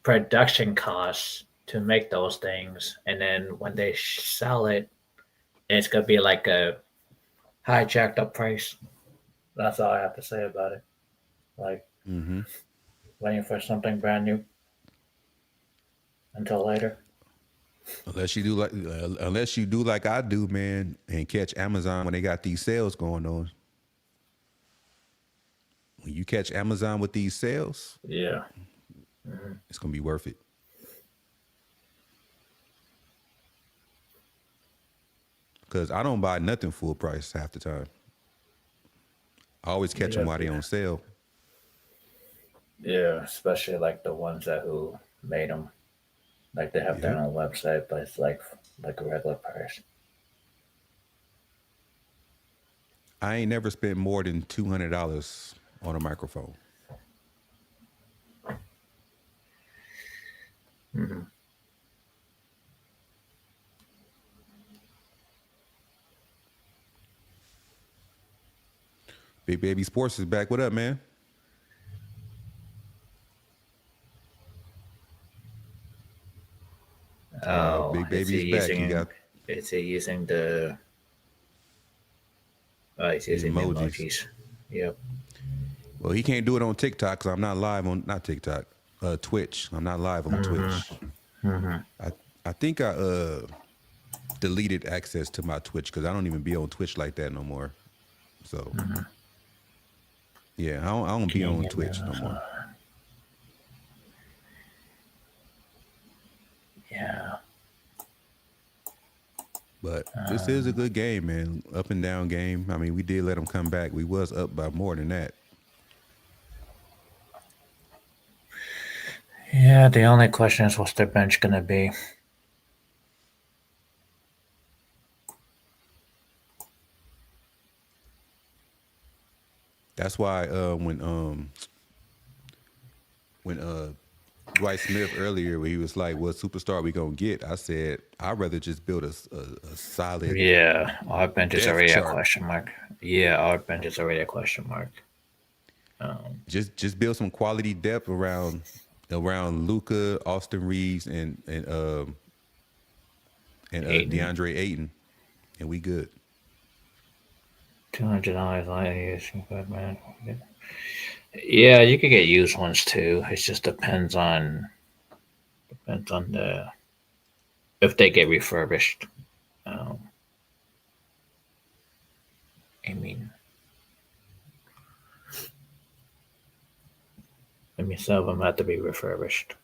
production costs to make those things, and then when they sell it, it's gonna be like a high jacked up price. That's all I have to say about it. Like waiting for something brand new until later. Unless you do like I do, man, and catch Amazon when they got these sales going on. when you catch Amazon with these sales, Yeah. it's gonna be worth it. Cause I don't buy nothing full price half the time. I always catch them while they on sale. Yeah, especially like the ones that who made them. Like they have their Yep. own website, but it's like a regular price. I ain't never spent more than $200 on a microphone. Mm-hmm. Big Baby Sports is back. What up, man? Oh, Big Baby's back. He got is he using the he's using the emojis. emojis. Yep. Well, he can't do it on TikTok because I'm not live on not TikTok, Twitch. I'm not live on Twitch. I think I deleted access to my Twitch because I don't even be on Twitch like that no more. So yeah, I don't be on Twitch no more. Yeah. But this is a good game, man. Up and down game. I mean, we did let them come back. We was up by more than that. Yeah, the only question is what's their bench gonna be? That's why when Dwight Smith earlier, where he was like, "What superstar we gonna get?" I said, "I'd rather just build a solid." Yeah, our bench is depth already a chart. question mark. Yeah, our bench is already a question mark. Just build some quality depth around Luka, Austin Reeves, and DeAndre Ayton, and we good. $200 good man. Yeah, you could get used ones too. It just depends on the if they get refurbished. I mean, some of them have to be refurbished.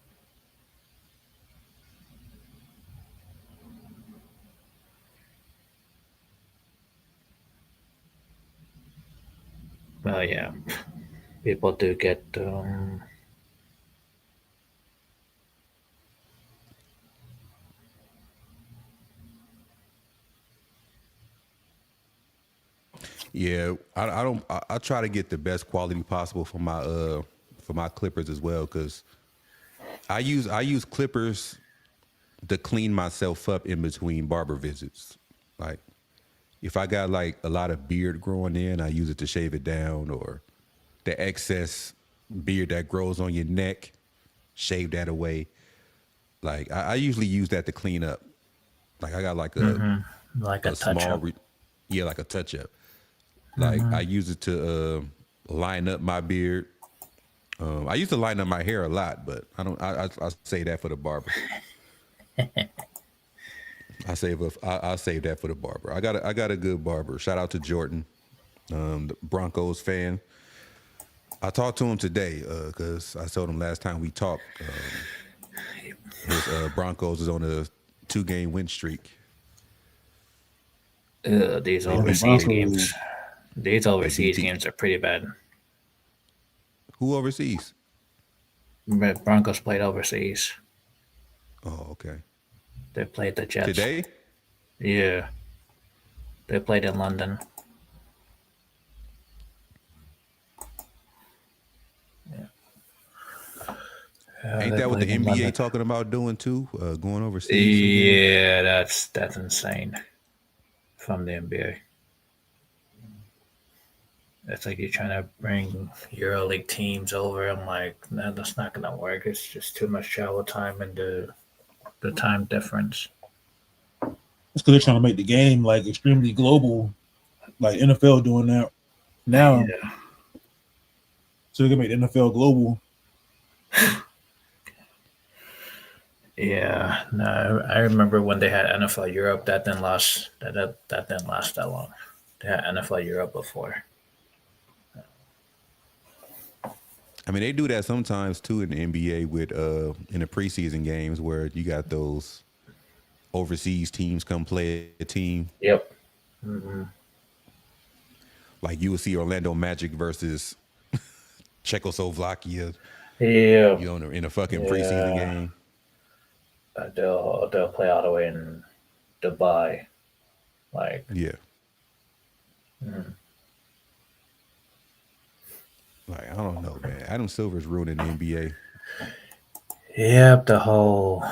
Well, yeah, people do get. Yeah, I don't. I try to get the best quality possible for my clippers as well, because I use clippers to clean myself up in between barber visits. Like if I got like a lot of beard growing in, I use it to shave it down, or the excess beard that grows on your neck, shave that away. Like I usually use that to clean up. Like I got like Like a a touch small, up. like a touch up. Like I use it to line up my beard. I used to line up my hair a lot, but I don't. I say that for the barber. I'll save that for the barber. I got a good barber. Shout out to Jordan, the Broncos fan. I talked to him today because I told him last time we talked, his Broncos is on a 2-game win streak. These They beat- overseas they- games. These overseas beat- games are pretty bad. Who overseas? Broncos played overseas. Oh, okay. They played the Jets. Today? Yeah. They played in London. Ain't they that what the played in NBA London. talking about doing too? Going overseas? again? Yeah, that's insane. From the NBA. It's like you're trying to bring EuroLeague teams over. I'm like, no, that's not gonna work. It's just too much travel time and the time difference. It's because they're trying to make the game like extremely global, like NFL doing that now. Yeah. So they can make the NFL global. Yeah, no, I remember when they had NFL Europe. That didn't last. That didn't last that long. They had NFL Europe before. I mean, they do that sometimes too in the NBA with in the preseason games where you got those overseas teams come play a team. Yep. Mm-hmm. Like you will see Orlando Magic versus Czechoslovakia, Yeah. in a fucking preseason game. They'll play all the way in Dubai, like. Yeah. Mm. Like, I don't know, man. Adam Silver's ruining the NBA. Yep, the whole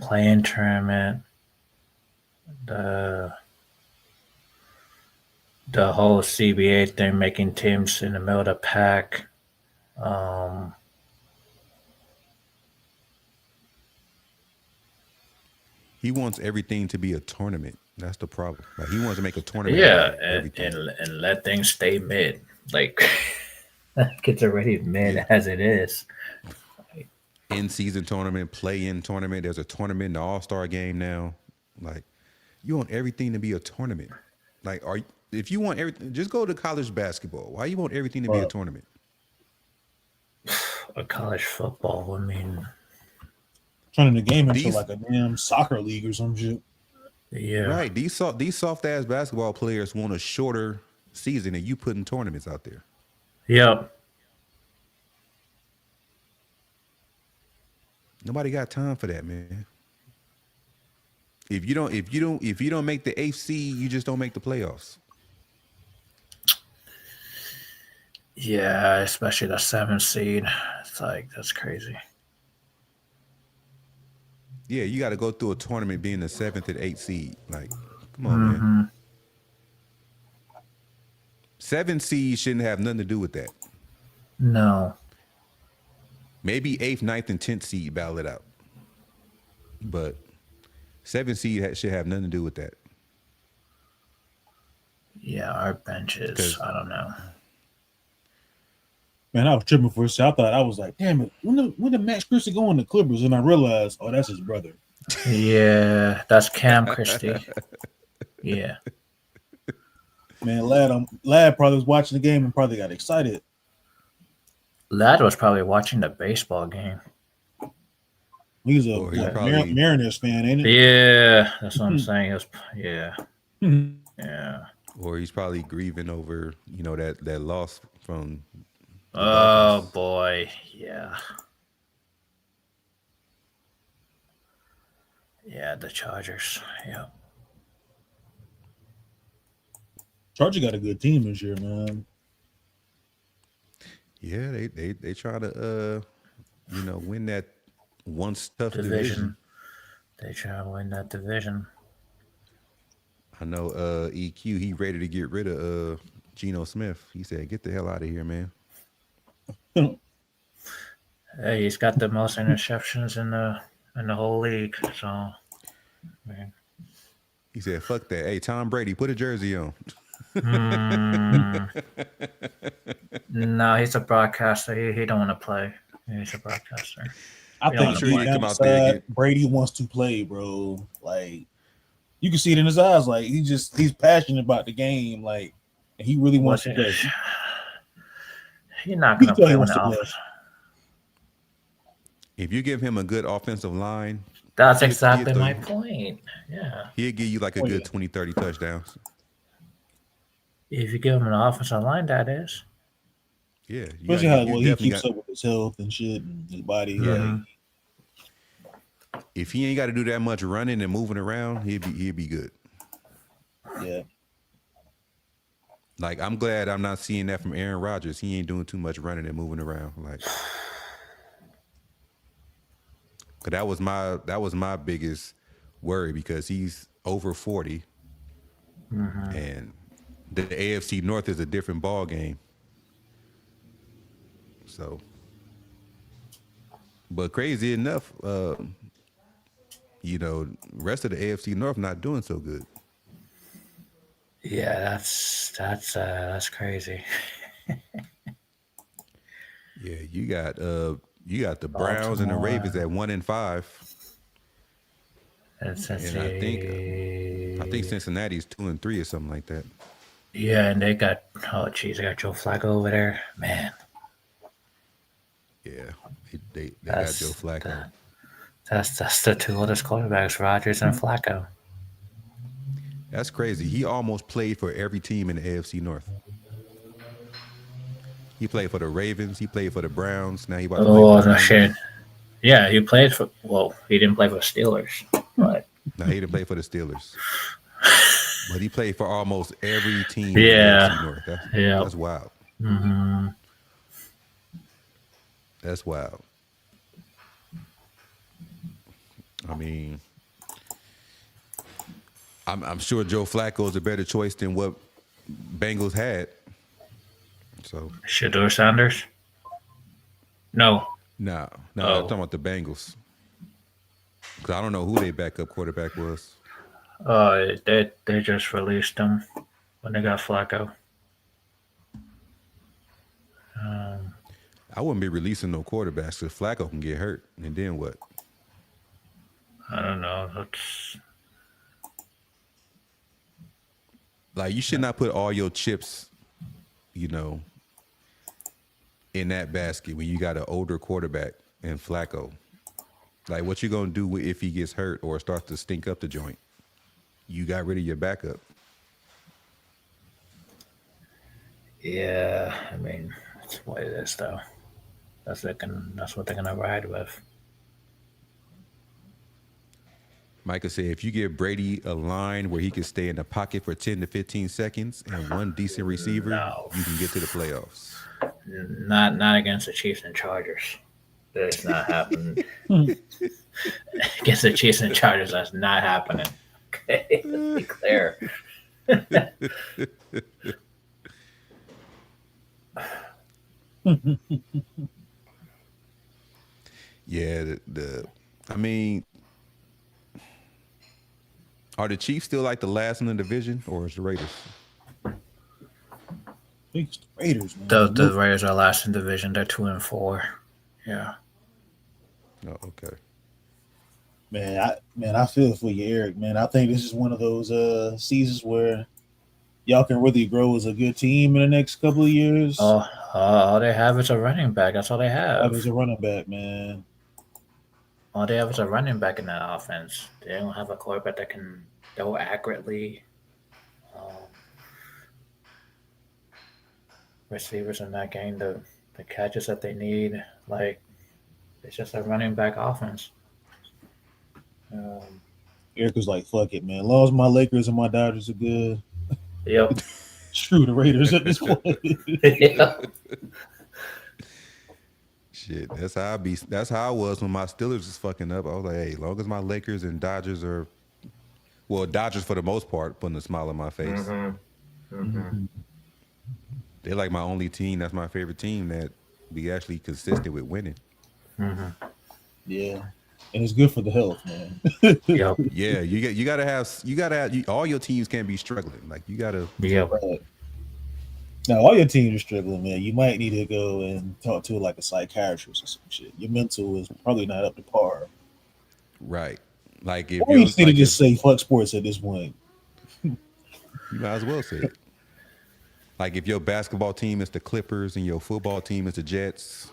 playing tournament, the whole CBA thing, making teams in the middle of the pack. He wants everything to be a tournament. That's the problem. Like he wants to make a tournament. Yeah, and let things stay mid. Like it's already mid as it is. In-season tournament, play-in tournament. There's a tournament in the All-Star game now. Like you want everything to be a tournament. Like if you want everything, just go to college basketball. Why you want everything to be a tournament? A college football. I mean, turning the game into like a damn soccer league or some shit. Yeah. Right. These soft ass basketball players want a shorter season and you putting tournaments out there. Yep. Nobody got time for that, man. If you don't make the 8th seed, you just don't make the playoffs. Yeah, especially the 7th seed. It's like that's crazy. Yeah, you got to go through a tournament being the 7th and 8th seed. Like, come on, man. 7th seed shouldn't have nothing to do with that. No. Maybe 8th, 9th, and 10th seed battle it out. But 7th seed should have nothing to do with that. Yeah, our benches. I don't know. Man, I was tripping for a second. I was like, damn it, when did Max Christie go on the Clippers? And I realized, oh, that's his brother. Yeah, that's Cam Christie. Yeah. Man, Lad probably was watching the game and probably got excited. Lad was probably watching the baseball game. He's a Mariners fan, ain't it? Yeah, that's what I'm saying. Yeah. Yeah. Or he's probably grieving over, that loss from Oh boy, yeah. Yeah, the Chargers. Yeah. Chargers got a good team this year, man. Yeah, they try to win that once tough division. They try to win that division. I know EQ, he ready to get rid of Geno Smith. He said, "Get the hell out of here, man." Hey, he's got the most interceptions in the whole league. So, man. He said, "Fuck that." Hey, Tom Brady, put a jersey on. No, he's a broadcaster. He don't want to play. He's a broadcaster. I think sure he come out there. Brady wants to play, bro. Like you can see it in his eyes. Like he's passionate about the game. Like and he really wants to play. He's not going to play in the office. If you give him a good offensive line, that's exactly my point. Yeah, he'll give you like a good 20, 30 touchdowns. If you give him an offensive line, that is. Yeah. Especially how he keeps up with his health and shit and his body. Like, if he ain't got to do that much running and moving around, he'd be good. Yeah. Like, I'm glad I'm not seeing that from Aaron Rodgers. He ain't doing too much running and moving around. Like, but that was my biggest worry because he's over 40, and the AFC North is a different ball game. So, but crazy enough, rest of the AFC North not doing so good. Yeah, that's crazy. Yeah, you got the Browns and the Ravens at 1-5. And I think Cincinnati's 2-3 or something like that. Yeah, and they got they got Joe Flacco over there. Man, Yeah, they got Joe Flacco. That's the two oldest quarterbacks, Rodgers and Flacco. That's crazy. He almost played for every team in the AFC North. He played for the Ravens. He played for the Browns. Now he about to play for Oh the no shit. Bengals. Yeah, he played for. Well, he didn't play for the Steelers, but Now he didn't play for the Steelers, but he played for almost every team in the yeah, AFC North. yeah. That's wild. hmm That's wild. I mean, I'm sure Joe Flacco is a better choice than what Bengals had. So Shador Sanders. No. no, I'm Oh. talking about the Bengals. Cause I don't know who their backup quarterback was. They just released him when they got Flacco. I wouldn't be releasing no quarterbacks because Flacco can get hurt, and then what? I don't know. That's Like you should not put all your chips, you know, in that basket when you got an older quarterback and Flacco. Like what you gonna do if he gets hurt or starts to stink up the joint? You got rid of your backup. yeah. I mean, that's what it is, though. That's what they're gonna ride with. Micah said, if you give Brady a line where he can stay in the pocket for 10 to 15 seconds and one decent receiver, No, you can get to the playoffs. not against the Chiefs and Chargers. That's not happening. Against the Chiefs and Chargers, that's not happening. Okay, let's be clear. Yeah, I mean, are the Chiefs still like the last in the division, or is the Raiders? I think it's the Raiders, man. The Raiders are last in division. They're 2-4. Yeah. Oh, okay. Man, I feel for you, Eric. Man, I think this is one of those seasons where y'all can really grow as a good team in the next couple of years. All they have is a running back. That's all they have. As a running back, man. All they have is a running back in that offense. They don't have a quarterback that can throw accurately. Receivers in that game, the catches that they need, like it's just a running back offense. Eric was like, "Fuck it, man. As long as my Lakers and my Dodgers are good, Yep. screw the Raiders at this point." Yep. Shit, that's how I be. That's how I was when my Steelers was fucking up. I was like, hey, as long as my Lakers and Dodgers are, well, Dodgers for the most part, putting a smile on my face. They're like my only team. That's my favorite team that be actually consistent with winning. Yeah, and it's good for the health, man. Yep. Yeah, you gotta have all your teams can't be struggling. Like you gotta. Yep. Right. Now, all your teams are struggling, man. You might need to go and talk to like a psychiatrist or some shit. Your mental is probably not up to par. Right. Like if Or you need to just say fuck sports at this point. You might as well say it. Like if your basketball team is the Clippers and your football team is the Jets.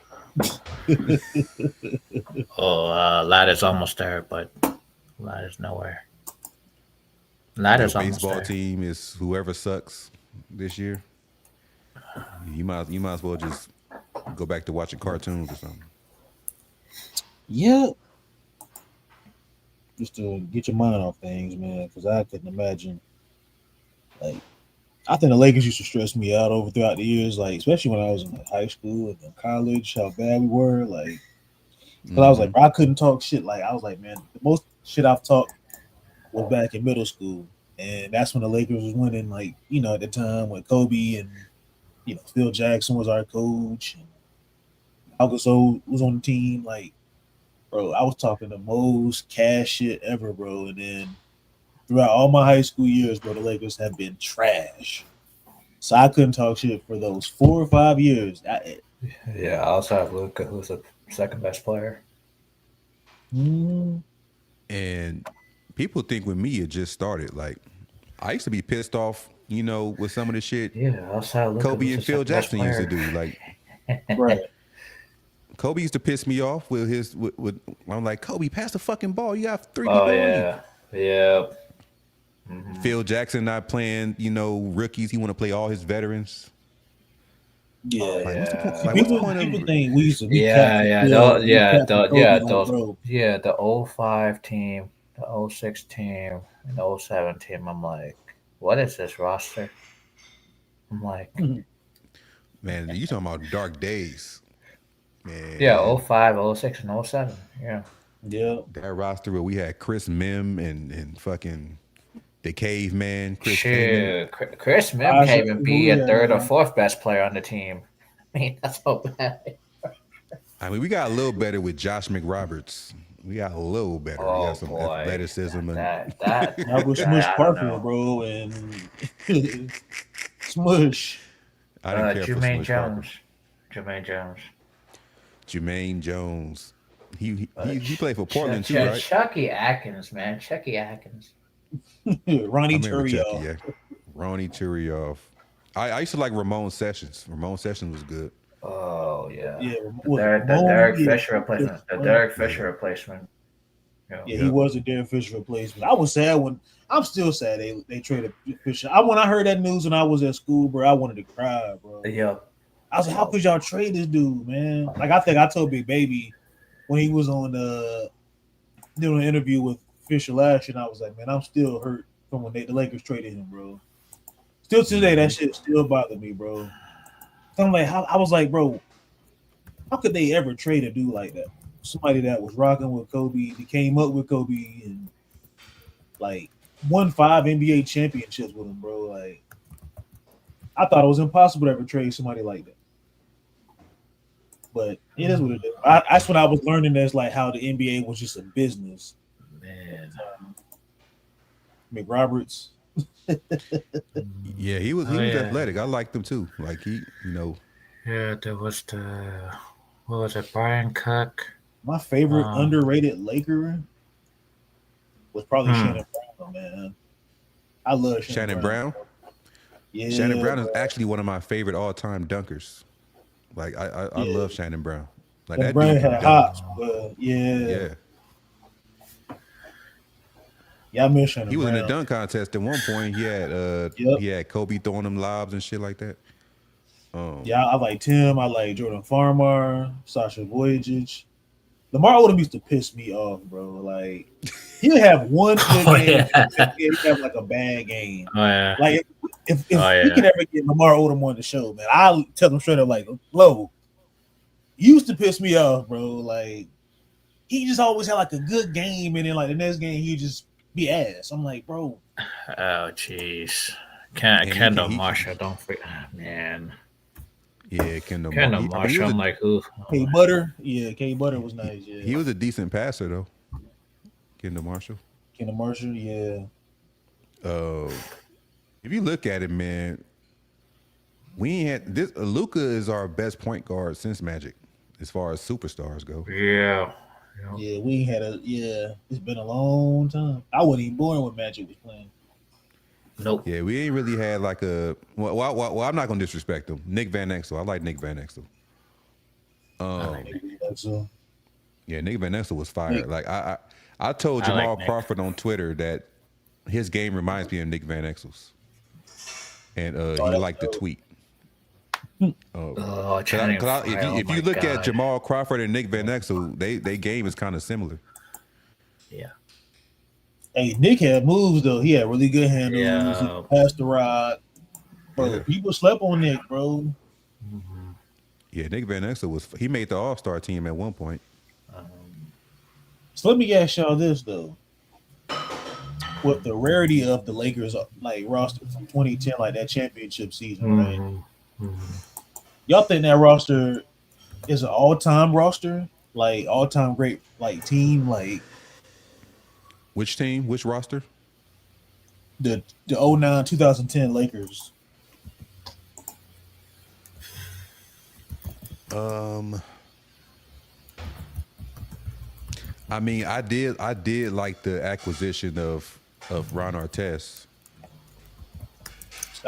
Ladder's almost there, but ladder's nowhere. Ladder's Your almost baseball there. team is whoever sucks this year. You might as well just go back to watching cartoons or something. Yeah. Just to get your mind off things, man. Because I couldn't imagine. Like, I think the Lakers used to stress me out throughout the years, like especially when I was in like, high school and in college, how bad we were. Like, because I was like, bro, I couldn't talk shit. Like, I was like, man, the most shit I've talked was back in middle school, and that's when the Lakers was winning. Like, you know, at the time when Kobe and Phil Jackson was our coach, and Algasol was on the team. Like, bro, I was talking the most cash shit ever, bro. And then throughout all my high school years, bro, the Lakers have been trash. So I couldn't talk shit for those 4 or 5 years. Yeah, I also have Luka, who's the second best player. And people think with me it just started. Like I used to be pissed off you know, with some of the shit Yeah, outside Luka Kobe was and the Phil second best Jackson used to player. do. Like Right. Kobe used to piss me off with his. With I'm like, Kobe, pass the fucking ball. You got three Oh people on you. yeah, yeah. Phil Jackson not playing, you know, rookies. He want to play all his veterans. Yeah. Like, See, what's the people point people of? think we Yeah, captain yeah, Phil, we yeah, captain Kobe, like bro. the '05 team, the '06 team, and the '07 team. I'm like, what is this roster? I'm like, Man, you talking about dark days, yeah, man. '05, '06, and '07. Yeah. Yeah. That roster where we had Chris Mim and fucking the caveman, Chris Kaman. Shit, Chris Mim Raja, can't even who be we a had, third or fourth best player on the team. I mean, that's so bad. I mean, we got a little better with Josh McRoberts. We got a little better. We got Oh some boy, athleticism and That was Smush I don't Parker, know. bro, and Smush. I didn't care for Jermaine Smush Parker. Jones. Jermaine Jones. Jermaine Jones. He played for Portland too, right? Chucky Atkins, man. Chucky Atkins. Ronnie I remember Chucky, Turioff. yeah. Ronnie Turioff. I used to like Ramon Sessions. Ramon Sessions was good. Oh yeah. Yeah, The Derek Fisher replacement. The Derek Fisher replacement. Yeah, he was a Derek Fisher replacement. I was sad when I'm still sad they traded Fisher. When I heard that news when I was at school, bro, I wanted to cry, bro. Yeah. I was like, how could y'all trade this dude, man? Like I think I told Big Baby when he was on doing an interview with Fisher last year, and I was like, man, I'm still hurt from when the Lakers traded him, bro. Still today, that shit still bothered me, bro. So I'm like, I was like, bro, how could they ever trade a dude like that? Somebody that was rocking with Kobe, that came up with Kobe, and like won 5 NBA championships with him, bro. Like, I thought it was impossible to ever trade somebody like that. But it is what it is. That's when I was learning that's like how the NBA was just a business. Man. McRoberts. Yeah, he was athletic. I liked him too. Like Yeah, there was what was it, Brian Cook? My favorite underrated Laker was probably Shannon Brown, man. I love Shannon Brown. Yeah, Shannon Brown is actually one of my favorite all-time dunkers. Like I love Shannon Brown. Like that Brown dude had can hops, dunk. but yeah. I miss Shannon He was Brown. in the dunk contest at one point. He had Kobe throwing them lobs and shit like that. I like Tim. I like Jordan Farmar, Sasha Vojacic. Lamar Odom used to piss me off, bro. Like he'd have one good game, he'd have like a bad game. Oh yeah. Like if we could ever get Lamar Odom on the show, man, I'll tell him straight up, like, Lo, you used to piss me off, bro. Like he just always had like a good game, and then like the next game he just be ass. I'm like, bro. Oh jeez. Kendall Marshall, don't forget, man. Yeah, Kendall Marshall. I'm like, ooh. K Butter. Yeah, K Butter was nice. Yeah. He was a decent passer though. Kendall Marshall. Yeah. If you look at it, man, we ain't had this. Luka is our best point guard since Magic, as far as superstars go. Yeah. Yeah, we ain't had it's been a long time. I wasn't even born when Magic was playing. Nope. Yeah, we ain't really had like a. Well, I'm not gonna disrespect him. Nick Van Exel. I like Nick Van Exel. Yeah, Nick Van Exel was fired. Like I told Jamal Crawford on Twitter that his game reminds me of Nick Van Exel's, and he liked the tweet. If you look at Jamal Crawford and Nick Van Exel, they game is kind of similar. Yeah. Hey, Nick had moves though. He had really good handles. Yeah. He passed the rod. Bro, Yeah. people slept on Nick, bro. Yeah, Nick Van Exel he made the All-Star team at one point. So let me ask y'all this though. With the rarity of the Lakers like roster from 2010, like that championship season, right? Y'all think that roster is an all-time roster? Like all-time great like team, like Which team? Which roster? the 2009-2010 Lakers. I mean, I did like the acquisition of Ron Artest.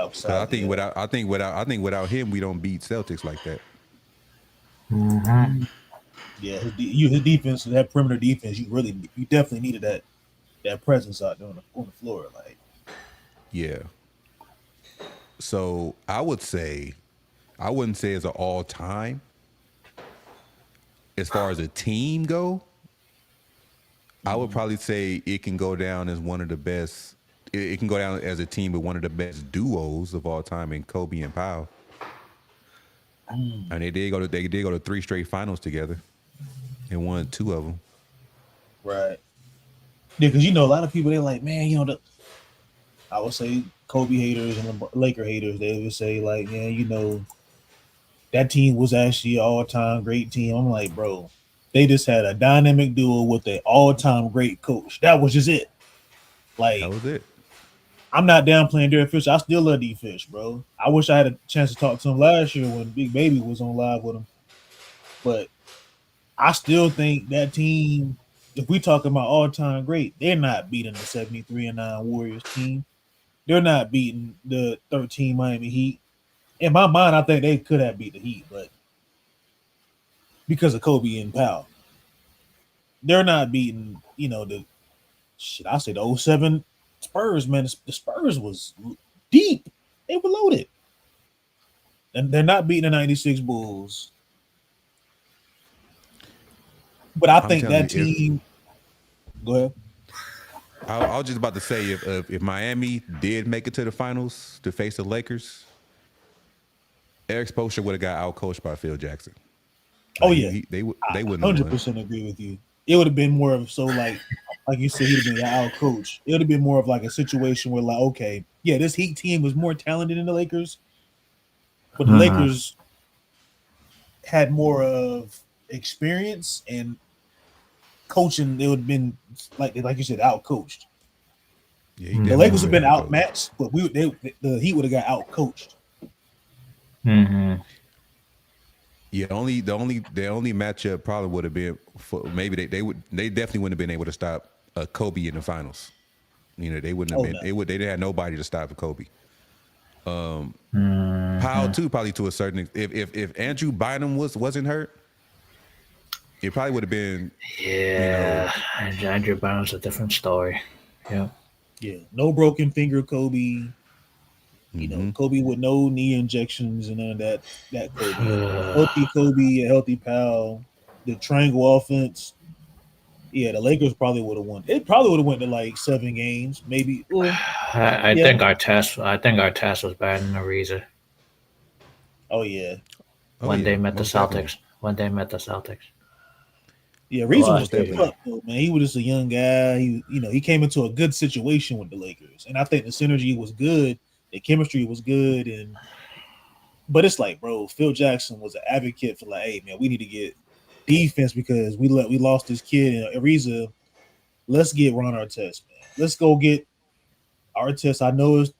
Because I think without him, we don't beat Celtics like that. Mm-hmm. Yeah, his defense, that perimeter defense, you definitely needed that presence out there on the floor. Like, Yeah. So I wouldn't say it's an all time. As far as a team go, I would probably say it can go down as one of the best. It can go down as a team with one of the best duos of all time in Kobe and Powell. And they did go to 3 straight finals together, and won 2 of them. right? Yeah, because a lot of people they're like, man, I would say Kobe haters and Laker haters, they would say like, yeah, that team was actually an all-time great team. I'm like, bro, they just had a dynamic duo with an all-time great coach. That was just it. Like, That was it. I'm not downplaying Derek Fisher. I still love D Fish, bro. I wish I had a chance to talk to him last year when Big Baby was on live with him. But I still think that team, if we talking about all-time great, they're not beating the 73-9 Warriors team. They're not beating the 13 Miami Heat. In my mind, I think they could have beat the Heat, but because of Kobe and Powell, they're not beating, the the 07 Spurs, man. The Spurs was deep. They were loaded. And they're not beating the 96 Bulls. But I think that team. Go ahead. I was just about to say if Miami did make it to the finals to face the Lakers, Eric Spoelstra would have got outcoached by Phil Jackson. Oh yeah, they wouldn't. 100% agree with you. It would have been more of like you said, he'd have been out coached. It would have been more of like a situation where like, okay, yeah, this Heat team was more talented than the Lakers, but the Lakers had more of experience and coaching. They would have been like you said, out coached. Yeah, the Lakers have been outmatched, but the Heat would have got out coached. Mm-hmm. Yeah, the only matchup probably would have been maybe they definitely wouldn't have been able to stop Kobe in the finals. They wouldn't have been. No. They didn't have nobody to stop Kobe. Powell too, probably to a certain. If Andrew Bynum wasn't hurt, it probably would have been. Yeah, Andrew Bynum's a different story. Yeah. Yeah, no broken finger, Kobe. Kobe with no knee injections and none of that. That Kobe, healthy Kobe, a healthy Powell, the triangle offense. Yeah, the Lakers probably would have won. It probably would have went to like 7 games, maybe. I think our test was better than Ariza. Oh yeah. When they met the Celtics. Yeah, Ariza was still up though, man. He was just a young guy. He came into a good situation with the Lakers, and I think the synergy was good. The chemistry was good, but it's like, bro, Phil Jackson was an advocate for like, hey man, we need to get defense because we lost this kid and Ariza. Let's get Ron Artest, man. Let's go get Artest. I know it's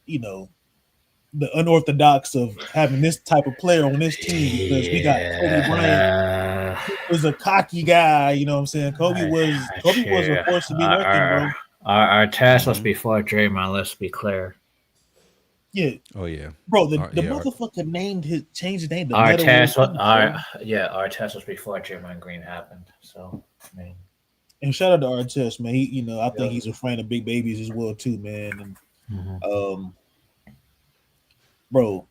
the unorthodox of having this type of player on this team because we got Kobe Bryant, who was a cocky guy. You know what I'm saying? Kobe was a force to be reckoned, bro. Our task was before Draymond. Let's be clear. Yeah. Oh yeah, bro. The motherfucker changed his name. Our test was before Draymond Green happened. So, I mean, and shout out to Artest, man. He, I think he's a friend of Big Babies as well too, man. And bro,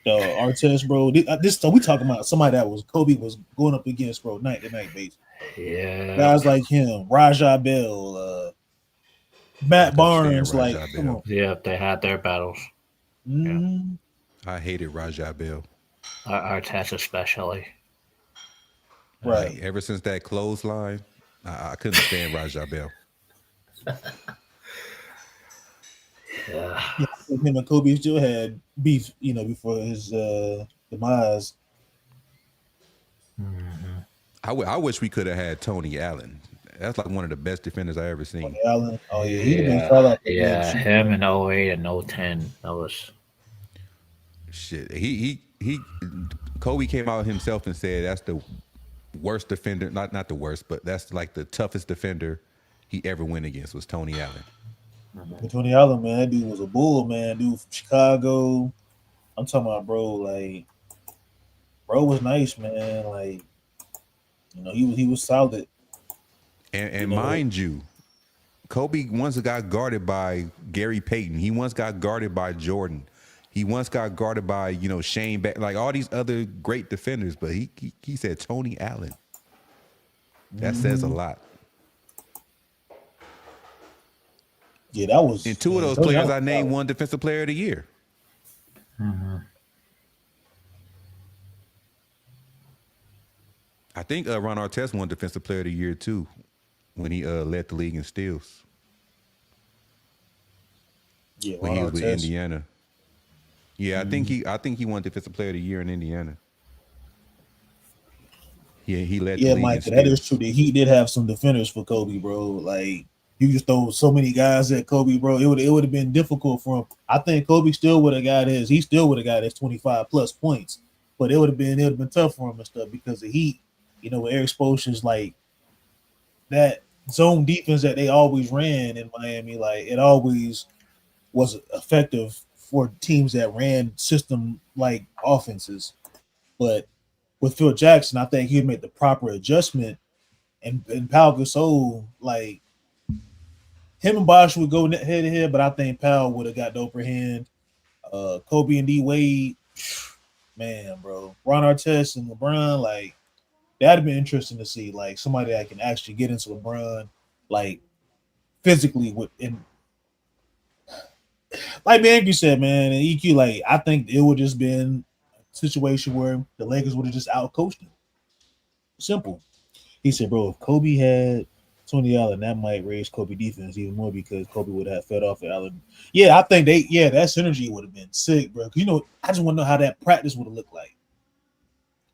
Artest, bro. So we talking about somebody that was Kobe was going up against, bro, night to night basis. Yeah, guys like him, Rajah Bell, Matt Barnes, like, come on. Yeah, they had their battles. Mm-hmm. I hated Rajah Bell. Artest especially. Right. Ever since that clothesline, I couldn't stand Rajah Bell. Yeah. Him and Kobe still had beef, before his demise. Mm-hmm. I wish we could have had Tony Allen. That's like one of the best defenders I ever seen. Tony Allen. Oh yeah, he'd have been him in 08 and 010. That was shit. He Kobe came out himself and said that's the worst defender, not the worst, but that's like the toughest defender he ever went against was Tony Allen. But Tony Allen, man, that dude was a bull, man. Dude from Chicago. I'm talking about, bro. Like, bro was nice, man. Like, he was solid. And You know, mind you, Kobe once got guarded by Gary Payton. He once got guarded by Jordan. He once got guarded by, Shane Beck, like all these other great defenders, but he said Tony Allen. That says a lot. yeah, that And was two of man. those Tony players Allen I was named solid. won Defensive Player of the Year. I think Ron Artest won Defensive Player of the Year too when he led the league in steals Yeah, when Ron he was with Artest. Indiana. Yeah, I think he won Defensive Player of the Year in Indiana. He led the Yeah, league in Mike, that is true. steals. That he did have some defenders for Kobe, bro. Like you just throw so many guys at Kobe, bro. It would have been difficult for him. I think Kobe still would have got his. He still would have got his 25 plus points, but it would have been tough for him and stuff because the Heat, with Eric Spoelstra's like that zone defense that they always ran in Miami, like it always was effective for teams that ran system like offenses. But with Phil Jackson, I think he made the proper adjustment. And Pau Gasol, like him and Bosh would go head to head, but I think Pau would have got the upper hand. Kobe and D Wade, man, bro. Ron Artest and LeBron, like that'd have been interesting to see, like somebody that can actually get into LeBron, like physically with and like man, you said, man, and EQ, like I think it would just been a situation where the Lakers would have just outcoached him. Simple. He said, bro, if Kobe had Tony Allen, that might raise Kobe defense even more because Kobe would have fed off of Allen. Yeah, I think that synergy would have been sick, bro. I just want to know how that practice would have looked like.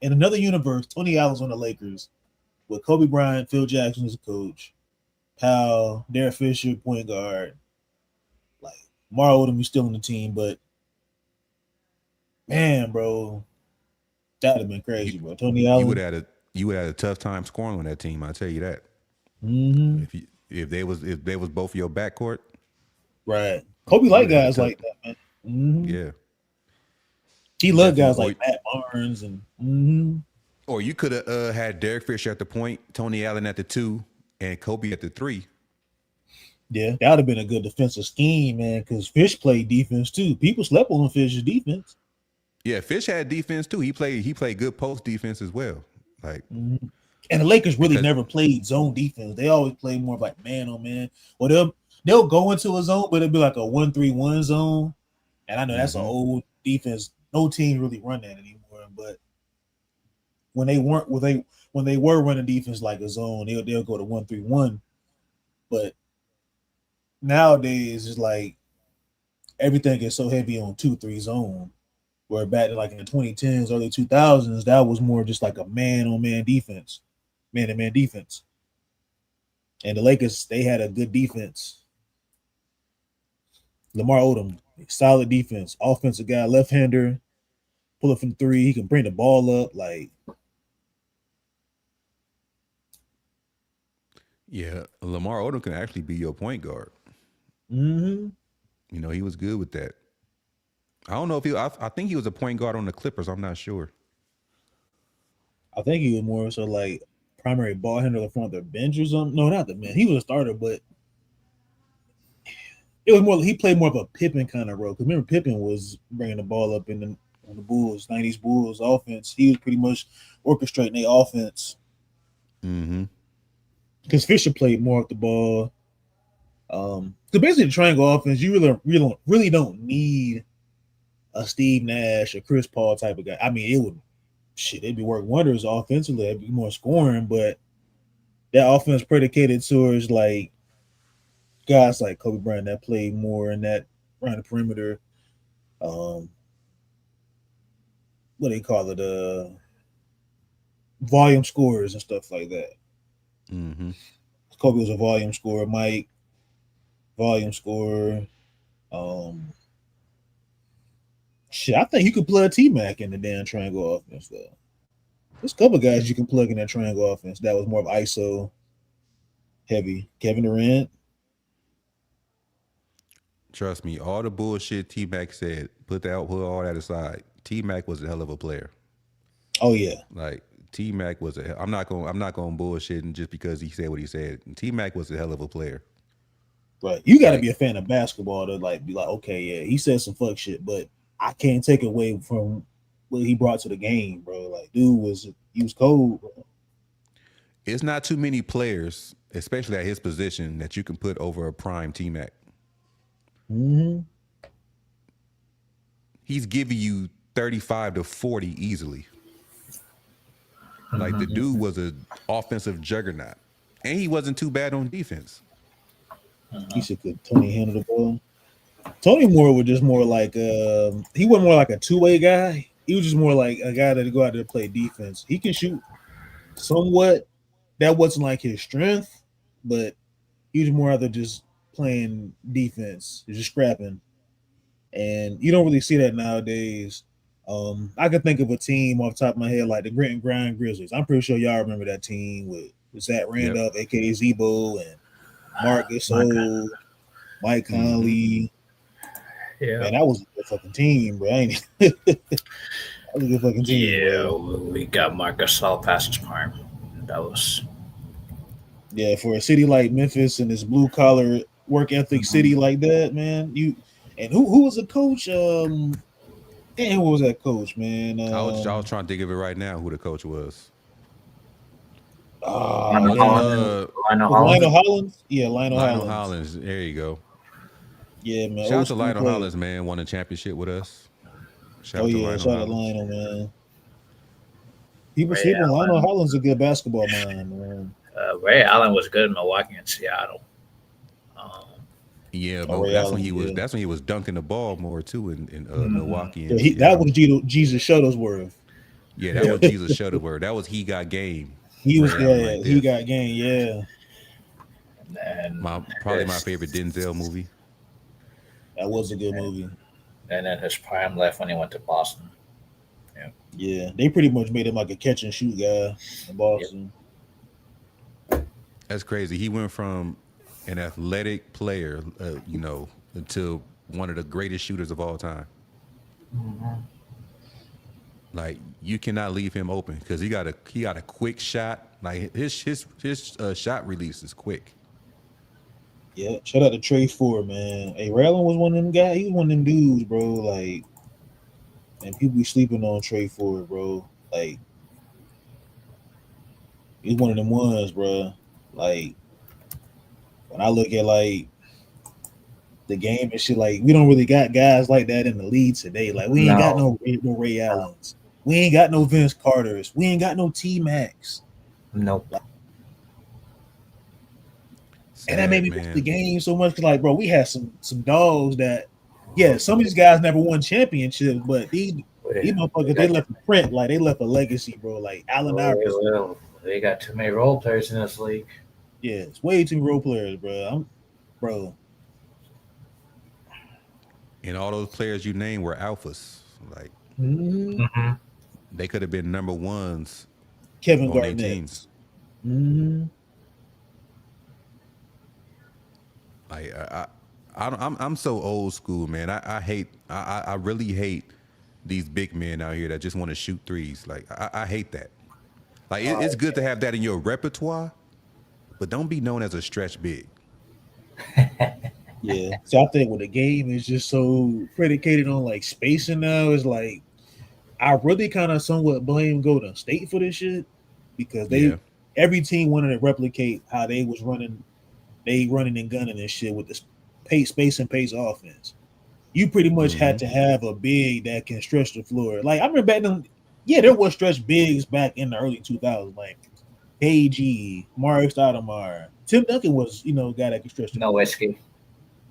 In another universe, Tony Allen's on the Lakers with Kobe Bryant, Phil Jackson as a coach, Powell, Derek Fisher, point guard. Like, Mario Odom is still on the team, but man, bro, that would have been You, crazy, bro. Tony you would Allen. have a tough time scoring on that team. I tell you that. Mm-hmm. If they was both your backcourt, Right. Kobe you like would have had a guys tough. like that, man. Mm-hmm. Yeah, He loved definitely. guys like Matt Barnes and Or you could have had Derek Fisher at the point, Tony Allen at the 2, and Kobe at the 3. yeah, that would have been a good defensive scheme, man. Because Fish played defense too. People slept on Fish's defense. Yeah, Fish had defense too. He played good post defense as well. Like Mhm. And the Lakers really because never played zone defense. They always played more of like man on man. Or they'll go into a zone, but it'll be like a 1-3-1 zone. And I know that's an mm-hmm. old defense. No team really run that anymore. But when they were running defense like a zone, they'll go to 1-3-1. But nowadays it's like everything is so heavy on 2-3 zone. Where back like in the 2010s, early 2000s, that was more just like a man on man defense, man to man defense. And the Lakers, they had a good defense. Lamar Odom, solid defense, offensive guy, left hander, pull up from three. He can bring the ball up. Like, Yeah, Lamar Odom can actually be your point guard. mm-hmm. He was good with that. I don't know if I think he was a point guard on the Clippers. I'm not sure. I think he was more so like primary ball handler from the bench or something. No, not the man. He was a starter, but it was more. He played more of a Pippen kind of role. Because remember, Pippen was bringing the ball up on the Bulls, '90s Bulls offense. He was pretty much orchestrating the offense. Mm-hmm. Because Fisher played more of the ball. So basically, the triangle offense, you really don't need a Steve Nash or Chris Paul type of guy. I mean, it'd be working wonders offensively. It'd be more scoring, but that offense predicated towards like guys like Kobe Bryant that played more in that around the perimeter. What do they call it? Volume scorers and stuff like that. Mm-hmm. Kobe was a volume scorer. Mike, volume scorer. I think you could plug T-Mac in the damn triangle offense though. There's a couple guys you can plug in that triangle offense that was more of ISO heavy. Kevin Durant. Trust me, all the bullshit T Mac said, put all that aside. T Mac was a hell of a player. Oh yeah, Like T Mac was a. I'm not going bullshitting just because he said what he said. T Mac was a hell of a player. right. You got to Like be a fan of basketball to like be like, okay, yeah, he said some fuck shit, but I can't take away from what he brought to the game, bro. Like, dude was cold, bro. it's not too many players, especially at his position, that you can put over a prime T Mac. Mm-hmm. He's giving you 35 to 40 easily. Like the dude was an offensive juggernaut, and he wasn't too bad on defense. He said, "Could Tony handle the ball?" Tony Moore was just more like he wasn't more like a two-way guy. He was just more like a guy that go out there to play defense. He can shoot somewhat. That wasn't like his strength, but he was more either just playing defense, just scrapping. And you don't really see that nowadays. I could think of a team off the top of my head like the Grit and Grind Grizzlies. I'm pretty sure y'all remember that team with Zach Randolph, aka Zebo, and Mark Gasol, Mike Conley. Yeah, Man, that was a good fucking team, bro. That was a good fucking team. Yeah, bro. we got Marcus All past his prime. That was For a city like Memphis and this blue collar work ethic city like that, man. Who was the coach? Who was that coach, man? I was trying to think of it right now who the coach was. Lionel Lionel Hollins? Yeah, Lionel Lionel Hollins. Hollins. There you go. Yeah, man. Shout out to Lionel Hollins, man. Won a championship with us. Shout out to Lionel shout out to Lionel, man. People sleeping. Lionel Hollins a good basketball mind, man. Ray Allen was good in Milwaukee and Seattle. Yeah, but that's when he was dunking the ball more too in Milwaukee. And that was Jesus Shuttlesworth. Yeah, that was Jesus Shuttlesworth. That was He Got Game. He was He Got Game. Yeah. And probably my favorite Denzel movie. That was a good movie. And then his prime left when he went to Boston. Yeah, they pretty much made him like a catch and shoot guy in Boston. That's crazy. He went from an athletic player, to one of the greatest shooters of all time. Mm-hmm. Like you cannot leave him open because he got a quick shot. Like his shot release is quick. Yeah, shout out to Trey Ford, man. Hey, Raylan was one of them guys. He was one of them dudes, bro. Like, and people be sleeping on Trey Ford, bro. Like, he's one of them ones, bro. Like, when I look at like the game and shit, like we don't really got guys like that in the league today. Like, we ain't got no Ray Allens. We ain't got no Vince Carters. We ain't got no T Max. Nope. And that made me watch the game so much because, like, bro, we had some dogs that, some of these guys never won championships, but these motherfuckers, they left a print, like they left a legacy, bro. Like Allen Iverson. They got too many role players in this league. Yeah, it's way too many role players, bro. And all those players you named were alphas. Like they could have been number ones. Kevin on Garnett. their teams. Like I'm so old school, man. I really hate these big men out here that just want to shoot threes. Like I hate that. Like it's good to have that in your repertoire, but don't be known as a stretch big. Yeah. So I think when the game is just so predicated on like spacing now, it's like I really kind of somewhat blame Golden State for this shit because every team wanted to replicate how they was running. They running and gunning and shit with this space and pace offense. You pretty much had to have a big that can stretch the floor. Like I remember back then, there was stretch bigs back in the early 2000s, like KG, Mario Stoudemire. Tim Duncan was, guy that could stretch the floor. Whiskey.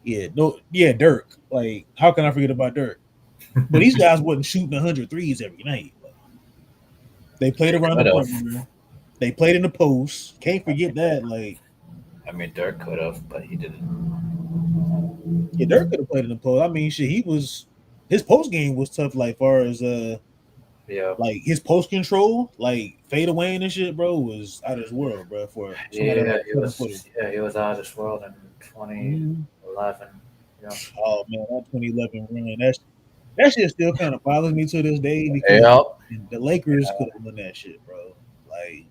Dirk. Like, how can I forget about Dirk? But these guys wasn't shooting 100 threes every night. They played around the perimeter. They played in the post. Can't forget that. Like, I mean, Dirk could have, but he didn't. Yeah, Dirk could have played in the post. I mean, shit, his post game was tough. Like, far as like his post control, like fade away and shit, bro, was out of this world, bro. He was out of this world in 2011. Oh man, that 2011 run, that shit still kind of bothers me to this day because Yep. the Lakers could have won that shit, bro. Like,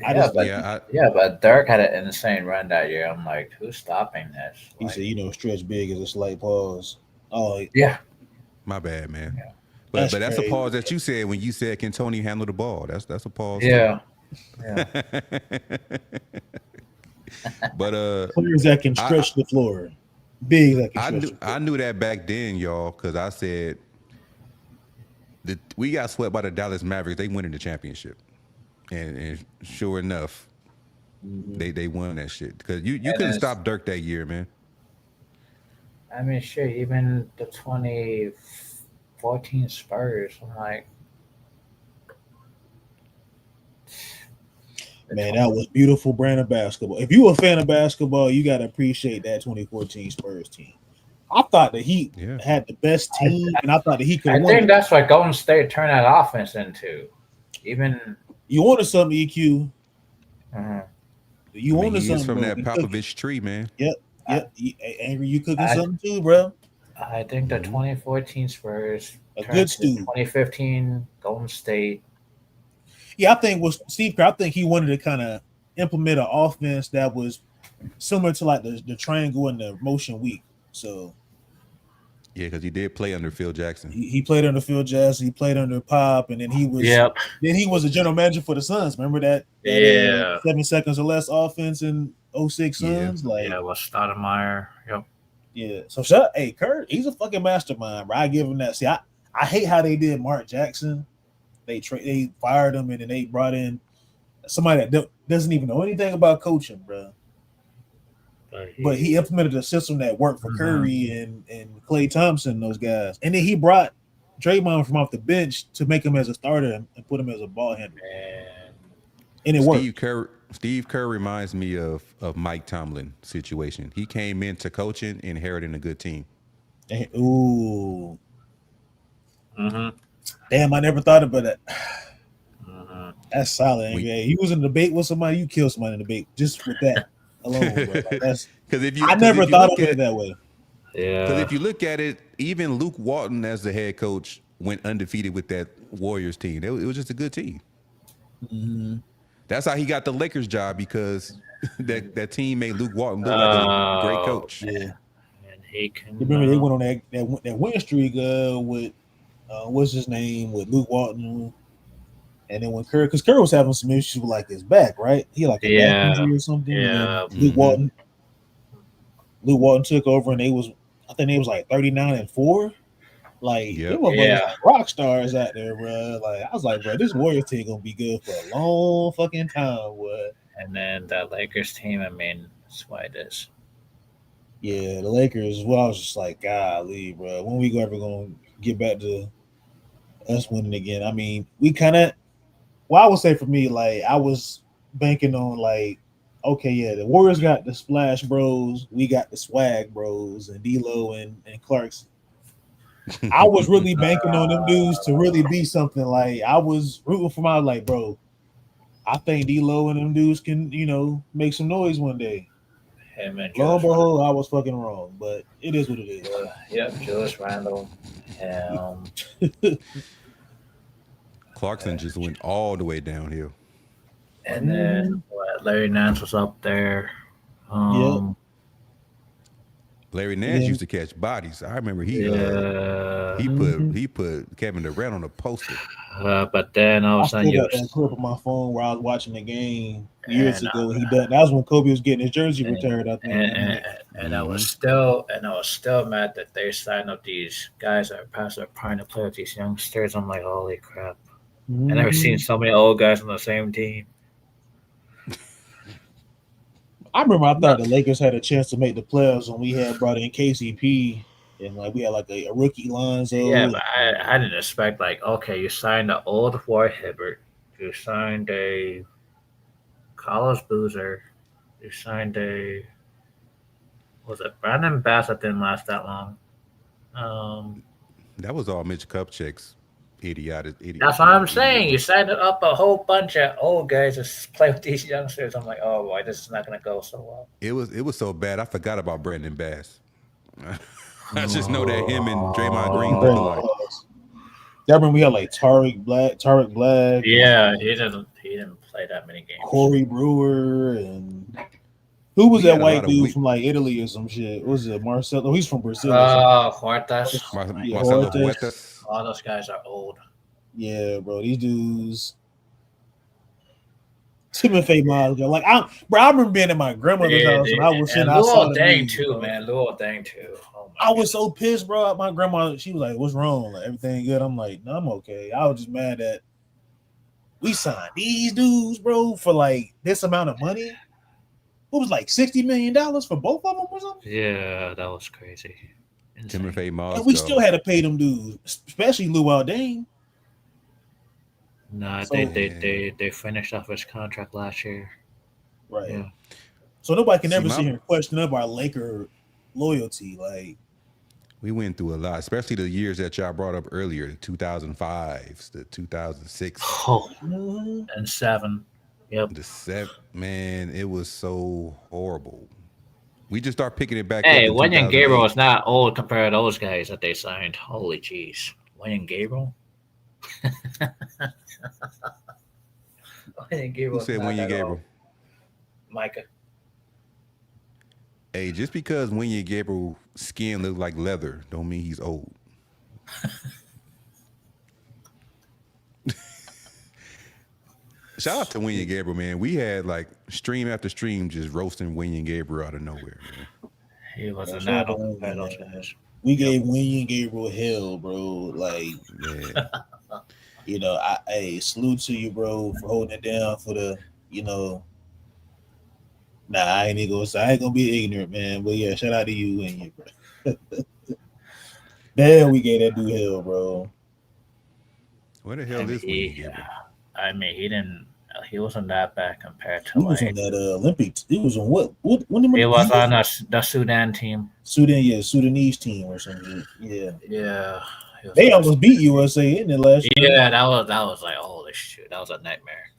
I Yeah, just but Yeah, but Dirk had an insane run that year. I'm like, who's stopping this? he said, Like, stretch big is a slight pause. Oh, yeah, my bad, man. But that's that's a crazy. pause that you said when you said, "Can Tony handle the ball?" That's a pause too. yeah, yeah. But Players that can I stretch the floor, big that can I stretch knew the floor. I knew that back then, y'all, because I said that we got swept by the Dallas Mavericks. They winning the championship, and sure enough, they won that shit because you And couldn't it's, stop Dirk that year, man. I mean, sure, even the 2014 Spurs. I'm like, Man, that was beautiful brand of basketball. If you a fan of basketball, you got to appreciate that 2014 Spurs team. I thought the Heat Yeah, had the best team, and I thought the Heat could I have won think it. that's what Golden State turned that offense into. Even You wanted something, EQ. uh, You I mean wanted he is something, from bro. that We cooking. Popovich tree, man. Yep, I, yep. Angry, you cooking I something too, bro. I think the 2014 Spurs A turned good to the stew. 2015 Golden State. Yeah, I think with Steve Kerr, I think he wanted to kind of implement an offense that was similar to like the triangle and the motion weak. So Yeah, because he did play under Phil Jackson. he played under Phil Jackson, he played under Pop, and Yep. then he was a general manager for the Suns. Remember that Yeah. 7 seconds or less offense in '06 Yeah, Suns? Like, Yeah. Was Stoudemire. Yep. yeah. So hey, Kurt, he's a fucking mastermind, bro. I give him that. See, I hate how they did Mark Jackson. They fired him and then they brought in somebody that doesn't even know anything about coaching, bro. But he implemented a system that worked for Curry and Klay Thompson, and those guys. And then he brought Draymond from off the bench to make him as a starter and put him as a ball handler. And it worked. Steve Kerr reminds me of Mike Tomlin situation. He came into coaching, inheriting a good team. Ooh. Mm-hmm. Damn, I never thought about that. Mm-hmm. That's solid. He was in a debate with somebody, you kill somebody in a debate just with that alone, bro. Like, that's I never thought of it that way. Because Yeah. if you look at it, even Luke Walton as the head coach went undefeated with that Warriors team. It was just a good team. Mm-hmm. That's how he got the Lakers job because that team made Luke Walton look like a great coach. Yeah. And he can. Remember they went on that win streak with what's his name with Luke Walton, and then when because Kerr was having some issues with like his back, right? He had like a back Yeah. injury or something, and Yeah. then Luke Walton took over, and I think they was like 39-4. Like they were Yeah. like rock stars out there, bro. Like I was like, bro, this Warriors team gonna be good for a long fucking time, boy. And then the Lakers team. I mean, that's why it is. Yeah, the Lakers. Well, I was just like, golly, bro. When we ever gonna get back to us winning again? I mean, we kind of. Well, I would say for me, like I was banking on like, okay, yeah, the Warriors got the Splash Bros, we got the Swag Bros, and D'Lo and Clarkson. I was really banking on them dudes to really be something. Like I was rooting for my like, bro. I think D'Lo and them dudes can, make some noise one day. Him and Lo and Julius behold, I was fucking wrong, but it is what it is. Yep. Julius Randle. Clarkson just went all the way downhill. And then Larry Nance was up there. Larry Nance used to catch bodies. I remember he put Kevin Durant on a poster. But then all of I a sudden still got that clip on my phone where I was watching the game years ago. That was when Kobe was getting his jersey retired, I think. And I was still mad that they signed up these guys that are past their prime to play with these youngsters. I'm like, holy crap! I never seen so many old guys on the same team. I remember I thought the Lakers had a chance to make the playoffs when we had brought in KCP and like we had like a rookie Lonzo. Yeah, but I didn't expect like, okay, you signed the old Roy Hibbert, you signed a Carlos Boozer, you signed was it Brandon Bass that didn't last that long? That was all Mitch Kupchak's idiotic. That's what I'm saying. You signed up a whole bunch of old guys to play with these youngsters. I'm like, oh boy, this is not going to go so well. It was so bad. I forgot about Brandon Bass. I just know that him and Draymond Green look alike. Y'all remember we had like Tarek Black. Yeah, he didn't play that many games. Corey Brewer and who was that white dude from like Italy or some shit? What was it Marcelo? He's from Brazil. Huertas. Marcelo Huertas. All those guys are old. Yeah, bro. These dudes. Timothy Miles, like I remember being at my grandmother's house and I was sitting outside. Dang too, man. Luol Deng too. Oh I was so pissed, bro. My grandma, she was like, "What's wrong? Like everything good?" I'm like, "No, I'm okay." I was just mad that we signed these dudes, bro, for like this amount of money. What was like $60 million for both of them or something? Yeah, that was crazy. Timothy Miles, and we still had to pay them dudes, especially Luol Deng. No, they finished off his contract last year. Right. Yeah. So nobody can ever sit here and question up our Laker loyalty. Like we went through a lot, especially the years that y'all brought up earlier, the 2005s, the 2006, and 7. Yep. The 7, man, it was so horrible. We just start picking it back hey, up. Hey, Wenyen Gabriel is not old compared to those guys that they signed. Holy jeez. Wenyen Gabriel? Who said Wenyen Gabriel? Micah. Hey, just because Wenyen Gabriel's skin looks like leather don't mean he's old. Shout out to Wenyen Gabriel, man. We had like stream after stream just roasting Wenyen Gabriel out of nowhere, man. He was a not compared to those guys. We gave Wenyen Gabriel hell, bro. Like, yeah. You know, I salute to you, bro, for holding it down for the, Nah, I ain't gonna be ignorant, man. But yeah, shout out to you and you, bro. Damn, we gave that dude hell, bro. Where the hell is Wenyen Gabriel? I mean, he wasn't that bad compared to. He was on that Olympic. He was on what? He was on the Sudan team. Sudanese team or something. Yeah. Yeah. They almost beat USA in it last year. Yeah, that was like, holy shit, that was a nightmare.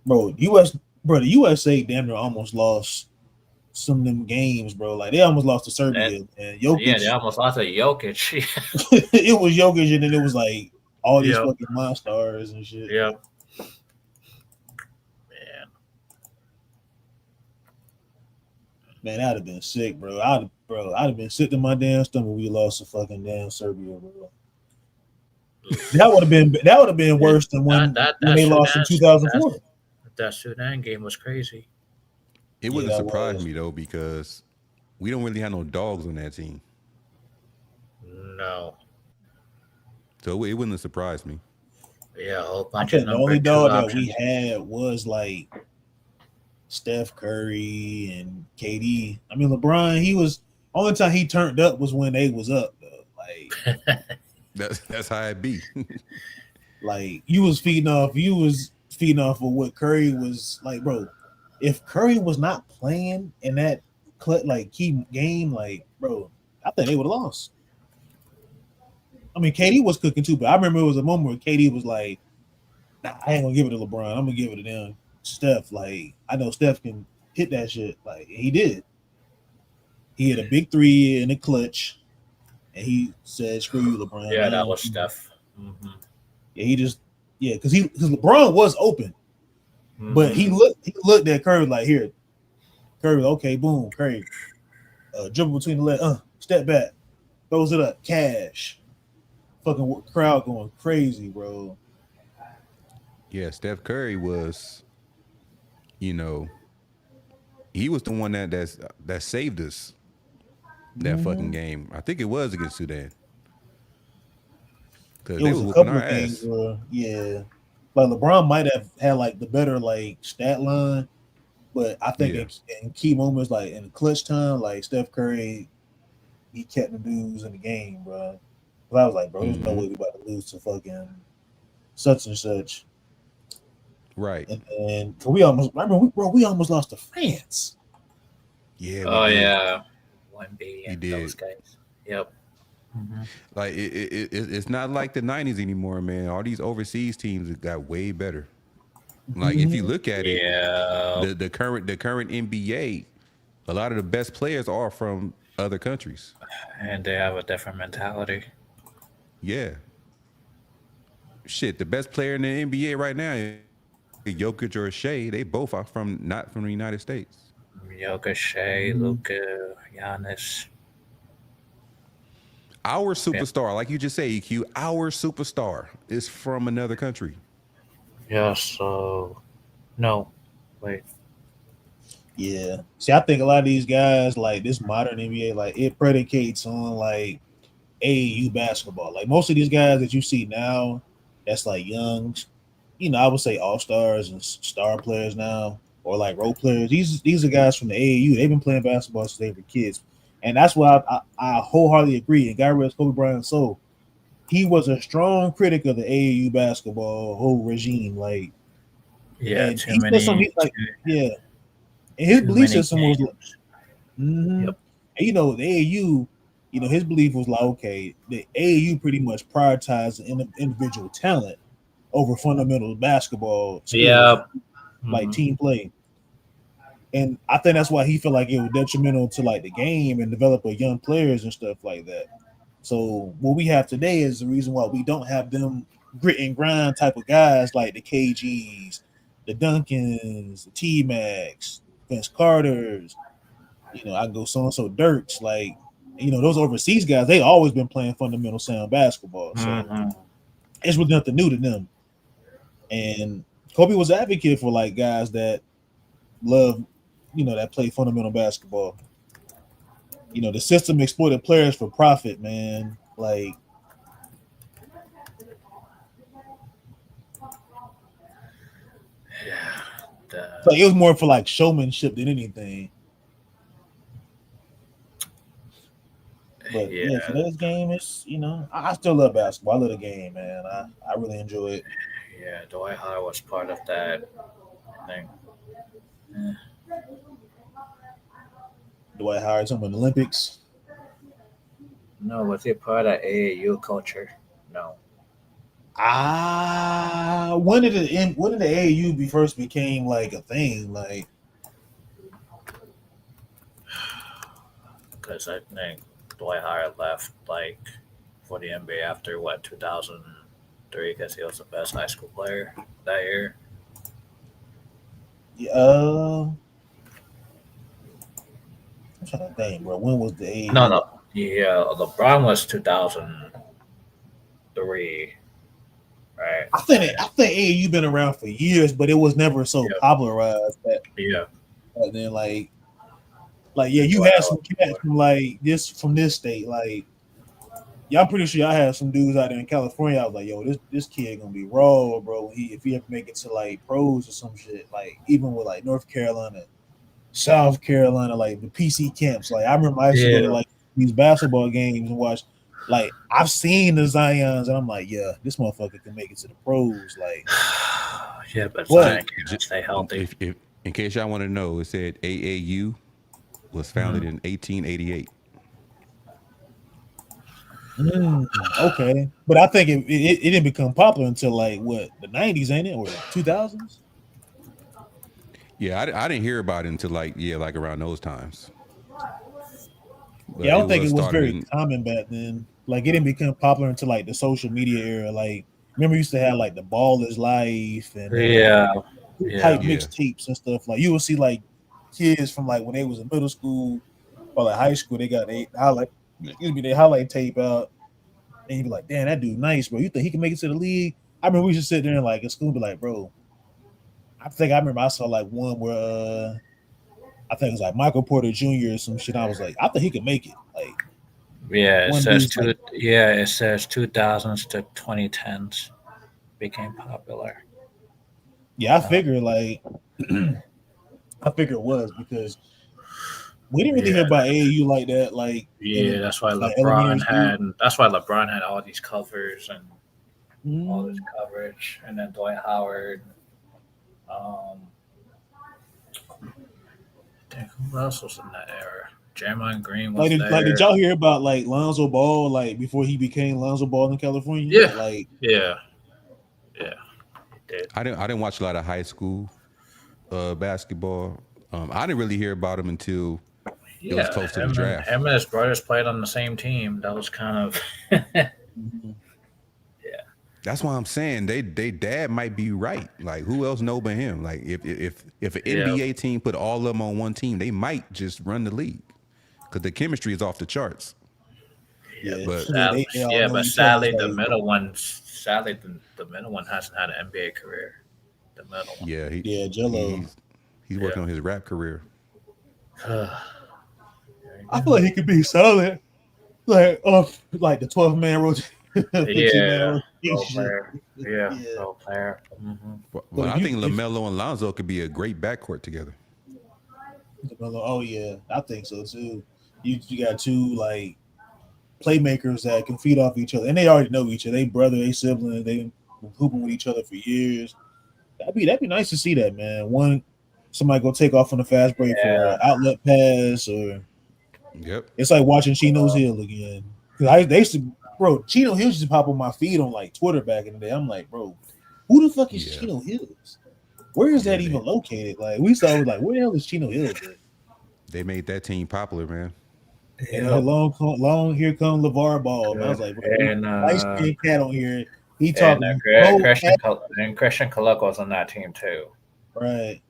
Bro, the USA damn near almost lost some of them games, bro. Like they almost lost to Serbia and Jokic. Yeah, they almost lost to Jokic. It was Jokic, and then it was like all these fucking monsters and shit. Yep. Man, I'd have been sick, bro. I'd have been sick to my damn stomach. We lost to fucking damn Serbia, bro. That would have been worse than when they lost in 2004. That Sudan game was crazy. It wouldn't surprise me though because we don't really have no dogs on that team. No. So it wouldn't surprise me. Yeah, a whole bunch of the only dog that we had was like Steph Curry and KD. I mean, LeBron, he was only time he turned up was when they was up, though. Like that's how it be. Like you was feeding off of what Curry was like, bro. If Curry was not playing in that like key game, like bro, I think they would have lost. I mean, KD was cooking too, but I remember it was a moment where KD was like, nah, I ain't gonna give it to LeBron. I'm gonna give it to them. Steph, like I know Steph can hit that shit. Like he did. He hit a big 3 in the clutch, and he said, "Screw you, LeBron." Yeah, that was Steph. Mm-hmm. Yeah, because LeBron was open, but he looked at Curry like, here, Curry, okay, boom, Curry, dribble between the legs, step back, throws it up, cash, fucking crowd going crazy, bro. Yeah, Steph Curry was, he was the one that saved us that fucking game. I think it was against Sudan. It was a couple of things where, like LeBron might have had like the better like stat line, but I think in key moments like in the clutch time, like Steph Curry, he kept the dudes in the game, bro. But I was like, bro, there's no way we about to lose to fucking such and such. Right. And we almost lost to France. Yeah. Oh yeah. 1B and did. those guys. Yep. Like it's not like the '90s anymore, man. All these overseas teams have got way better. Like if you look at it, Yeah. the current NBA, a lot of the best players are from other countries. And they have a different mentality. Yeah, shit. The best player in the NBA right now, Jokic or Shea, they both are from not from the United States. Jokic, Shea, Luka, Giannis. Our Yeah. superstar, like you just say, EQ, our superstar is from another country. Yeah, so no. Wait. Yeah. See, I think a lot of these guys, like this modern NBA, like it predicates on like AAU basketball. Like most of these guys that you see now, that's like young, I would say all stars and star players now, or like role players. These are guys from the AAU. They've been playing basketball since they were kids, and that's why I wholeheartedly agree. And guy read Kobe Bryant, so he was a strong critic of the AAU basketball whole regime. Like, Yeah, and too he said something many, like, yeah, and his too belief many system was, games. mm-hmm. Yep. And the AAU, his belief was like, okay, the AAU pretty much prioritized individual talent over fundamental basketball skills, Yep. like Mhm. team play. And I think that's why he felt like it was detrimental to like the game and develop young players and stuff like that. So what we have today is the reason why we don't have them grit and grind type of guys like the KGs, the Duncans, the T Macs, Vince Carters. I can go so and so Dirks. Like, those overseas guys, they always been playing fundamental sound basketball. So Mhm. it's really nothing new to them. And Kobe was an advocate for like guys that love, that play fundamental basketball. The system exploited players for profit, man. Like it was more for like showmanship than anything. But yeah, Yeah, today's game is, I still love basketball. I love the game, man. I really enjoy it. yeah. Dwight Howard was part of that thing. Eh. Dwight Howard, some of the Olympics. No, was he part of AAU culture? No. When did the AAU first became like a thing? Like, Because I think Dwight Howard left like for the NBA after what 2003 because he was the best high school player that year. uh, I'm trying to think, bro. When was the No, AAU? no. Yeah, LeBron was 2003, right? I think AAU been around for years, but it was never so Yeah, popularized yeah. that then like yeah, you Dwight had Howard some cats from this state. Like, yeah, I'm pretty sure I had some dudes out there in California. I was like, yo, this kid gonna be raw, bro. If he ever make it to like pros or some shit, like even with like North Carolina, South Carolina, like the PC camps. Like I remember I used to go to Yeah, like these basketball games and watch. Like I've seen the Zions, and I'm like, yeah, this motherfucker can make it to the pros. Like, yeah, but but Zion can't stay healthy. If in case y'all want to know, it said AAU was founded Mhm. in 1888. okay, but I think it didn't become popular until like what the '90s, ain't it, or 2000s? Yeah, I didn't hear about it until like around those times. Yeah, But I it don't think was it was started very in common back then. Like it didn't become popular until like the social media era. Like remember, we used to have like the Ball is Life and Yeah, hype yeah, yeah. mixtapes and stuff. Like you would see like kids from like when they was in middle school or like high school, they got they highlight tape out, and you be like, damn, that dude nice, bro. You think he can make it to the league? I remember we used to sit there and like in school, be like, bro. I remember I saw like one where I think it was like Michael Porter Jr. or some shit. I was like, I think he could make it. Like yeah. It one says dude's like, two. Yeah, it says 2000s to 2010s became popular. yeah, I Uh, figure like I figure it was because we didn't really yeah, hear about AAU like that, like yeah. in That's why like elementary LeBron school. had. That's why LeBron had all these covers and all this Mm, coverage, and then Dwight Howard. Um, Dang, who else was in that era? Draymond Green was there. Like, did y'all hear about like Lonzo Ball? Like before he became Lonzo Ball in California? Yeah, like yeah. I didn't watch a lot of high school basketball. I didn't really hear about him until it was close to the draft. Him and his brothers played on the same team. That was kind of That's why I'm saying they dad might be right. Like who else know but him? Like if an NBA team put all of them on one team, they might just run the league because the chemistry is off the charts. Yeah, but sadly, the middle one hasn't had an NBA career. The middle one. Yeah, Jello. He's working on his rap career. I feel like he could be solid, like like the 12-man rotation. Role player. Mm-hmm. But I think LaMelo and Lonzo could be a great backcourt together. Oh yeah, I think so too. You got two like playmakers that can feed off each other, and they already know each other. They brother, they siblings, they been hooping with each other for years. That'd be nice to see that, man. Somebody go take off on a fast break for an outlet pass, or it's like watching Chino's Hill again. They used to, bro. Chino Hills used to pop on my feed on like Twitter back in the day. I'm like, bro, who the fuck is Chino Hills? Where is that even located? Like we saw, like, where the hell is Chino Hills at? They made that team popular, man. And long here come LeVar Ball. And I was like, bro, nice skinned cat on here. He talking. Christian Colucco's on that team too. Right.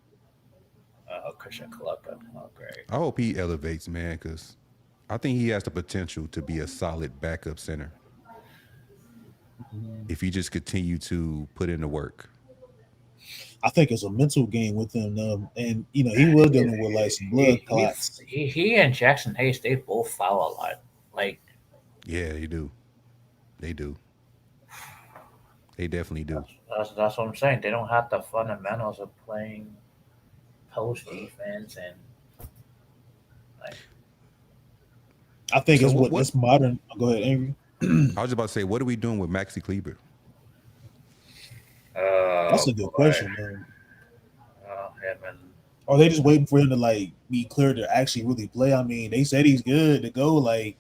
Christian Colucco. Oh, great. I hope he elevates, man, because I think he has the potential to be a solid backup center. If he just continue to put in the work. I think it's a mental game with him, and he was dealing with like some blood clots. He and Jackson Hayes, they both foul a lot. Like, yeah, they do. They definitely do. That's what I'm saying. They don't have the fundamentals of playing post defense and like. I think it's modern. Go ahead, Angry. I was about to say, what are we doing with Maxi Kleber? That's a good question, man. Man. Are they just waiting for him to like be clear to actually really play? I mean, they said he's good to go. Like,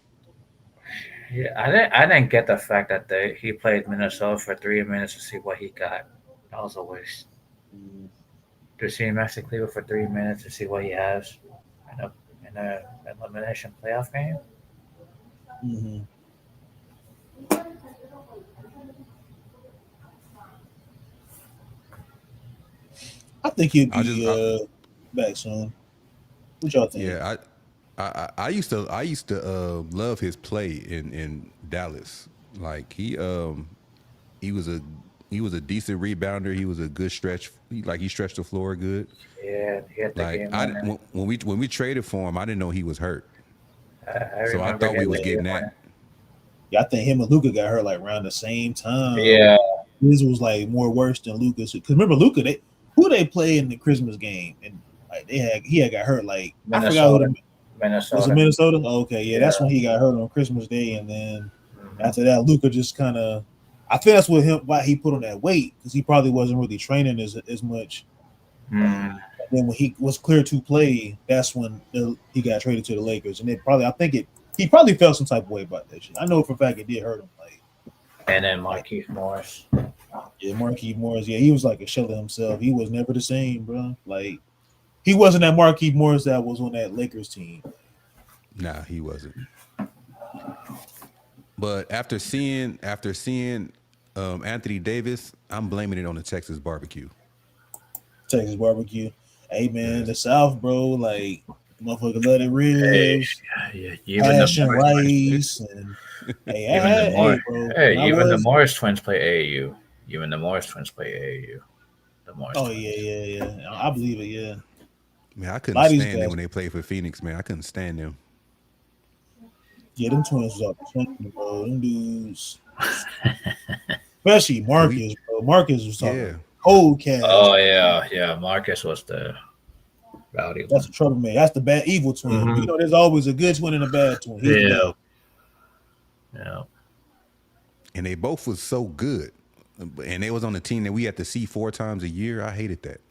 yeah, I didn't get the fact that he played Minnesota for 3 minutes to see what he got. That was a waste. To see Maxi Kleber for 3 minutes to see what he has in a elimination playoff game. Mm-hmm. I think he'd be back soon. What y'all think? Yeah, I used to love his play in Dallas. Like he was a decent rebounder. He was a good stretch. He stretched the floor good. Yeah, he had the game. When we traded for him, I didn't know he was hurt. So I thought we was getting that. Yeah, I think him and Luka got hurt like around the same time. Yeah, his was like more worse than Luka's. Because remember Luka, who they play in the Christmas game, and like he had got hurt. Like Minnesota. I forgot who Minnesota. Was it Minnesota? Oh, okay, yeah, that's when he got hurt on Christmas Day, and then after that, Luka just kind of. I think that's why he put on that weight, because he probably wasn't really training as much. And then when he was clear to play, that's when he got traded to the Lakers, and he probably felt some type of way about that shit. I know for a fact it did hurt him. Like, and then Markieff Morris. Yeah, Markieff Morris. Yeah, he was like a shell of himself. He was never the same, bro. Like, he wasn't that Markieff Morris that was on that Lakers team. Nah, he wasn't. But after seeing Anthony Davis, I'm blaming it on the Texas barbecue. Texas barbecue. Hey man, the South, bro. Like, motherfucker, let it ribs, hash and rice, and the Morris twins play AAU. Even the Morris twins play AAU. The Morris. Oh twins. yeah. I believe it. Yeah. Man, I couldn't stand them when they played for Phoenix. Man, I couldn't stand them. Yeah, them twins was up the chain, bro. Them dudes, especially Marcus, bro. Marcus was talking cold cash. Oh yeah. Marcus was the rowdy one. That's a troublemaker. That's the bad evil twin. Mm-hmm. You know, there's always a good twin and a bad twin. Yeah. And they both was so good, and they was on the team that we had to see 4 times a year. I hated that.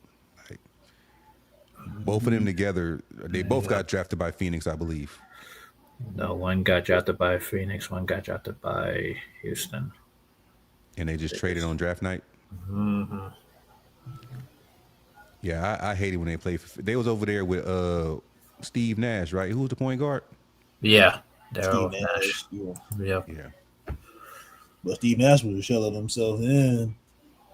Both of them together, they both got drafted by Phoenix, I believe. No, one got drafted by Phoenix, one got drafted by Houston. And they just traded on draft night. Mm-hmm. Yeah, I hated when they played. They was over there with Steve Nash, right? Who was the point guard? Yeah, Steve Daryl Nash. Yeah. Yep. Yeah. But Steve Nash was a shell of himself then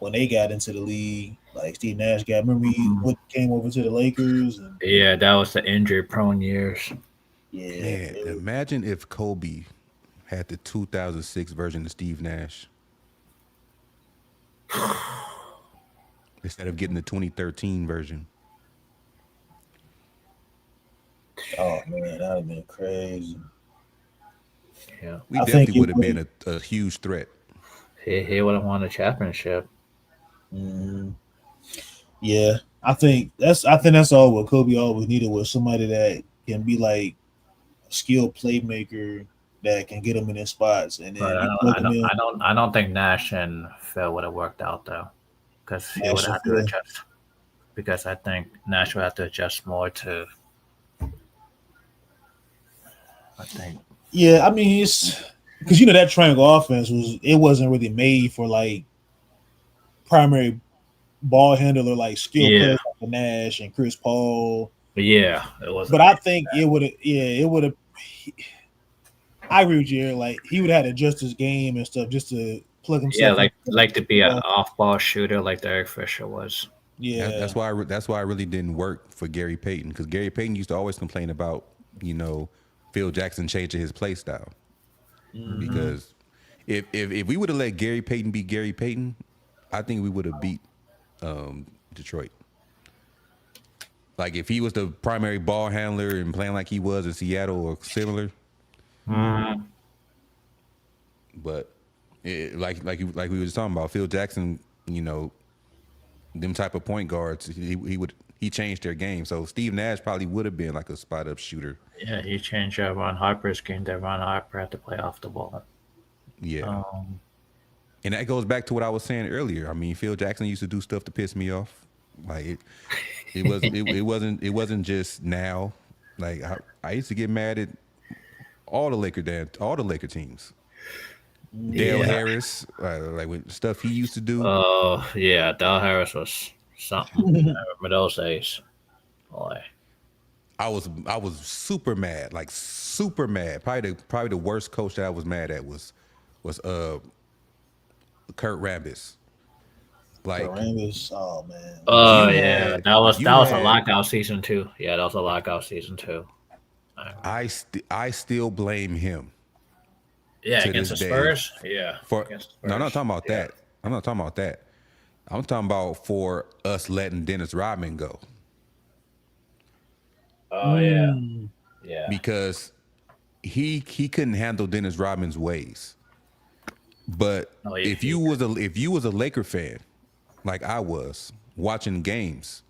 when they got into the league. Like Steve Nash got, remember what came over to the Lakers? And, Yeah, that was the injury-prone years. yeah, Man, imagine if Kobe had the 2006 version of Steve Nash instead of getting the 2013 version. Oh man, that would have been crazy. Yeah, We definitely would have been a huge threat. He would have won a championship. Yeah, I think that's all what Kobe always needed was somebody that can be like a skilled playmaker that can get him in his spots, and then But I don't think Nash and Phil would have worked out though, because he would have to adjust. Because I think Nash would have to adjust more to. I think. Yeah, I mean it's because that triangle offense wasn't really made for like primary ball handler like skill players like Nash and Chris Paul. Yeah, it was. But I think it would have. Yeah, it would have. I agree with you. Like he would have to adjust his game and stuff just to plug himself. Yeah, like to be an off-ball shooter like Derek Fisher was. Yeah, that's why it really didn't work for Gary Payton, because Gary Payton used to always complain about Phil Jackson changing his play style. Because if we would have let Gary Payton be Gary Payton, I think we would have beat Detroit. Like if he was the primary ball handler and playing like he was in Seattle or similar. But like we were just talking about, Phil Jackson, them type of point guards, he changed their game. So Steve Nash probably would have been like a spot up shooter. Yeah, he changed Ron Harper's game. That Ron Harper had to play off the ball. Yeah. And that goes back to what I was saying earlier. I mean, Phil Jackson used to do stuff to piss me off. Like it wasn't just now. Like I used to get mad at all the Laker teams. Dale Harris, like with stuff he used to do. Oh yeah, Dale Harris was something. I remember those days. Boy, I was super mad, like super mad. Probably the worst coach that I was mad at was Kurt Rambis. Like Kurt Rambis, oh man. Oh yeah, that was a lockout season too. Yeah, that was a lockout season too. I still blame him. Yeah, against the Spurs. Yeah. No, I'm not talking about that. I'm not talking about that. I'm talking about for us letting Dennis Rodman go. Oh yeah. Yeah. Because he couldn't handle Dennis Rodman's ways. But if you was a Laker fan, like I was, watching games,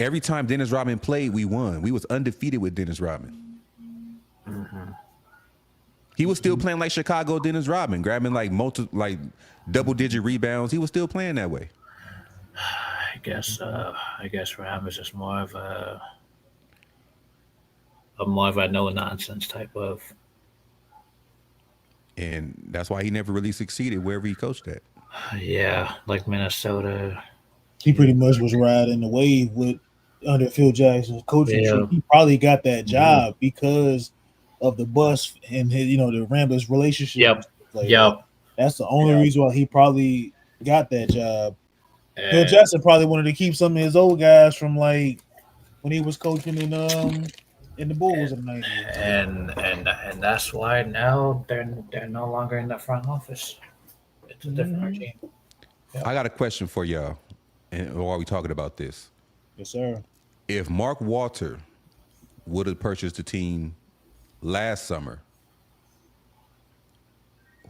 every time Dennis Rodman played, we won. We was undefeated with Dennis Rodman. He was still playing like Chicago Dennis Rodman, grabbing like double-digit rebounds. He was still playing that way. I guess Rodman is just more of a no-nonsense type of. And that's why he never really succeeded wherever he coached at. Yeah, like Minnesota. He pretty much was riding the wave under Phil Jackson's coaching. Yeah. He probably got that job because of the bus and his, the Rambis relationship. Yep. That's the only reason why he probably got that job. Phil Jackson probably wanted to keep some of his old guys from like when he was coaching in the Bulls in the 90s. And that's why now they're no longer in the front office. It's a different regime. Yep. I got a question for y'all, and while we talking about this. Yes, sir. If Mark Walter would have purchased the team last summer,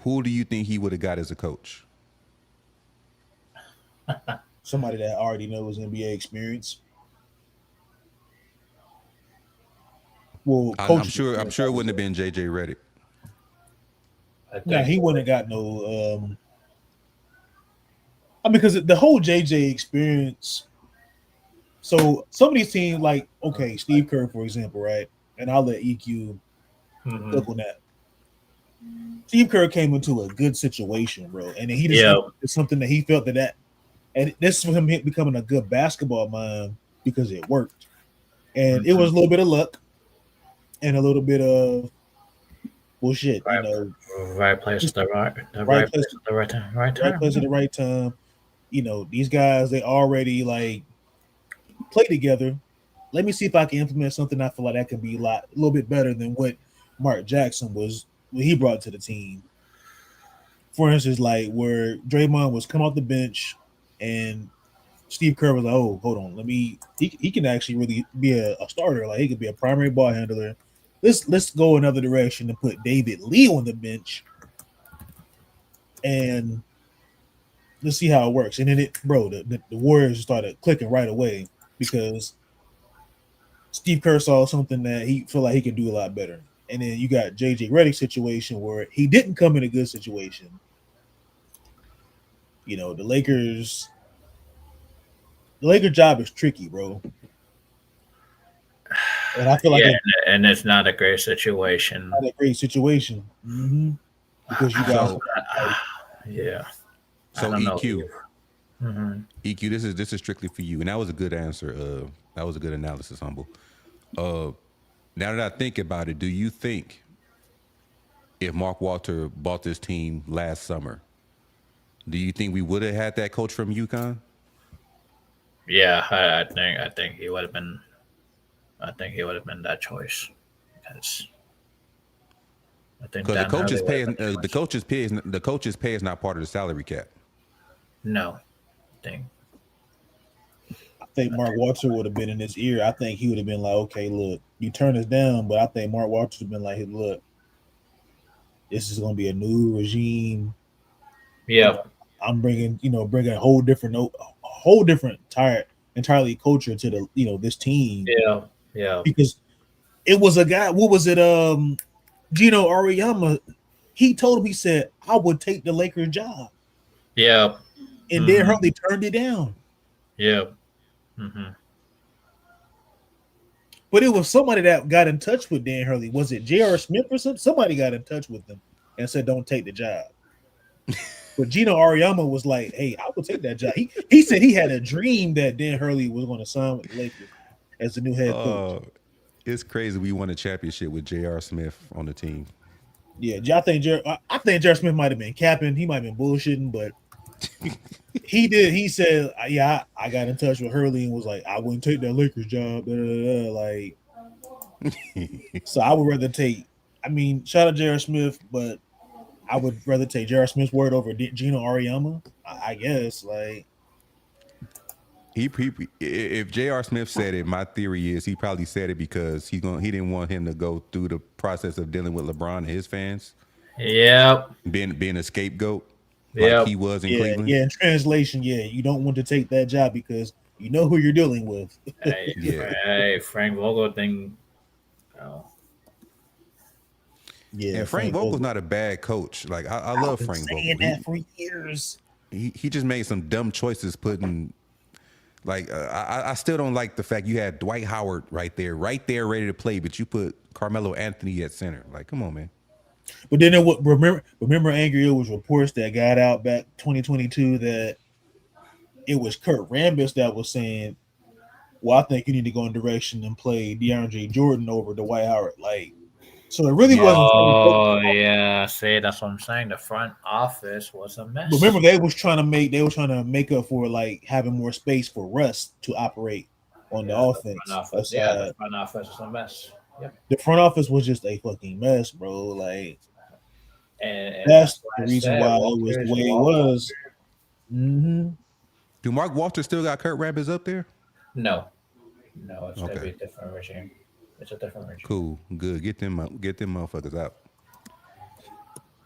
who do you think he would have got as a coach? Somebody that already knows NBA experience. Well, I'm sure it wouldn't have been JJ Redick. No, he wouldn't have got no. Because the whole JJ experience, So some of these teams, like okay, Steve Kerr, for example, right? And I'll let EQ cook on that. Steve Kerr came into a good situation, bro, and he just it's something that he felt that, and this was him becoming a good basketball mind because it worked, and it was a little bit of luck and a little bit of bullshit, right, right place at the right place at the right time, right place at the right time. You know, these guys they already like play together. Let me see if I can implement something I feel like that could be a little bit better than what Mark Jackson was what he brought to the team. For instance, like where Draymond was come off the bench and Steve Kerr was like, "Oh, hold on, he can actually really be a starter. Like he could be a primary ball handler. Let's go another direction and put David Lee on the bench, and let's see how it works." And then the Warriors started clicking right away because Steve Kerr saw something that he felt like he could do a lot better. And then you got JJ Redick's situation where he didn't come in a good situation. You know, the Lakers job is tricky, bro. And I feel like and it's not a great situation. Not a great situation. Mm-hmm. Because you got So EQ. EQ, this is strictly for you. And that was a good answer. That was a good analysis, Humble. Now that I think about it, do you think if Mark Walter bought this team last summer, do you think we would have had that coach from UConn? Yeah, I think he would have been. I think he would have been that choice because I think the coach's pay is not part of the salary cap. No, I think Mark Walter would have been in his ear. I think he would have been like, "Okay, look, you turn us down," but I think Mark Walter would have been like, "Hey, look, this is going to be a new regime. Yeah, I'm bringing a whole different entirely culture to the this team. Yeah, because it was a guy. What was it? Gino Auriemma. He told him, he said, "I would take the Lakers job." Yeah, and Dan Hurley turned it down. Yeah. But it was somebody that got in touch with Dan Hurley. Was it J.R. Smith or something? Somebody got in touch with him and said, "Don't take the job." But Gino Auriemma was like, "Hey, I will take that job." He said he had a dream that Dan Hurley was going to sign with the Lakers as the new head coach. It's crazy we won a championship with J.R. Smith on the team. Yeah, I think J.R. Smith might have been capping. He might have been bullshitting, but he did. He said, "Yeah, I got in touch with Hurley and was like, I wouldn't take that Lakers job." Like, so I would rather take. I mean, shout out J.R. Smith, but I would rather take J.R. Smith's word over Gino Auriemma. I guess, like, if J.R. Smith said it, my theory is he probably said it because he didn't want him to go through the process of dealing with LeBron and his fans. Yep. Being a scapegoat like he was in Cleveland. Yeah, in translation, you don't want to take that job because you know who you're dealing with. Hey, Frank Vogel thing. Yeah, and Frank Vogel's not a bad coach. Like I love Frank Vogel. Saying that for years. He just made some dumb choices putting. Like I still don't like the fact you had Dwight Howard right there, ready to play, but you put Carmelo Anthony at center. Like, come on, man. But then remember, Angry, it was reports that got out back 2022 that it was Kurt Rambis that was saying, "Well, I think you need to go in direction and play DeAndre Jordan over Dwight Howard." Like, so it really wasn't. Oh yeah, see, that's what I'm saying. The front office was a mess. But remember, they were trying to make up for like having more space for Russ to operate on the offense. The front office is a mess. Yep. The front office was just a fucking mess, bro. Like, and that's the reason why it was the way it was. Mm-hmm. Do Mark Walter still got Kurt Rambis up there? No, it's gonna be a different regime. It's a different regime. Cool, good. Get them motherfuckers out.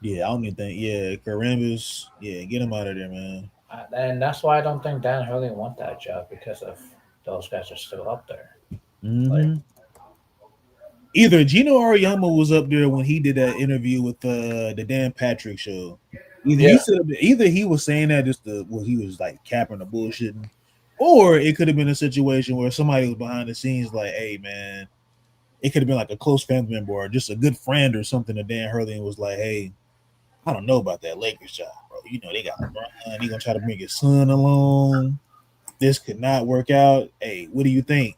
Yeah, I don't even think. Yeah, Kurt Rambis. Yeah, get him out of there, man. And that's why I don't think Dan Hurley want that job because of those guys are still up there. Mm-hmm. Like, either Gino Auriemma was up there when he did that interview with the Dan Patrick show. Either he was saying that he was like capping the bullshitting, Or it could have been a situation where somebody was behind the scenes, like, "Hey, man," it could have been like a close family member or just a good friend or something to Dan Hurley and was like, "Hey, I don't know about that Lakers job, bro. You know they got LeBron. He gonna try to bring his son along. This could not work out. Hey, what do you think?"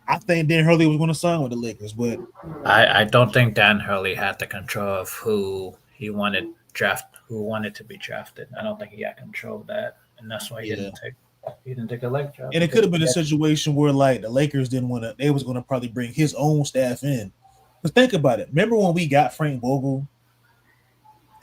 I think Dan Hurley was going to sign with the Lakers, but I don't think Dan Hurley had the control of who wanted to be drafted. I don't think he had control of that, and that's why he didn't take a leg job. And it could have been a situation where like the Lakers didn't want to. They was going to probably bring his own staff in. But think about it. Remember when we got Frank Vogel,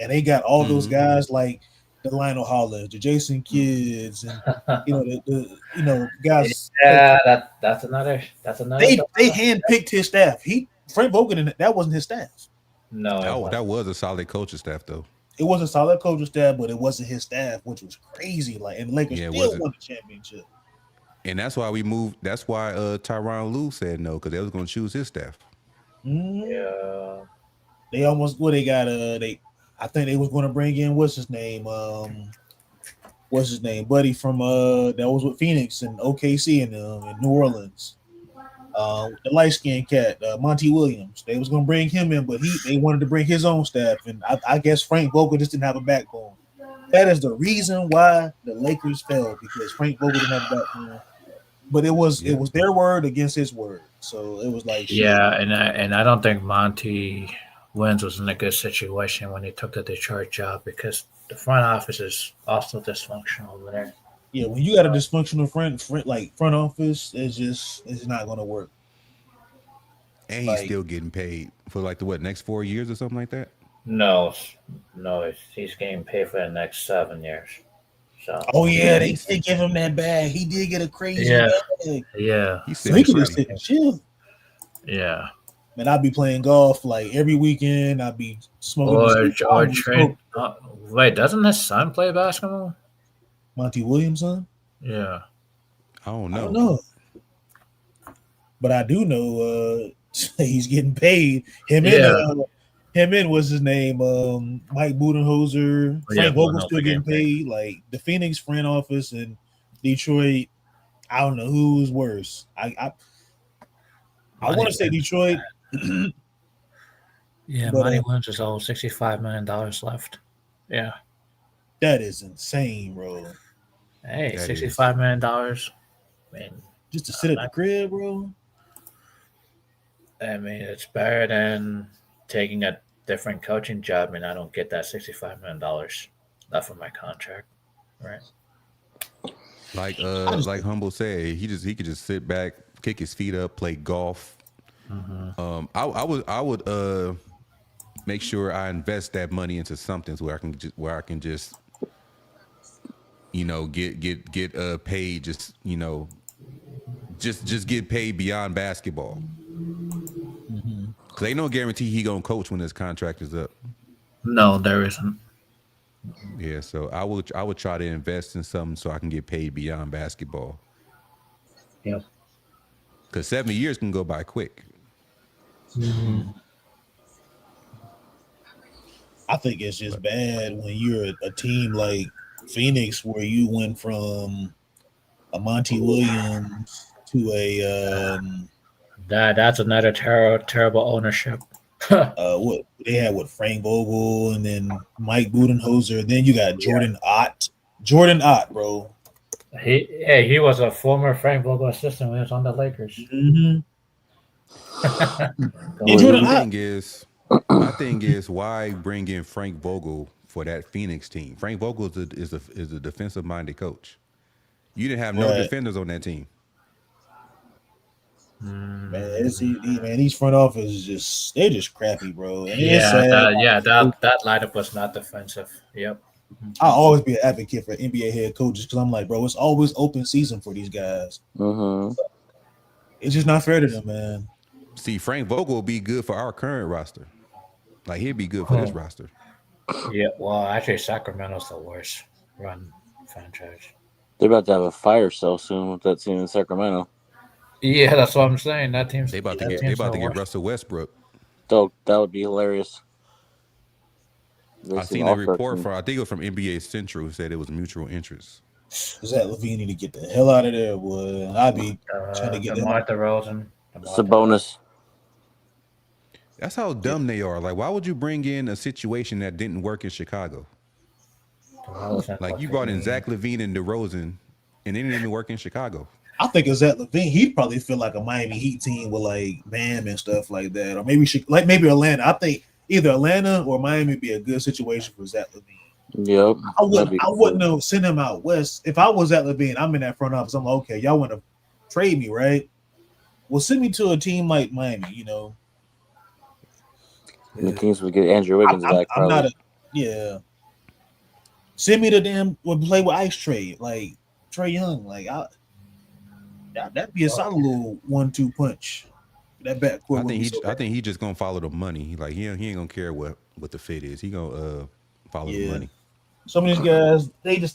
and they got all those guys like the Lionel Hollins, the Jason Kidds, and the guys. Yeah, that's another. They handpicked his staff. Frank Vogel didn't. That wasn't his staff. No, that was a solid coaching staff though. It was a solid coaching staff, but it wasn't his staff, which was crazy. Like, and the Lakers still won the championship. And that's why we moved. That's why Tyronn Lue said no, because they was going to choose his staff. Yeah, they almost they got I think they was going to bring in what's his name, buddy from that was with Phoenix and OKC and in New Orleans. The light skinned cat, Monty Williams. They was gonna bring him in, but they wanted to bring his own staff, and I guess Frank Vogel just didn't have a backbone. That is the reason why the Lakers fell, because Frank Vogel didn't have a backbone. But it was their word against his word, so it was like shit. And I don't think Monty Williams was in a good situation when he took the Detroit job, because the front office is also dysfunctional over there. Yeah, when you got a dysfunctional front office, it's not going to work. And he's still getting paid for the next 4 years or something like that. No, he's getting paid for the next 7 years. So. Oh yeah, they did give him that bag. He did get a crazy bag. Yeah, so he could just sit and chill. Yeah. Man, I'd be playing golf like every weekend. I'd be smoking. Or train. Wait, doesn't his son play basketball? Monty Williams' son? Yeah. I don't know. But I do know he's getting paid. Him and what's his name? Mike Budenholzer. Frank Vogel still getting paid. Like the Phoenix front office and Detroit, I don't know who's worse. I want to say Detroit. Yeah, Monty Williams is owed $65 million left. Yeah. That is insane, bro. Hey, $65 million. Man, just to sit at the crib, bro. I mean, it's better than taking a different coaching job, and I don't get that $65 million left of my contract, right? Like Humble said, he could just sit back, kick his feet up, play golf. Mm-hmm. I would make sure I invest that money into something where I can just get paid, just get paid beyond basketball. Because ain't no guarantee he gonna coach when his contract is up. No, there isn't. Yeah, so I would try to invest in something so I can get paid beyond basketball. Yep. Because 7 years can go by quick. Mm-hmm. I think it's just bad when you're a team like Phoenix, where you went from a Monty Williams to a that's another terrible ownership. What they had with Frank Vogel and then Mike Budenholzer. Then you got Jordan Ott. Jordan Ott, bro. He was a former Frank Vogel assistant when he was on the Lakers. Mm-hmm. My thing is why bring in Frank Vogel for that Phoenix team? Frank Vogel is a defensive minded coach. You didn't have no defenders on that team. Man, these front offices they're just crappy, bro. And that lineup was not defensive. Yep. I always be an advocate for NBA head coaches because I'm like, bro, it's always open season for these guys. Mm-hmm. It's just not fair to them, man. See, Frank Vogel will be good for our current roster. Like he'd be good for this roster. Yeah, well, actually, Sacramento's the worst run franchise. They're about to have a fire sale soon with that team in Sacramento. Yeah, that's what I'm saying. That team's they about to get Russell Westbrook. So that would be hilarious. I seen a report I think it was from NBA Central, who said it was mutual interest. Zach LaVine need to get the hell out of there, boy. I'd be trying to get them. DeMar DeRozan. Sabonis. That's how dumb they are. Like, why would you bring in a situation that didn't work in Chicago? Like, you brought in Zach LaVine and DeRozan, and it didn't even work in Chicago. I think of Zach LaVine, he'd probably feel like a Miami Heat team with like Bam and stuff like that, or maybe Atlanta. I think either Atlanta or Miami would be a good situation for Zach LaVine. Yep. I wouldn't have sent him out west if I was Zach LaVine. I'm in that front office. I'm like, okay, y'all want to trade me, right? Well, send me to a team like Miami. You know, the Kings would get Andrew Wiggins back. I'm not yeah. Send me to them. Would play with Ice Trade like Trae Young. Like that'd be a solid little 1-2 punch. That backcourt. I think he just gonna follow the money. Like he ain't gonna care what the fit is. He gonna follow the money. Some of these guys,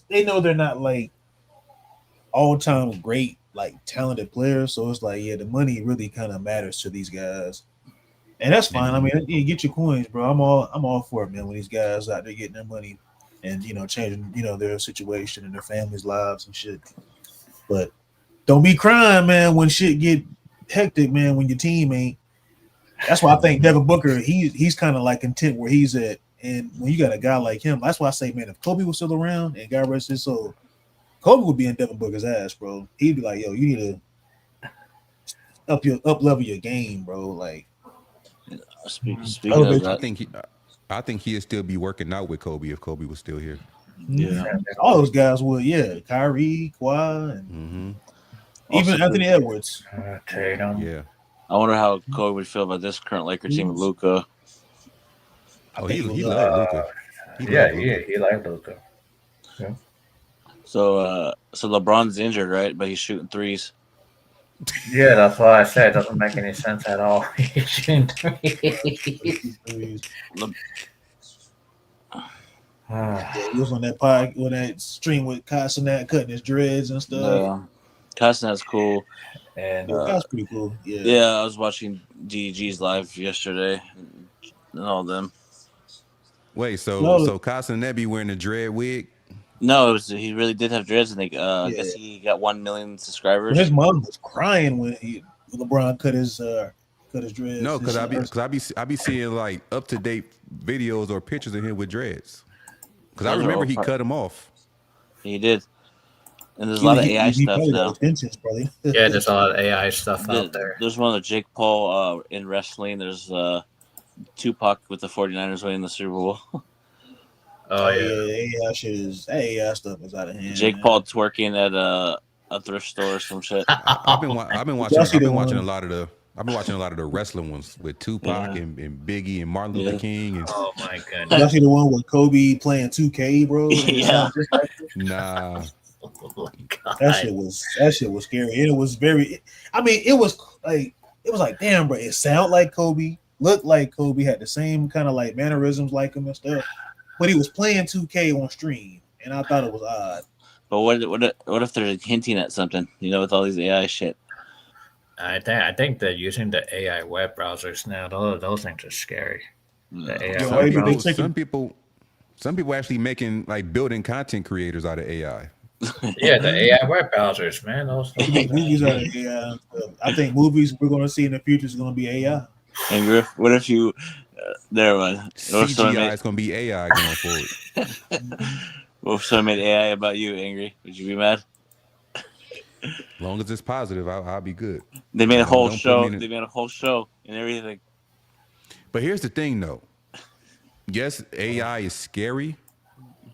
they know they're not like all time great, like talented players. So it's like, the money really kind of matters to these guys, and that's fine. I mean, you get your coins, bro. I'm all for it, man. When these guys out there getting their money and changing their situation and their families' lives and shit, but don't be crying, man, when shit get hectic, man. When your team ain't. That's why I think Devin Booker, he's kind of like content where he's at. And when you got a guy like him, that's why I say, man, if Kobe was still around and God rest his soul, Kobe would be in Devin Booker's ass, bro. He'd be like, yo, you need to up level your game, bro. Like, speaking of that, I think he'd still be working out with Kobe if Kobe was still here. Yeah, all those guys would. Yeah, Kyrie, Kawhi, and even Anthony Edwards. Yeah. I wonder how Kobe would feel about this current Laker team with Luka. Oh, he liked Luka. He liked Luka. Yeah. So LeBron's injured, right? But he's shooting threes. Yeah, that's why I said it doesn't make any sense at all. He's shooting threes. He was on that stream with Casanat cutting his dreads and stuff. Yeah, Casanat's cool. And that's pretty cool. Yeah, I was watching DDG's live yesterday and all them. Wait, so Casanat be wearing a dread wig? No, he really did have dreads, and I guess he got 1 million subscribers. His mom was crying when LeBron cut his dreads. No, because I be seeing like up to date videos or pictures of him with dreads. Because I remember he cut them off. He did. And there's a lot of AI stuff now. Yeah, there's a lot of AI stuff out there. There's one of Jake Paul in wrestling. There's Tupac with the 49ers winning the Super Bowl. AI stuff is out of hand. Jake Paul twerking at a thrift store or some shit. I've been watching a lot of the wrestling ones with Tupac and Biggie and Martin Luther King. And, oh my goodness! Y'all see the one with Kobe playing 2K, bro? Yeah. Nah. Oh that shit was scary. And it was very. I mean, it was like damn, bro. It sounded like Kobe, looked like Kobe, had the same kind of like mannerisms like him and stuff. But he was playing 2K on stream, and I thought it was odd. But what if they're hinting at something? With all these AI shit. I think they're using the AI web browsers now. Those things are scary. The AI some people actually making like building content creators out of AI. Yeah, the AI web browsers, man. Those movies are AI. I think movies we're going to see in the future is going to be AI. And Griff, what if you? There one. CGI is going to be AI going forward. What if someone made AI about you, Angry? Would you be mad? As long as it's positive, I'll be good. They made a whole show. They made a whole show and everything. But here's the thing, though. Yes, AI is scary,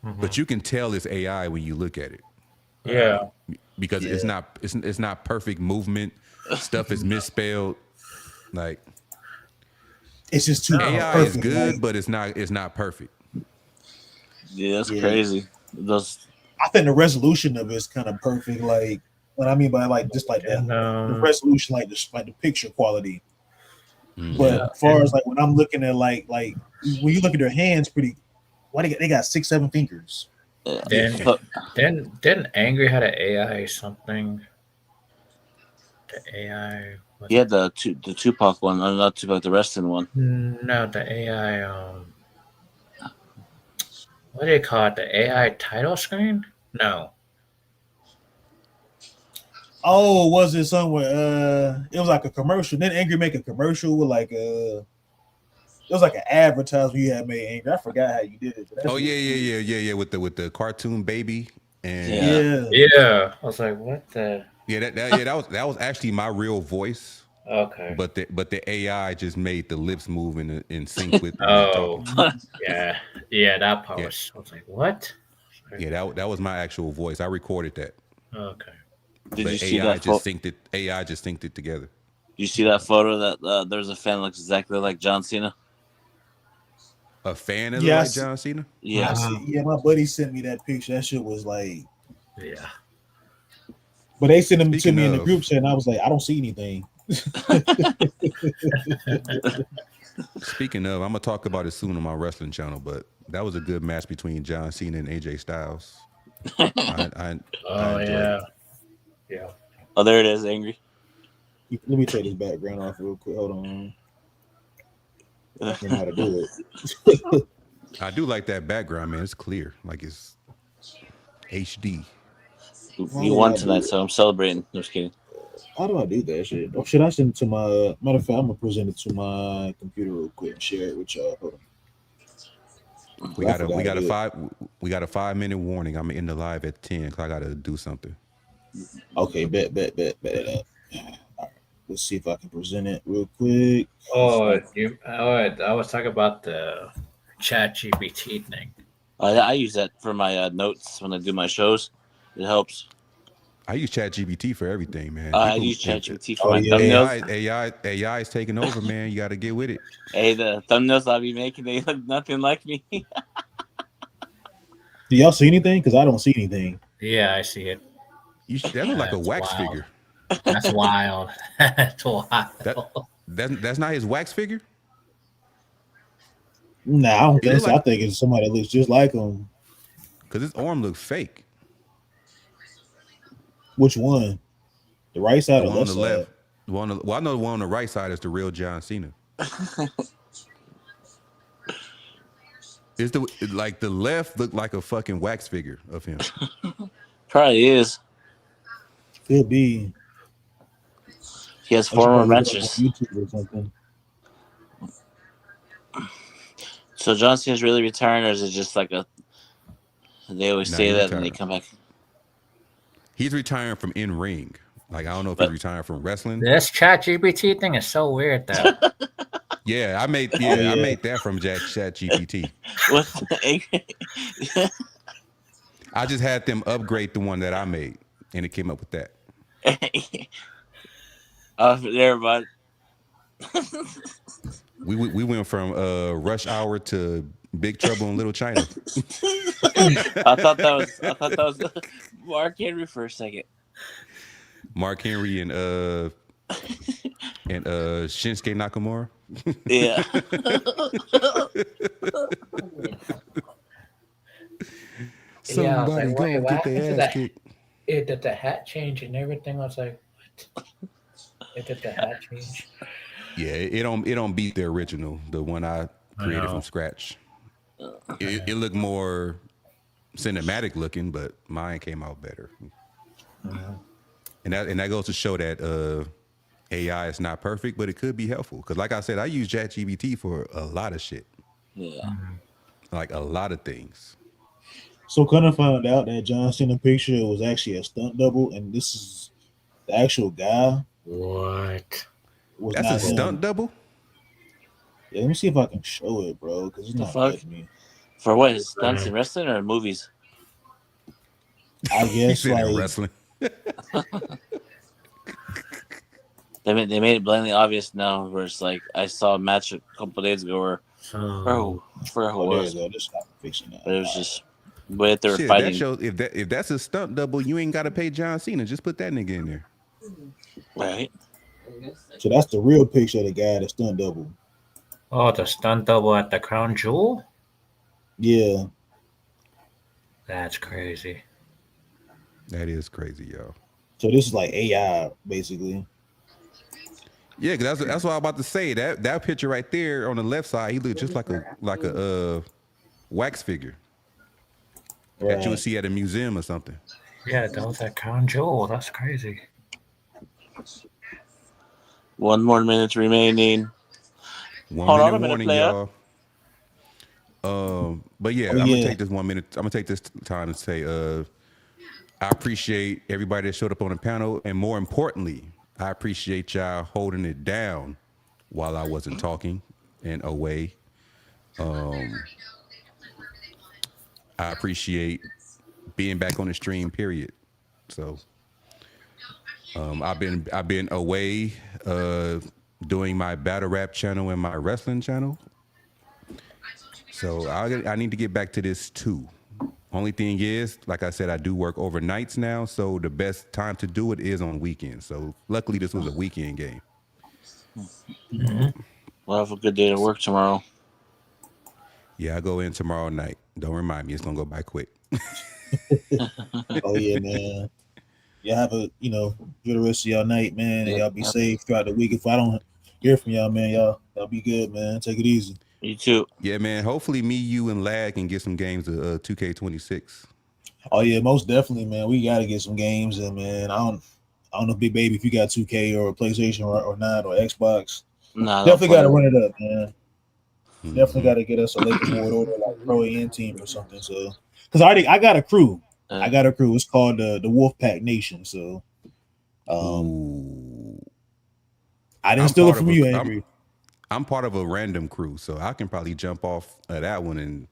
but you can tell it's AI when you look at it. Yeah, because it's not perfect movement. Stuff is misspelled. Like it's just too AI perfect, is good, like, but it's not perfect. Yeah, that's crazy. I think the resolution of it is kind of perfect. Like what I mean by like just like that, the resolution, like the picture quality. But as far as like when I'm looking at like when you look at their hands, they got 6-7 fingers. Didn't Angry had an AI something? The AI. He had the Tupac one, not Tupac, the wrestling one. No, the AI. What do you call it? The AI title screen? No. Oh, was it somewhere? It was like a commercial. Then Angry make a commercial with like it was like an advertisement you had made, Angry. I forgot how you did it. Oh yeah. With the cartoon baby and Yeah. I was like, what the? that was actually my real voice. Okay. But the AI just made the lips move in sync with me Oh, talking. yeah. That part was. I was like, what? Yeah, that was my actual voice. I recorded that. Okay. Did you see AI that? just synced it. AI just synced it together. You see that photo that there's a fan that looks exactly like John Cena? A fan that look like John Cena? Yeah. Yeah, my buddy sent me that picture. That shit was like, yeah. But they sent them to Speaking me in the of- group chat, and I was like, I don't see anything. Speaking of, I'm gonna talk about it soon on my wrestling channel, but that was a good match between John Cena and AJ Styles. I enjoyed it. Yeah. Oh, there it is, Angry. Let me take this background off real quick. Hold on. I don't know how to do it. I do like that background, man. It's clear, like it's HD. You won tonight, so I'm celebrating. Just kidding. How do I do that shit? Oh, should I send it to my matter of fact? I'm gonna present it to my computer real quick and share it with y'all. Hold on. We got a 5 minute warning. I'm in the live at 10 because I gotta do something. Okay, bet it up. All right, let's see if I can present it real quick. Oh, I was talking about the Chat GPT thing. I use that for my notes when I do my shows. It helps. I use ChatGPT for everything, man. I use ChatGPT for my thumbnails. AI is taking over, man. You got to get with it. Hey, the thumbnails I'll be making, they look nothing like me. Do y'all see anything? Because I don't see anything. Yeah, I see it. That looks like a wax figure. That's wild. That's wild. That's not his wax figure? Nah, I don't think so. I think it's somebody that looks just like him. Because his arm looks fake. Which one? The right side or the one on left the side? left. I know the one on the right side is the real John Cena. Is the left look like a fucking wax figure of him? Probably is. Could be. He has 4 more matches. YouTube or something. So John Cena's really retiring, or is it just like a? They always say that and they come back. He's retiring from in ring. Like I don't know if he's retiring from wrestling. This ChatGPT thing is so weird, though. Yeah, I made that from ChatGPT. I just had them upgrade the one that I made, and it came up with that. There, bud. We went from Rush Hour to Big Trouble in Little China. I thought that was Mark Henry for a second. Mark Henry and Shinsuke Nakamura. Yeah. Somebody go get their ass kicked. It did the hat change and everything. I was like, what? It did the hat change. Yeah, it don't beat the original, the one I created from scratch. It looked more cinematic looking, but mine came out better. And that goes to show that AI is not perfect, but it could be helpful. Because like I said, I use ChatGPT for a lot of shit. Yeah. Like a lot of things. So kind of found out that John Cena picture was actually a stunt double, and this is the actual guy. What? That's a stunt double? Yeah, let me see if I can show it, bro, because it's not letting me. For what? His stunts in wrestling or movies? I guess like wrestling. They made it blatantly obvious now. Where it's like I saw a match a couple days ago where who was. But it was just but they were fighting. That shows if that's a stunt double, you ain't got to pay John Cena. Just put that nigga in there. Right. So that's the real picture of the guy, the stunt double. Oh, the stunt double at the Crown Jewel? Yeah. That's crazy. That is crazy, yo. So this is like AI, basically. Yeah, because that's what I was about to say. That picture right there on the left side, he looked just like a wax figure that you would see at a museum or something. Yeah, that was at Crown Jewel. That's crazy. 1 more minute remaining. 1 Hold on minute a minute, warning, player. y'all. But yeah, Oh, I'm gonna yeah. take this 1 minute. I'm gonna take this time to say, I appreciate everybody that showed up on the panel, and more importantly, I appreciate y'all holding it down while I wasn't talking and away. I appreciate being back on the stream. Period. So, I've been away doing my battle rap channel and my wrestling channel. So I need to get back to this too. Only thing is, like I said, I do work overnights now, so the best time to do it is on weekends. So luckily, this was a weekend game. We'll have a good day to work tomorrow. Yeah, I go in tomorrow night. Don't remind me; it's gonna go by quick. Oh yeah, man. Y'all have a good rest of y'all night, man, and y'all be safe throughout the week. If I don't hear from y'all, man, y'all be good, man. Take it easy. You too. Yeah, man. Hopefully, me, you, and Lag can get some games of 2K26. Oh yeah, most definitely, man. We gotta get some games in, man. I don't know, Big Baby, if you got 2K or a PlayStation or not or Xbox. Nah, Definitely gotta run it up, man. Mm-hmm. Definitely gotta get us a Lakers World Order like Pro AN team or something. So, because I got a crew. I got a crew. It's called the Wolfpack Nation. So, I didn't steal it from you, Angry. I'm part of a random crew, so I can probably jump off of that one, and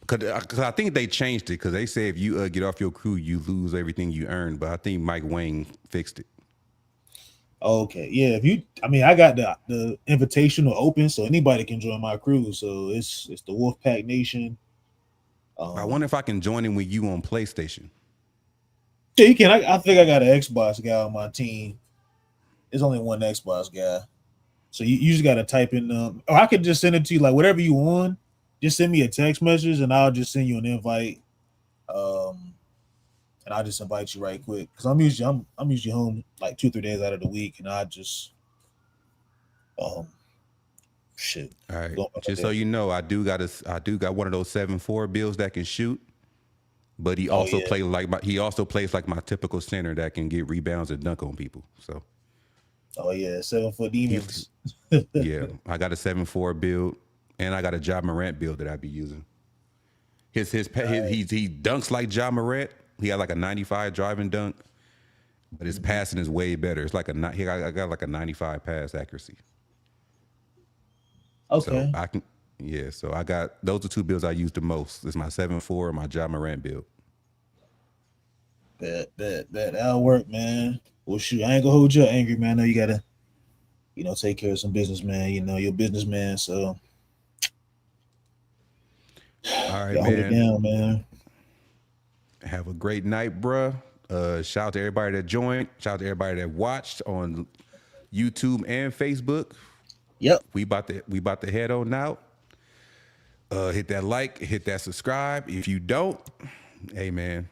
because I think they changed it, because they say if you get off your crew, you lose everything you earned. But I think Mike Wang fixed it. Okay, yeah. I got the invitational open, so anybody can join my crew. So it's the Wolfpack Nation. I wonder if I can join in with you on PlayStation. Yeah, you can. I think I got an Xbox guy on my team. There's only one Xbox guy, so you just got to type in. Or I could just send it to you, like whatever you want. Just send me a text message, and I'll just send you an invite. And I'll just invite you right quick, because I'm usually home like 2-3 days out of the week, and I just shit. All right, just so you know, I do got one of those 7'4" bills that can shoot, but he also plays like my typical center that can get rebounds and dunk on people. So, 7-foot demons. Yeah, I got a 7'4" build, and I got a Ja Morant build that I be using. He dunks like Ja Morant. He got like a 95 driving dunk, but his passing is way better. It's like I got like a 95 pass accuracy. Okay. So so I got, those are two builds I use the most. It's my 7'4" and my Ja Morant build. That'll work, man. Well, shoot, I ain't gonna hold you up, Angry, man. I know you gotta, take care of some business, man. You're a businessman, so. All right, man. Hold it down, man. Have a great night, bruh. Shout out to everybody that joined. Shout out to everybody that watched on YouTube and Facebook. Yep. We about to head on out. Hit that like, hit that subscribe. If you don't, hey man,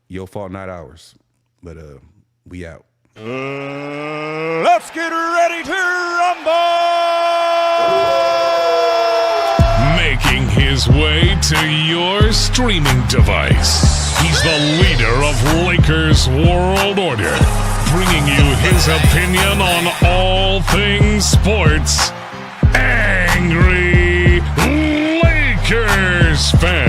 your fault, not ours. But we out. Let's get ready to rumble! Making his way to your streaming device. He's the leader of Lakers World Order, bringing you his opinion on all things sports. Angry Lakers fan.